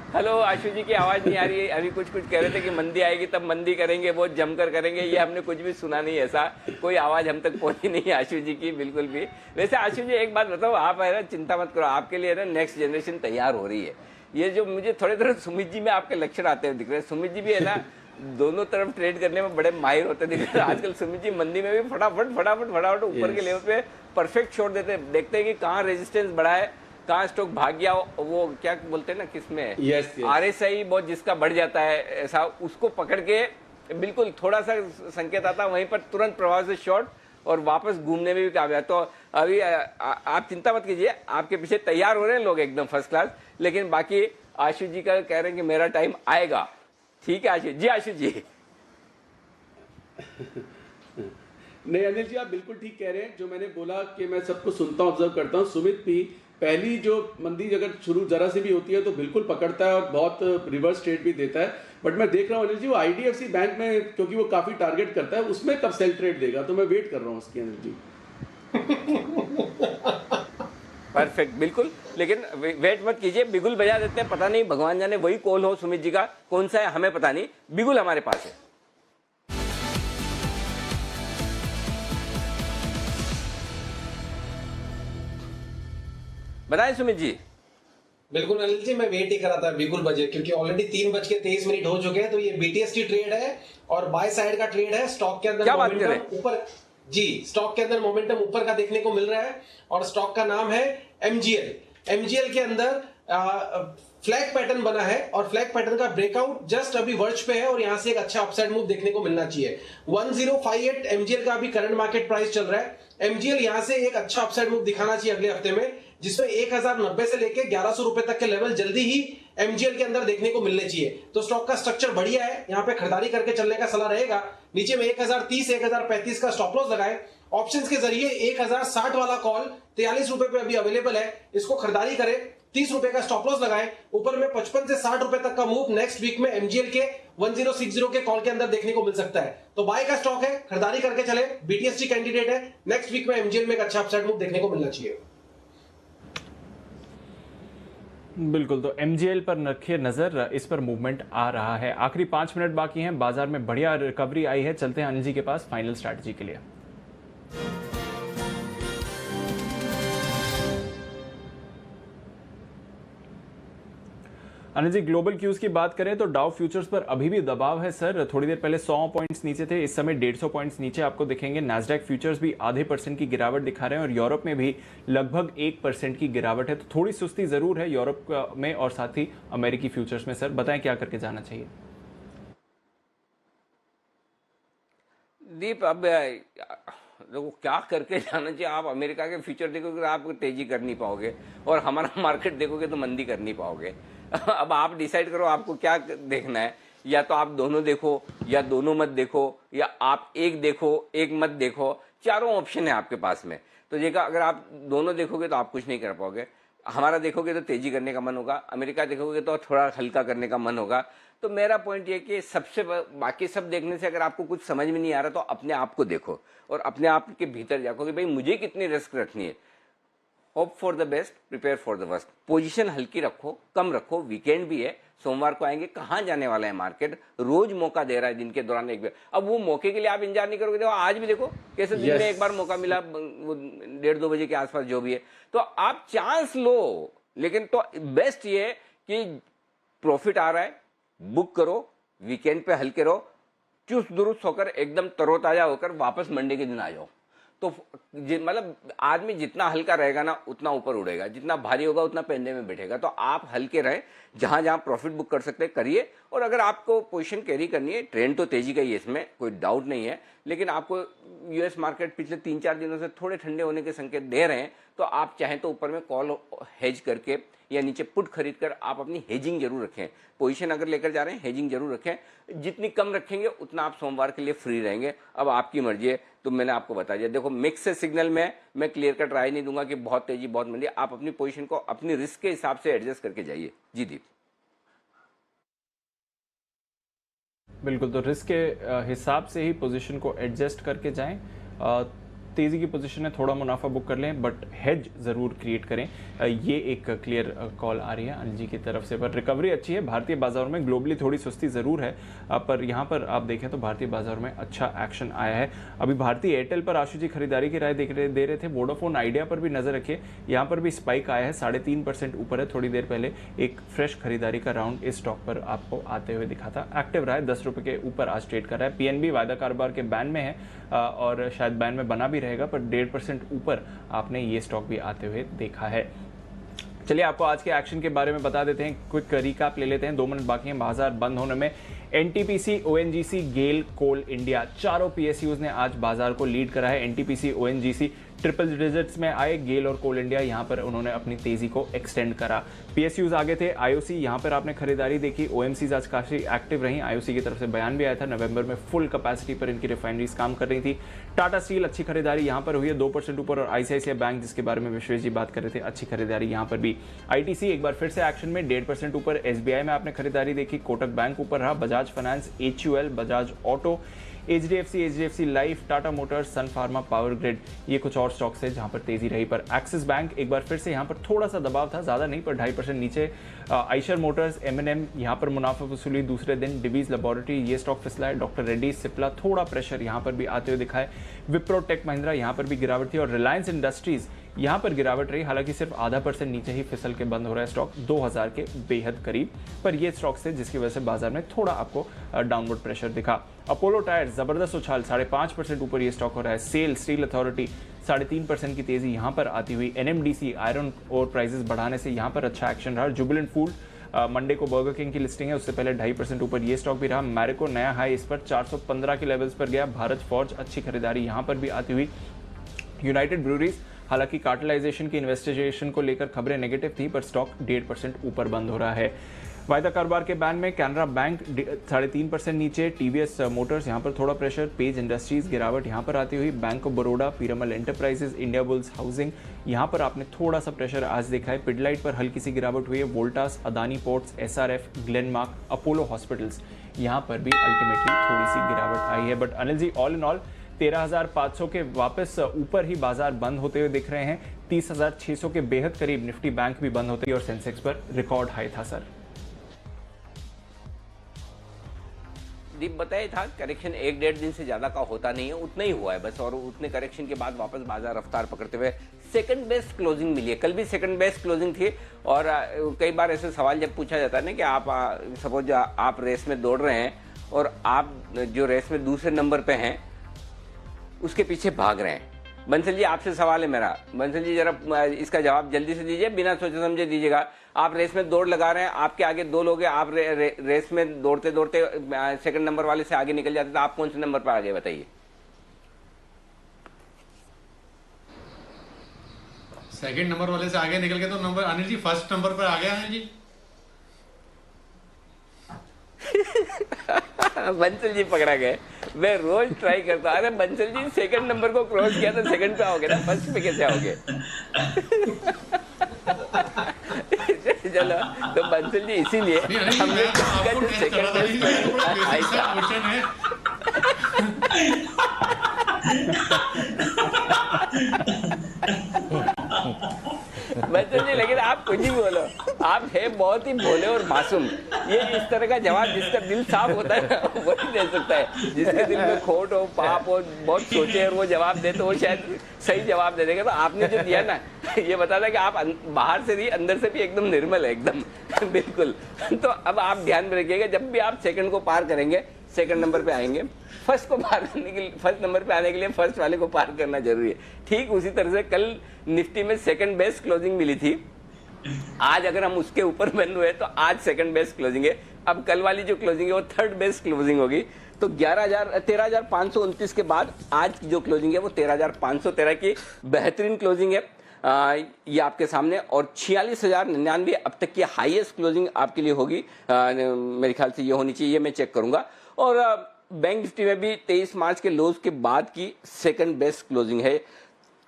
हेलो, आशु जी की आवाज नहीं आ रही है। अभी कुछ कह रहे थे कि मंदी आएगी तब मंदी करेंगे, बहुत जमकर करेंगे। ये हमने कुछ भी सुना नहीं, ऐसा कोई आवाज हम तक पहुंची नहीं आशु जी की, बिल्कुल भी। वैसे आशु जी एक बात बताओ, आप है ना, चिंता मत करो, आपके लिए ना नेक्स्ट जनरेशन तैयार हो रही है। ये जो मुझे थोड़े सुमित जी में आपके लक्षण आते हुए दिख रहे हैं, सुमित जी भी है ना दोनों तरफ ट्रेड करने में बड़े माहिर होते दिख रहे हैं आजकल। सुमित जी मंदी में भी फटाफट ऊपर के लेवल पे परफेक्ट शॉट देते हैं, देखते हैं कि कहाँ रेजिस्टेंस बढ़ा है, कहाँ स्टॉक भाग गया, वो क्या बोलते हैं ना, किसमें RSI बहुत जिसका बढ़ जाता है ऐसा, उसको पकड़ के बिल्कुल थोड़ा सा संकेत आता है वहीं पर तुरंत प्रभाव से शॉर्ट और वापस घूमने में भी कामयाब। तो अभी आप चिंता मत कीजिए, आपके पीछे तैयार हो रहे हैं लोग एकदम फर्स्ट क्लास। लेकिन बाकी आशु जी का कह रहे हैं कि मेरा टाइम आएगा। ठीक है आशु जी। आशु जी नहीं अनिल जी, आप बिल्कुल ठीक कह रहे हैं। जो मैंने बोला कि मैं सबको सुनता हूँ, ऑब्जर्व करता हूँ। सुमित भी पहली जो मंदी अगर शुरू जरा से भी होती है तो बिल्कुल पकड़ता है और बहुत रिवर्स ट्रेड भी देता है। बट मैं देख रहा हूँ अनिल जी, वो IDFC बैंक में, क्योंकि वो काफी टारगेट करता है, उसमें कब सेल ट्रेड देगा, तो मैं वेट कर रहा हूँ उसकी अनिल जी। परफेक्ट, बिल्कुल। लेकिन वेट मत कीजिए, बिगुल बजा देते हैं, पता नहीं भगवान जाने वही कॉल हो सुमित जी का, कौन सा है हमें पता नहीं, बिगुल हमारे पास है। बताएं सुमित जी। बिल्कुल अनिल जी, मैं वेट ही कर रहा था बिल्कुल बजे, क्योंकि ऑलरेडी 3:23 हो चुके हैं। तो ये BTST ट्रेड है और बाय साइड का ट्रेड है। स्टॉक के अंदर मोमेंटम ऊपर, जी स्टॉक के अंदर मोमेंटम ऊपर का देखने को मिल रहा है और स्टॉक का नाम है MGL के अंदर फ्लैग पैटर्न बना है और फ्लैग पैटर्न का ब्रेकआउट जस्ट अभी वर्च पे है और यहां से एक अच्छा अपसाइड मूव देखने को मिलना चाहिए। 1058 MGL का अभी करंट मार्केट प्राइस चल रहा है। MGL यहां से एक अच्छा अपसाइड मूव दिखाना चाहिए अगले हफ्ते में, जिसमें 1090 से लेके 1100 रुपए तक के लेवल जल्दी ही MGL के अंदर देखने को मिलने चाहिए। तो स्टॉक का स्ट्रक्चर बढ़िया है, यहाँ पे खरीदारी करके चलने का सलाह रहेगा। नीचे में 1030 1035 का स्टॉप लॉस लगाए। ऑप्शंस के जरिए 1060 वाला कॉल 43 रुपए पे अभी अवेलेबल है, इसको खरीदारी करें। 30 रुपए का स्टॉप लॉस लगाए। ऊपर में 55 से 60 रुपए तक का मूव नेक्स्ट वीक में MGL के 1060 के कॉल के अंदर देखने को मिल सकता है। तो बाय का स्टॉक है, खरीदारी करके चले। BTST कैंडिडेट है, नेक्स्ट वीक में MGL में एक अच्छा अपसाइड मूव देखने को मिलना चाहिए। बिल्कुल, तो MGL पर रखिए नजर, इस पर मूवमेंट आ रहा है। आखिरी 5 मिनट बाकी हैं, बाजार में बढ़िया रिकवरी आई है। चलते हैं अनिल जी के पास फाइनल स्ट्रैटेजी के लिए। अनिल जी, ग्लोबल क्यूज की बात करें तो डाउ फ्यूचर्स पर अभी भी दबाव है सर। थोड़ी देर पहले 100 पॉइंट्स नीचे थे, इस समय 150 पॉइंट्स नीचे आपको दिखेंगे। नैस्डैक फ्यूचर्स भी आधे % की गिरावट दिखा रहे हैं और यूरोप में भी लगभग 1% की गिरावट है। तो थोड़ी सुस्ती जरूर है यूरोप में और साथ ही अमेरिकी फ्यूचर्स में। सर बताएं क्या करके जाना चाहिए? दीप, अब देखो क्या करके जाना चाहिए। आप अमेरिका के फ्यूचर देखोगे तो आप तेजी कर नहीं पाओगे और हमारा मार्केट देखोगे तो मंदी कर नहीं पाओगे। अब आप डिसाइड करो आपको क्या देखना है, या तो आप दोनों देखो या दोनों मत देखो, या आप एक देखो एक मत देखो। चारों ऑप्शन है आपके पास में। तो देखा, अगर आप दोनों देखोगे तो आप कुछ नहीं कर पाओगे। हमारा देखोगे तो तेजी करने का मन होगा, अमेरिका देखोगे तो थोड़ा हल्का करने का मन होगा। तो मेरा पॉइंट ये कि सबसे बाकी सब देखने से अगर आपको कुछ समझ में नहीं आ रहा तो अपने आप को देखो और अपने आप के भीतर जाको कि भाई मुझे कितनी रिस्क रखनी है। Hope for the best, prepare for the worst. Position हल्की रखो, कम रखो। वीकेंड भी है, सोमवार को आएंगे, कहाँ जाने वाला है मार्केट, रोज मौका दे रहा है दिन के दौरान एक बार। अब वो मौके के लिए आप इंतजार नहीं करोगे। देखो आज भी देखो कैसे दिन में एक बार मौका मिला, 1:30-2 बजे के आसपास जो भी है। तो आप चांस लो, लेकिन तो बेस्ट ये है कि प्रॉफिट आ रहा है, बुक करो, वीकेंड पे हल्के रहो, चुस्त दुरुस्त होकर एकदम तरोताजा होकर वापस मंडे के दिन आ जाओ। तो मतलब आदमी जितना हल्का रहेगा ना उतना ऊपर उड़ेगा, जितना भारी होगा उतना पेंडे में बैठेगा। तो आप हल्के रहें, जहां जहां प्रॉफिट बुक कर सकते हैं करिए। और अगर आपको पोजीशन कैरी करनी है, ट्रेंड तो तेजी का ही है, इसमें कोई डाउट नहीं है, लेकिन आपको यूएस मार्केट पिछले 3-4 दिनों से थोड़े ठंडे होने के संकेत दे रहे हैं। तो आप चाहें तो ऊपर में कॉल हेज करके या नीचे पुट खरीद कर आप अपनी हेजिंग जरूर रखें। पोजीशन अगर लेकर जा रहे हैं हेजिंग जरूर रखें। जितनी कम रखेंगे उतना आप सोमवार के लिए फ्री रहेंगे। अब आपकी मर्जी है, तो मैंने आपको बता दिया। देखो मिक्स से सिग्नल में मैं क्लियर कट राय नहीं दूंगा कि बहुत तेजी बहुत मंदी। आप अपनी पोजीशन को अपनी रिस्क के हिसाब से एडजस्ट करके जाइए। जी दीप। बिल्कुल, तो रिस्क के हिसाब से ही पोजीशन को एडजस्ट करके जाएं। तेज़ी की पोजीशन है, थोड़ा मुनाफा बुक कर लें, बट हेज ज़रूर क्रिएट करें। ये एक क्लियर कॉल आ रही है अनिल जी की तरफ से। पर रिकवरी अच्छी है भारतीय बाजारों में, ग्लोबली थोड़ी सुस्ती ज़रूर है, पर यहाँ पर आप देखें तो भारतीय बाजार में अच्छा एक्शन आया है। अभी भारतीय एयरटेल पर आशु जी खरीदारी की राय दे रहे थे, वोडाफोन आइडिया पर भी नज़र रखिए, यहाँ पर भी स्पाइक आया है, 3.5% ऊपर है। थोड़ी देर पहले एक फ्रेश खरीदारी का राउंड इस स्टॉक पर आपको आते हुए दिखा था। एक्टिव रहा है, 10 रुपये के ऊपर आज ट्रेड कर रहा है। पीएनबी वायदा कारोबार के बैन में है और शायद बैन में बना भी रहेगा, पर 1.5% ऊपर आपने ये स्टॉक भी आते हुए देखा है। चलिए आपको आज के एक्शन के बारे में बता देते हैं, क्विक रिकैप ले लेते हैं, 2 मिनट बाकी हैं बाजार बंद होने में। एनटीपीसी, ओएनजीसी, गेल, कोल इंडिया, चारों पीएसयूज ने आज बाजार को लीड करा है। एनटीपीसी, ओएनजीसी ट्रिपल डिजिट्स में आए, गेल और कोल इंडिया यहाँ पर उन्होंने अपनी तेजी को एक्सटेंड करा। पीएसयूज आगे थे, आईओसी यहाँ पर आपने खरीदारी देखी, ओएमसीज आज काफी एक्टिव रही, आईओसी की तरफ से बयान भी आया था, नवंबर में फुल कैपेसिटी पर इनकी रिफाइनरीज काम कर रही थी। टाटा स्टील अच्छी खरीदारी यहाँ पर हुई है, 2% ऊपर, और आईसीआईसीआई बैंक जिसके बारे में विश्वेश जी बात कर रहे थे, अच्छी खरीदारी यहाँ पर भी। आईटीसी एक बार फिर से एक्शन में, 1.5% ऊपर। एसबीआई में आपने खरीदारी देखी, कोटक बैंक ऊपर रहा, Bajaj finance, HUL, Bajaj auto, HDFC life, Tata motors, sun pharma, power grid, ये कुछ और स्टॉक्स है जहां पर तेजी रही। पर एक्सिस बैंक एक बार फिर से यहां पर थोड़ा सा दबाव था, ज्यादा नहीं पर 2.5% नीचे। आइशर मोटर्स, एमएनएम यहां पर मुनाफा वसूली दूसरे दिन। डिवीज लेबोरेटरी ये स्टॉक फिसला है। डॉक्टर रेड्डी, सिप्ला थोड़ा प्रेशर यहां पर भी आते हुए दिखा है। विप्रो, टेक महिंद्रा यहां पर भी गिरावट थी, और रिलायंस इंडस्ट्रीज यहां पर गिरावट रही, हालांकि सिर्फ 0.5% नीचे ही फिसल के बंद हो रहा है स्टॉक, 2000 के बेहद करीब। पर ये स्टॉक्स है जिसकी वजह से बाजार में थोड़ा आपको डाउनवर्ड प्रेशर दिखा। अपोलो टायर जबरदस्त उछाल, 5.5% ऊपर ये स्टॉक हो रहा है। सेल, स्टील अथॉरिटी 3.5% की तेजी यहां पर आती हुई। एनएमडीसी, आयरन और प्राइसेस बढ़ाने से यहां पर अच्छा एक्शन रहा। जुबिलेंट फूड, मंडे को बर्गर किंग की लिस्टिंग है, उससे पहले 2.5% ऊपर ये स्टॉक भी रहा। मैरिको नया हाई इस पर 415 के लेवल्स पर गया। भारत फॉर्ज अच्छी खरीदारी यहां पर भी आती हुई। यूनाइटेड ब्रूरीज, हालांकि कार्टलाइजेशन की इन्वेस्टिगेशन को लेकर खबरें नेगेटिव थी, पर स्टॉक 1.5% ऊपर बंद हो रहा है। वायदा कारोबार के बैन में कैनरा बैंक 3.5% नीचे। टीवीएस मोटर्स यहाँ पर थोड़ा प्रेशर। पेज इंडस्ट्रीज गिरावट यहाँ पर आती हुई। Bank of Baroda, Piramal enterprises, India bulls housing यहाँ पर आपने थोड़ा सा प्रेशर आज देखा है। पिडलाइट पर हल्की सी गिरावट हुई है। Voltas, Adani ports, SRF, Glenmark, Apollo hospitals यहाँ पर भी अल्टीमेटली थोड़ी सी गिरावट आई है। But Anil ji, all in all 13,500 के वापस ऊपर ही बाजार बंद होते हुए दिख रहे हैं। 30,600 के बेहद करीब निफ्टी बैंक भी बंद होती है, और सेंसेक्स पर रिकॉर्ड हाई था सर। दीप बताया था, करेक्शन 1-1.5 दिन से ज्यादा का होता नहीं है, उतना ही हुआ है बस, और उतने करेक्शन के बाद वापस बाजार रफ्तार पकड़ते हुए सेकंड बेस्ट क्लोजिंग मिली है। कल भी सेकंड बेस्ट क्लोजिंग थी, और कई बार ऐसे सवाल जब पूछा जाता है ना कि आप सपोज आप रेस में दौड़ रहे हैं और आप जो रेस में दूसरे नंबर पे हैं उसके पीछे भाग रहे हैं। बंसल जी, आपसे सवाल है मेरा, बंसल जी जरा इसका जवाब जल्दी से दीजिए, बिना सोचे समझे दीजिएगा। आप रेस में दौड़ लगा रहे हैं, आपके आगे 2 लोग हैं, आप रेस में दौड़ते दौड़ते सेकंड नंबर वाले से आगे निकल जाते, तो आप कौन से नंबर पर आ गए बताइए? सेकंड नंबर वाले से आगे निकल के तो number Anil ji first number पर आ गया अनिल जी। बंसल जी पकड़ा गए। मैं रोज ट्राई करता हूँ, अरे बंसल जी सेकंड नंबर को क्रॉस किया तो सेकंड पे आओगे ना, फर्स्ट पे कैसे आओगे? चलो, तो बंसल जी इसीलिए हमने सेकंड बंसल जी, लेकिन आप कुछ ही बोलो, आप है बहुत ही भोले और मासूम। ये इस तरह का जवाब जिसका दिल साफ होता है ना वही दे सकता है, जिसके दिल में खोट हो, पाप हो, बहुत सोचे और वो जवाब दे तो वो शायद सही जवाब दे देगा। तो आपने जो दिया ना, ये बता था कि आप बाहर से भी अंदर से भी एकदम निर्मल है, एकदम बिल्कुल। तो अब आप ध्यान में रखिएगा, जब भी आप सेकंड को पार करेंगे, सेकंड नंबर पे आएंगे, फर्स्ट को पार करने के लिए, फर्स्ट नंबर पे आने के लिए फर्स्ट वाले को पार करना जरूरी है। ठीक उसी तरह से कल निफ्टी में सेकंड बेस्ट क्लोजिंग मिली थी, आज अगर हम उसके ऊपर बन हुए तो आज सेकंड बेस्ट क्लोजिंग है। अब कल वाली जो क्लोजिंग है वो थर्ड बेस्ट क्लोजिंग होगी। तो 13,529 के बाद आज की जो क्लोजिंग है वो 13,513 की बेहतरीन क्लोजिंग है। ये आपके सामने, और 46,099 अब तक की हाईएस्ट क्लोजिंग आपके लिए होगी। मेरे ख्याल से ये होनी चाहिए, ये मैं चेक करूंगा। और बैंक निफ्टी में भी 23 मार्च के लोज के बाद की सेकंड बेस्ट क्लोजिंग है।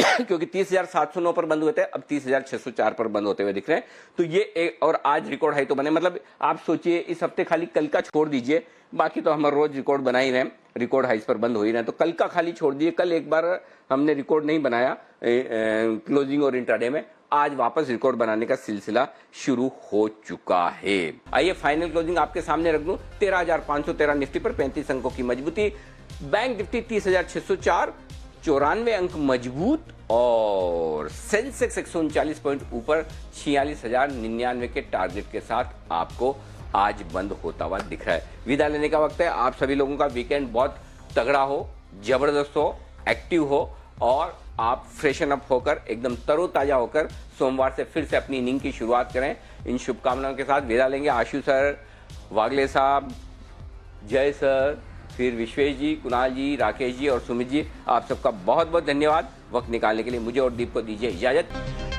क्योंकि 30,709 पर बंद हुए थे, अब 30,604 पर बंद होते हुए दिख रहे हैं। तो ये एक, और आज रिकॉर्ड हाई तो बने, मतलब आप सोचिए इस हफ्ते खाली कल का छोड़ दीजिए, बाकी तो हम रोज रिकॉर्ड बना ही रहे हैं, रिकॉर्ड हाइस पर बंद हो ही रहे हैं। तो कल का खाली छोड़ दीजिए, कल एक बार हमने रिकॉर्ड नहीं बनाया क्लोजिंग और इंट्राडे में, आज वापस रिकॉर्ड बनाने का सिलसिला शुरू हो चुका है। आइए फाइनल क्लोजिंग आपके सामने रख दूं। 13,513 निफ्टी पर 35 अंकों की मजबूती। बैंक निफ्टी 30,604, 94 अंक मजबूत, और सेंसेक्स 139 पॉइंट ऊपर 46,099 के टारगेट के साथ आपको आज बंद होता हुआ दिख रहा है। विदा लेने का वक्त है। आप सभी लोगों का वीकेंड बहुत तगड़ा हो, जबरदस्त हो, एक्टिव हो, और आप फ्रेशन अप होकर एकदम तरोताजा होकर सोमवार से फिर से अपनी इनिंग की शुरुआत करें। इन शुभकामनाओं के साथ विदा लेंगे। आशु सर, वागले साहब, जय सर, फिर विश्वेश जी, कुणाल जी, राकेश जी और सुमित जी, आप सबका बहुत बहुत धन्यवाद। वक्त निकालने के लिए मुझे और दीप को दीजिए इजाजत।